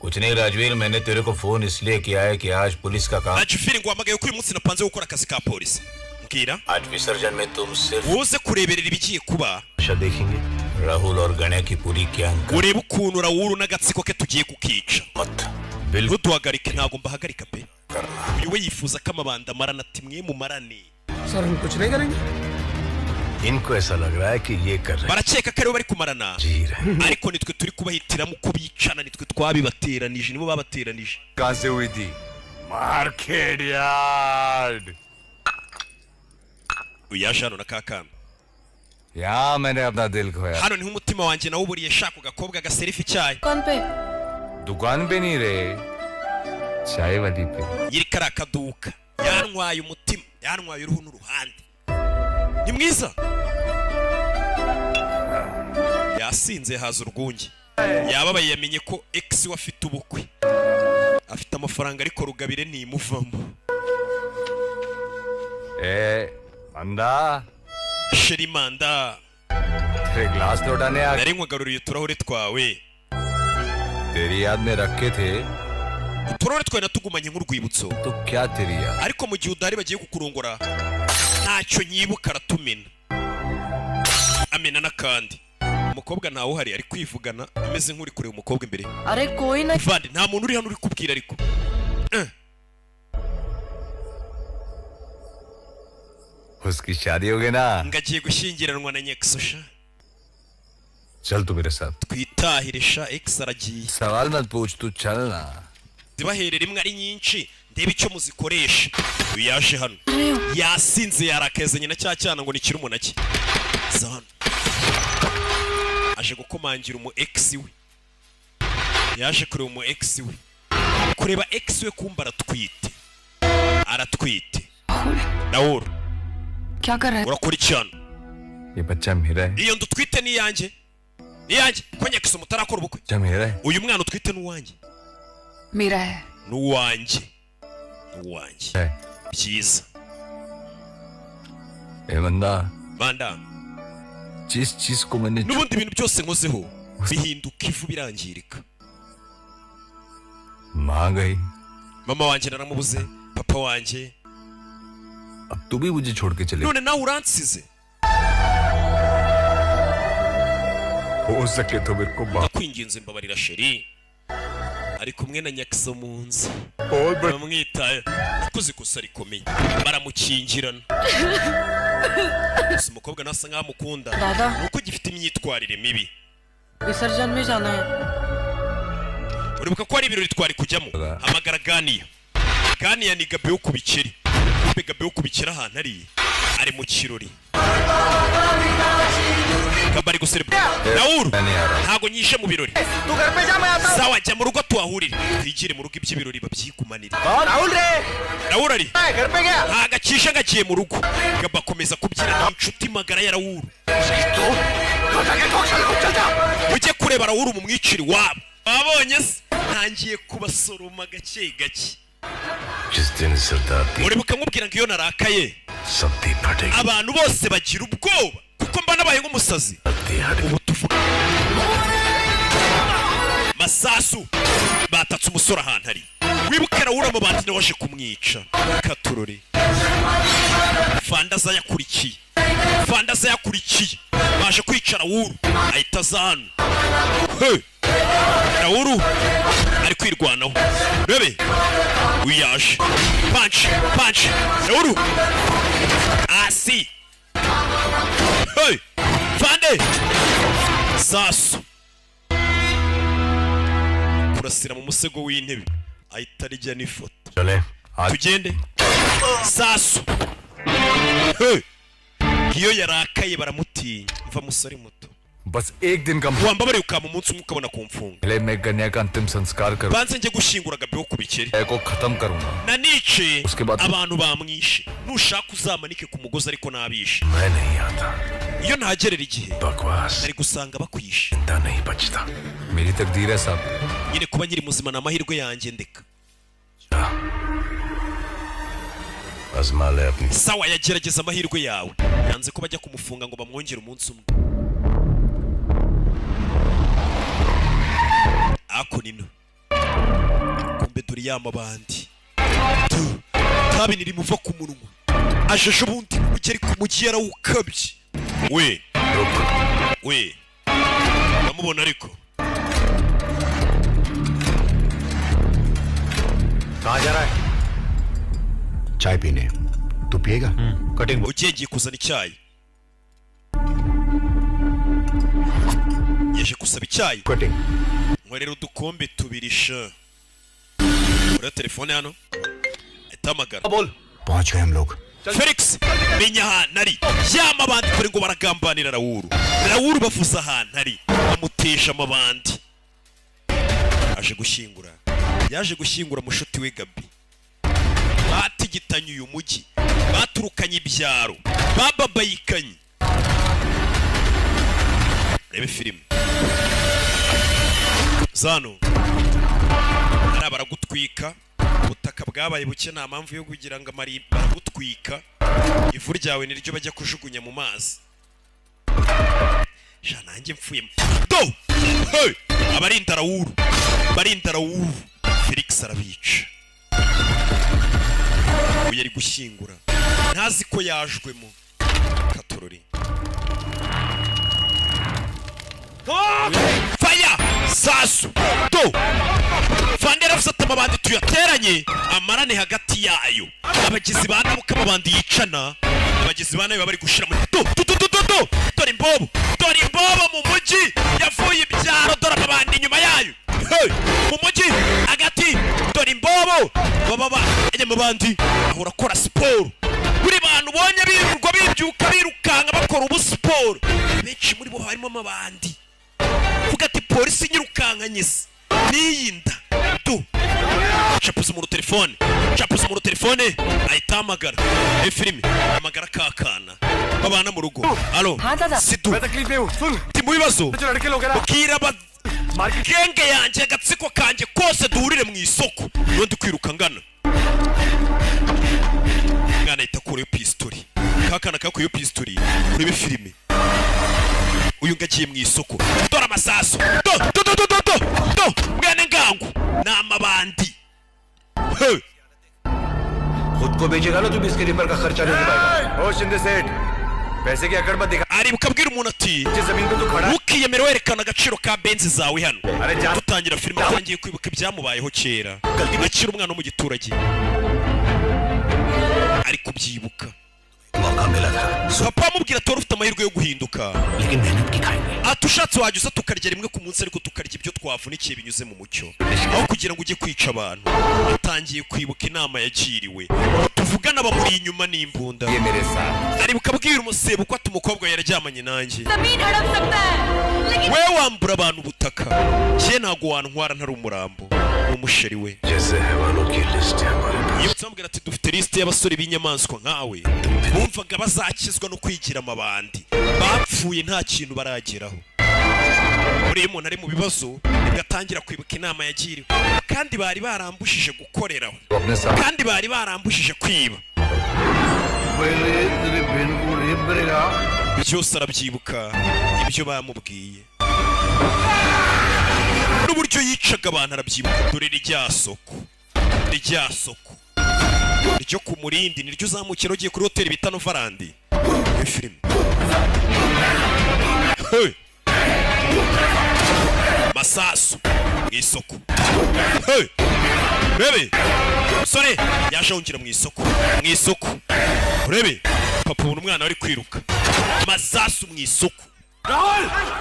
S7: कुछ नहीं राजवीर मैंने तेरे को फोन इसलिए किया है कि आज पुलिस का काम
S1: आज फिर nguhamagaye ko uyu munsi napanze gukora akazi ka polisi mbwira
S7: आज विसर्जन में तुम सिर्फ
S1: uze kureberera ibigiye kuba
S5: अच्छा देखेंगे
S7: राहुल और गणे की पूरी gang
S1: urebe ukuntu Rahul n'agatsiko ke tugiye kukica
S7: मत
S1: ntuduhagarike ntago mbahagarika pe uyu we yifuza ko amabanda marana ati mwe mu marane
S2: sir हम कुछ नहीं करेंगे
S5: इनको ऐसा लग रहा है कि ये कर रहे
S1: barakeka ko aribo bari kumarana
S5: जी रहे
S1: ariko nitwe turi kubahitiramo ko bicana nitwe twabibateranije nibo babateranije
S4: कहां से हुई थी
S5: market yard
S1: uyasha hano na kakana
S4: यहाँ मैंने अपना दिल खोया
S1: hano niho umutima wanjye nawuburiye shaka gakobwa gaserifi cyayi
S9: दुकान पे
S4: दुकान पे नहीं रे चाय वाली पे
S1: yiri kari akaduka yantwaye umutima yantwaye uruhu n'uruhande ni mwiza yasinze haza urwunge yababaye yamenye ko ex we afite ubukwe afite amafaranga ariko rugabire nimuvamo
S4: Manda
S1: sheri manda
S4: तेरे ग्लास लौटाने आ
S1: nari nkwagaruriye uturahuri twawe
S4: तेरी याद में रखे थे
S1: uturahuri twawe natugumanye nk'urwibutso
S4: तो क्या तेरी याद
S1: ariko mu gihe udari bagiye kukurongora ntacyo nyibuka aratumena amena n'akandi umukobwa ntawe uhari ari kwivugana ameze nk'uri kureba umukobwa imbere
S9: अरे कोई नहीं
S1: vandi nta muntu uri hano uri kubwira ariko
S4: उसकी शादी हो गई ना
S1: ngagiye gushyingiranwa na nyakisosha
S4: चल तू मेरे साथ
S1: twitahire sha ex aragiye
S4: सवाल मत पूछ तू चल ना
S1: zibahere rimwe ari nyinshi ndebe icyo muzikoresha uyu yaje hano yasinze yarakezanye na cya cyana ngo nikire umunake za hano aje gukomangira umu ex we yaje kureba umu ex we kureba ex we kumba aratwite Rahul
S3: क्या कर रहा है
S1: urakora icyana
S4: ये बच्चा मेरा है
S1: iyo ndutwite ni yanjye ko nyakisa mutarakora ubukwe
S4: बच्चा मेरा है
S1: uyu mwana utwite n'uwanjye
S3: मेरा है
S1: n'uwanjye byiza banda
S4: जिस चीज को मैंने
S1: n'ubundi ibintu byose nkozeho bihinduka ivu birangirika
S4: मां गई
S1: mama wanjye naramubuze papa wanjye
S4: अब तू भी मुझे छोड़ के चले
S1: none nawe uransize
S4: हो सके तो मेरे को
S1: ndakwinginze mbabarira sheri ari kumwe na nyakisa mu nzu bamwitaye yakoze ikosa rikomeye baramukingirana gusa umukobwa nasa nkaho amukunda nuko gifite imyitwarire mibi
S9: विसर्जन में जाना है
S1: uribuka ko ari ibirori twari kujyamo hamagara ganiya ni gabe wo kubikira gabe wo kubikira ahantu ari mu kirori kabari guserebura Rahul ntago nyishe mu birori sawa jya mu rugo tuhahurire twigire mu rugo iby'ibirori babyigumanire Rahul ari ntagakisha ngagiye mu rugo gaba akomeza kubyina n'inshuti magara ya Rahul ujye kureba Rahul mu mwiciri wabo babonye se ntangiye kubasoroma gake gake
S5: जिस दिन सरदार
S1: uribuka nkubwira ngo iyo narakaye
S5: सबदी फटेगी
S1: abantu bose bagira ubwoba kuko mba nabaye nk'umusazi ubu tuvuga masasu batatse umusore ahantu ari wibuke Rahul amabandi nawe waje kumwica katurore fandaza yakurikiye baje kwica Rahul ahita aza hano Rahul ari kwirwanaho rebe uyaje punch Rahul asi fande sasu kurasira mu musego w'intebe ahita arijya n'ifoto tugende sasu iyo yarakaye baramutinya mva musore muto
S4: बस एक दिन का
S1: wambabare ukama umunsi umwe ukabona kumfunga
S4: पहले मैं गन्या का अंतिम संस्कार करूं
S1: banze njye gushingura Gabi wo kubikeri
S4: को खत्म करूंगा
S1: nanice
S4: उसके बाद
S1: abantu bamwishe nushaka uzamanike ku mugozi ariko nabishe
S5: मैं नहीं आता
S1: iyo ntagerera igihe
S5: बकवास
S1: ari gusanga bakwishe
S5: चिंता नहीं बचता
S4: मेरी तकदीर है साहब
S1: nyine kuba nyiri muzima na amahirwe yanjye ndeka
S5: आजमा ले अपनी
S1: sawa yagerageza amahirwe yawe yanze ko bajya kumufunga ngo bamwongere umunsi umwe ako nino kumbe dore yamabandi tabi niri muva ku munwa ajeje ubundi ugeri ku mugi yarawukabye we namubona ariko
S12: कहाँ जा रहा है? चाय पीने तू पिएगा? Cutting
S1: ugiye kuzana icyayi yaje gusaba icyayi
S12: cutting
S1: nkorera udukombe tubirisha ura telefone hano itamagara
S12: बोल पहुंच गए हम लोग
S1: Felix menya ahantu ari yamabandi kuri ngo baragambanira Raoul bavuza ahantu ari amutesha amabandi yaje gushyingura mushuti we Gabi batigitanye uyu mugi baturukanye ibyaro bababayikanye rebe filime zano ari baragutwika ubutaka bwabaye buke nta mpamvu yo kugira ngo amari baragutwika ivu ryawe niryo bajya kujugunya mu mazi nanjye mfuye do hey abarinda Raoul Felix arabica uyu ari gushyingura ntazi ko yajwemo katorori faya sasu do fandera fusata amabandi tuyateranye amarane hagati yayo abagizi ba nabuka amabandi yicana abagizi ba nayo bari gushira mu dore imbobo mu mugi yavuye ibyaro dore amabandi inyuma yayo mu mugi hagati dore imbobo baba ajya mu bandi ahora akora siporo buri bantu bonye birirwa bibyuka birukanga bakora ubu siporo benshi muri bo harimo amabandi vuga ati polisi nyirukankanye se niyinda tu chapuza mu telefone ahita amagara filime amagara kakana babana mu rugo alo sidu ti mu bibazo ukira genge yanjye agatsiko kanjye kose duhurire mu isoko iyo ndi kwiruka ngana mwana ahita akureyo pistori kakana kakuyeyo pistori urebe filime uyu ngagiye mu isoko dore amasaso do mwene ngangu ni amabandi
S12: खुद को बेचेगा ना तुम इसके रिपेयर का खर्चा नहीं पाएगा
S4: ओ शिंदे सेठ पैसे की अकड़ मत दिखा
S1: ari bukabwira umuntu ati
S4: जमीन पे तो खड़ा
S1: ukiyemera werekana agaciro ka benzi zawe hano dutangira filime atangiye kwibuka ibyamubayeho kera akiri umwana wo mu giturage ari kubyibuka
S12: मौका मिला था
S1: papa amubwira ati wari ufite amahirwe yo guhinduka
S12: लेकिन मेहनत की खाएंगे
S1: atushatse wajya uza tukarya rimwe ku munsi ariko tukarya ibyo twavunikiye binyuze mu mucyo aho kugira ngo ujye kwica abantu atangiye kwibuka inama yagiriwe tuvugana bamuri inyuma n'imbunda ari bukabwira umusebo ko ati umukobwa yararyamanye nanjye we wambura abantu ubutaka je ntago wantwara ntari umurambo umusheri we iyo nsambwira ati dufite liste y'abasore b'inyamaswa nkawe bumvaga bazakizwa no kwigira amabandi bapfuye nta kintu barageraho muri umuntu ari mu bibazo bigatangira kwibuka inama yagiriwe kandi bari barambushije gukoreraho kandi bari barambushije kwiba byose arabyibuka ibyo bamubwiye n'uburyo yicaga abantu arabyibuka dore rya soko ryo ku murindi niryo uzamukira ugiye kuri hoteli bita Novarandi iyo filime masasu mu isoko urebe umusore yaje ahungira mu isoko urebe papa ubona umwana wari kwiruka masasu mu isoko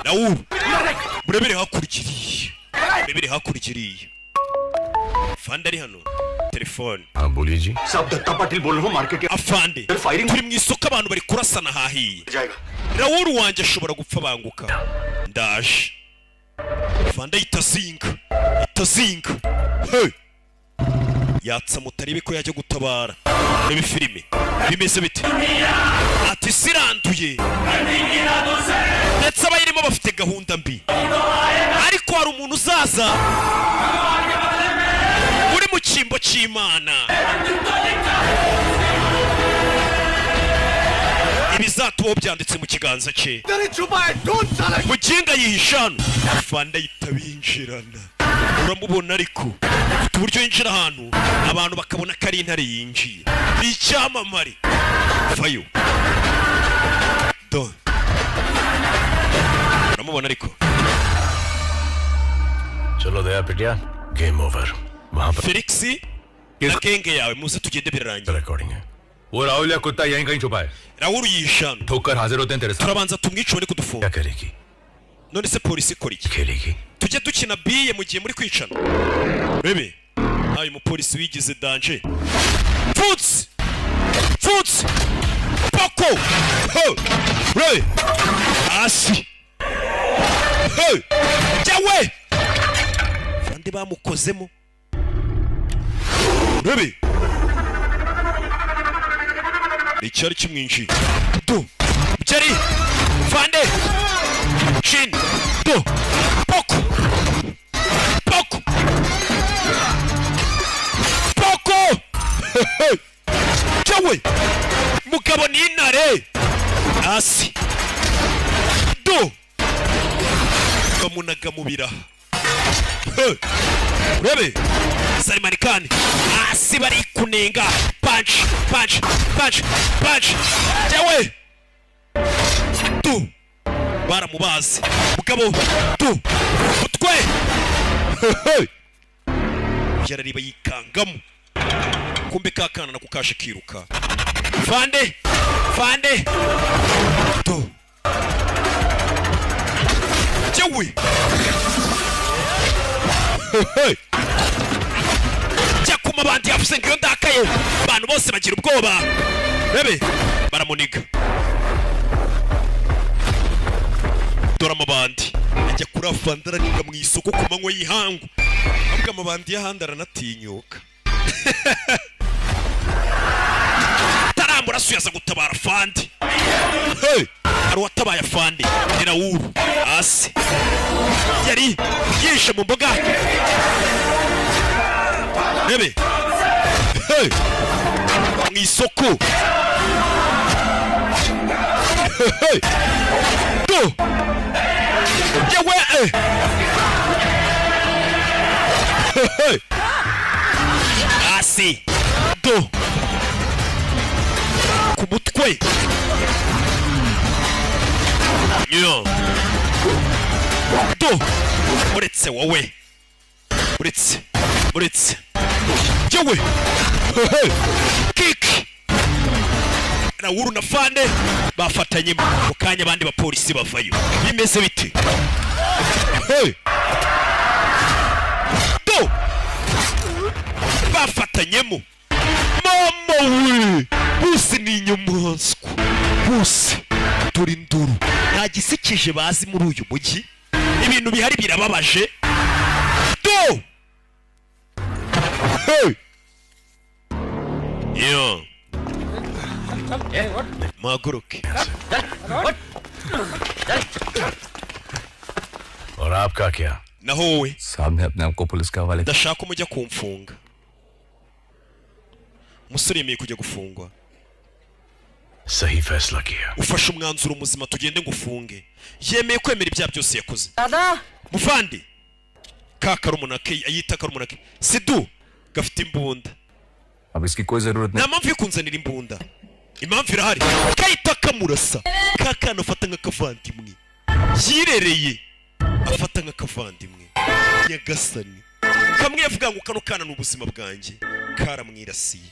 S1: Raoul murebere hakurya iriya fanda ari hano telefone
S7: बोलिए जी
S12: सब दत्ता पाटिल बोल रहा हूँ मार्केट के
S1: afande turi mu isoko abantu bari kurasana hahiye Raoul wanjye ashobora gupfa banguka ndaje Fanda itazinga hey yatsa mutarebe ko yajya gutabara rebe filime bimeze bite ati siranduye ndetse abayirimo bafite gahunda mbi ariko hari umuntu uzaza uri mu cyimbo cy'Imana ibizatubo byanditse mu kiganza cye muginga yihishano Fanda yitabinjirana uramubona ariko uburyo yinjira ahantu abantu bakabona ko ari intare yinjiye icyamamare vayo do uramubona ariko
S7: चलो दया पिटिया game over वहां पर
S1: Felix na genge yawe muze tugende birarangira
S7: recording है
S4: वो राहुल या कुत्ता यहीं कहीं छुपा है
S1: Rahul yishano
S4: ठोकर हाजिर होते हैं तेरे साथ
S1: turabanza tumwice uri kudufunga
S7: क्या करेगी
S1: none se polisi ikora iki
S7: खेलेगी
S1: tujye dukina biye mu gihe muri kwicana bebe ayo umupolisi wigize danger Futs poko ho re asi ho jawe Fande bamukozemo bebe icyari kimwinshi do byari Fande chin do poko jawe mugabo ni intare hasi do bamunaga mu biraha urebe Salimanikani hasi bari kunenga punch jawe do baramubazi mugabo do utwe yarariba yikangamo kumbe kakana nako kashe kiruka Fande do jawe jakuma bandi afuse ngiyo ndakaye abantu bose bagira ubwoba bebe baramuniga dora amabandi ajya kuri Fanda araniga mu isoko ku manywa y'ihangu ahubwo amabandi y'ahandi aranatinyuka tarambura suyaza gutabara Fande hey hari watabaye Fande ni Rahul hasi yari yishe mu mboga bebe hey mu isoko hey do yewe hey asi do kumutwe yo do uretse wowe uretse yewe kick Rahul na Fande bafatanye mu kanya abandi bapolisi bavayo bimeze bite hey do bafatanyemo mama we bose ni inyamaswa bose turi nduru nta gisikije bazi muri uyu mujyi ibintu bihari birababaje do hey yo maguruke
S7: और आपका क्या
S1: na wowe
S4: साहब ने अपने आप को पुलिस के हवाले
S1: ndashaka umujya kumfunga umusore yemeye kujya gufungwa
S7: सही फैसला किया
S1: ufashe umwanzuro muzima tugende ngufunge yemeye kwemera ibya byose yakoze
S9: दादा
S1: muvandi kakarumunake ayita karumunake sidu gafite imbunda
S4: अब इसकी कोई जरूरत नहीं
S1: nta mpamvu yo kunzanira imbunda impamvu irahari kayita kamurasa kakana afata nk'akavandimwe yirereye afata nk'akavandimwe nyagasani kamwe yavuga ngo kano kana n'ubuzima bwanjye karamwirasiye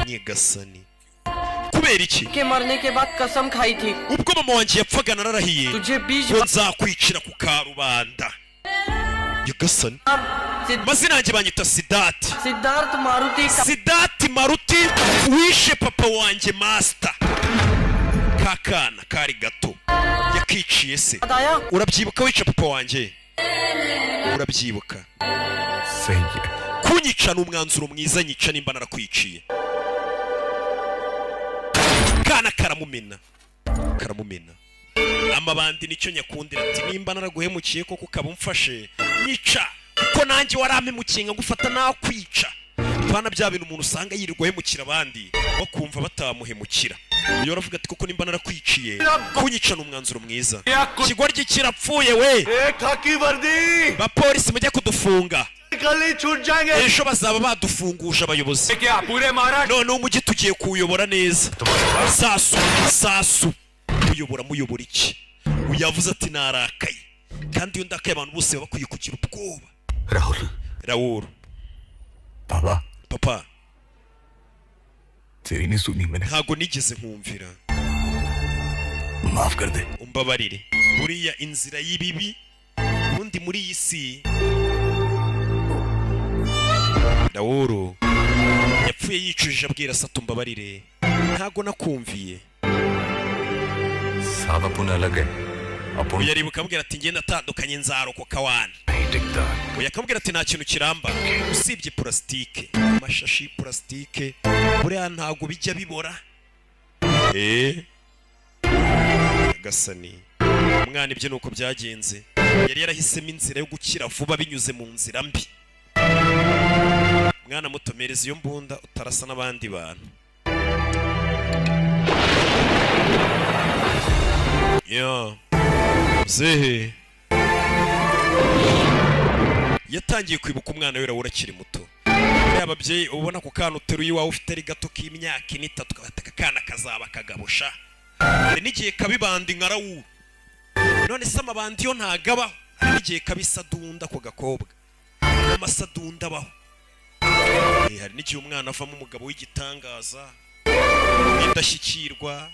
S1: nyagasani kubera iki
S9: के मरने के बाद कसम खाई थी
S1: ubwo mama wanjye yapfaga nararahiye
S9: तुझे 20
S1: ngo nzakwicira ku karubanda nyagasani mazina yanjye banyita Sidati Maruti wishe papa wanjye master kakana kari gato nakiciye se urabyibuka wica papa wanjye urabyibuka kunyica ni umwanzuro mwiza nyica nimba narakwiciye kana karamumena amabandi nicyo nyakundira ati nimba naraguhemukiye koko ukaba umfashe nyica kuko nanjye warampemukiye ngufata nakwica bana bya bintu umuntu usanga yirirwa hemukira abandi bakumva batamuhemukira iyo ravuga ati koko nimba narakwiciye kunyica n'umwanzuro mwiza kigoryi kirapfuye we ba polisi mujye kudufunga ejo bazaba badufunguje abayobozi none umujyi tugiye kuwuyobora neza sasu muyobora iki uyavuze ati narakaye kandi iyo ndakaye abantu bose baba bakwiye kugira ubwoba Raoul papa ntago nigeze nkumvira umbabarire buriya inzira y'ibibi undi muri iyi si Raoul yapfuye yicujije abwira Sato umbabarire ntago nakumviye
S4: साहब अपन अलग है अपन
S1: yaribuka abwira ati ngenda atandukanye nzarokoka wana yakambwira ati nta kintu kiramba usibye plastike amashashi plastike buriya ntago bijya bibora gasani umwana ibyo nuko byagenze yari yarahisemo inzira yo gukira vuba binyuze mu nzira mbi mwana mutomereza iyo mbunda utarasa n'abandi bantu Zehe yatangiye kwibuka umwana we Raoul akiri muto ababyeyi ubona ko kana uteruye wawe ufite ari gato k'imyaka 3 gataka kana kazaba kagabusha n'igihe kabibandi nka Raoul none se amabandi yo ntagaba n'igihe kabisadunda ko gakobwa n'amasadunda baho hari n'igihe umwana avamo umugabo w'igitangaza indashyikirwa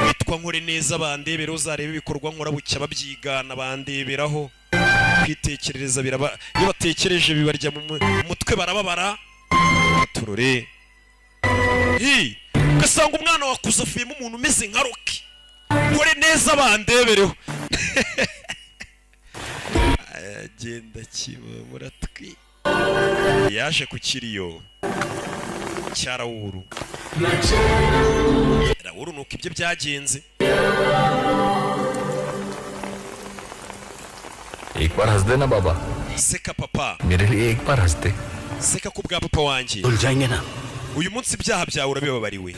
S1: witwa nkore neza bandebera uzarebe ibikorwa nkora bucya babyigana bandeberaho kwitekerereza biraba iyo batekereje bibarya mu mutwe barababara turore ugasanga umwana wakuzafuyemo umuntu umeze nka Rocky nkore neza bandebereho agenda kiba muratwi yaje ku kiriyo cya Raoul nuko ibyo byagenze
S4: एक बार हंस देना बाबा
S1: seka papa
S4: मेरे लिए एक बार हंस दे
S1: seka ku bwa papa wanjye uyu munsi ibyaha byawe urabibabariwe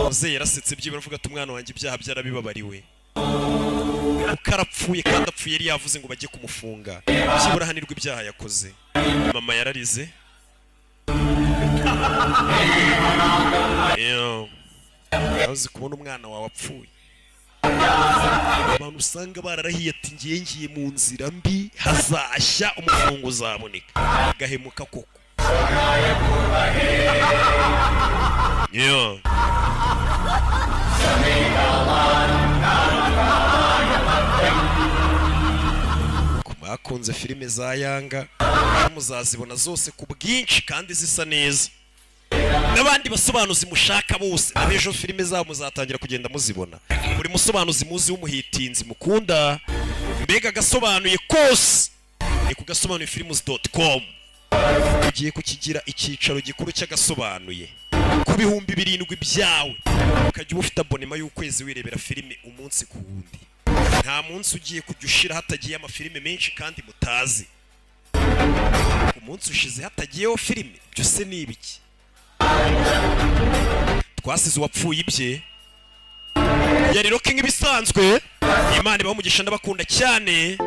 S1: muzehe yarasetse byibura avuga ati umwana wanjye ibyaha byarabibabariwe ukarapfuye kandi apfuye yari yavuze ngo bajye kumufunga byibura hanirwa ibyaha yakoze mama yararize uzi kubona umwana wawe apfuye abantu usanga bararahiye ati ngiye mu nzira mbi hazashya umufungo uzaboneka agahemuka koko bakunze filime za Yanga muzazibona zose ku bwinshi kandi zisa neza n'abandi basobanuzi mushaka bose abejo filime zabo muzatangira kugenda muzibona buri musobanuzi muzi w'umuhitinzi mukunda mbega gasobanuye kose ni ku gasobanuyefilms.com ugiye kukigira icyicaro gikuru cy'agasobanuye ku 7,000 byawe ukajya ufite abonema y'ukwezi wirebera filime umunsi ku wundi nta munsi ugiye kujya ushira hatagiye amafilime menshi kandi mutazi umunsi ushize hatagiyeho filime byose ni ibiki twasize uwapfuye ibye yari Rocky nk'ibisanzwe Imana ibamugisha ndabakunda cyane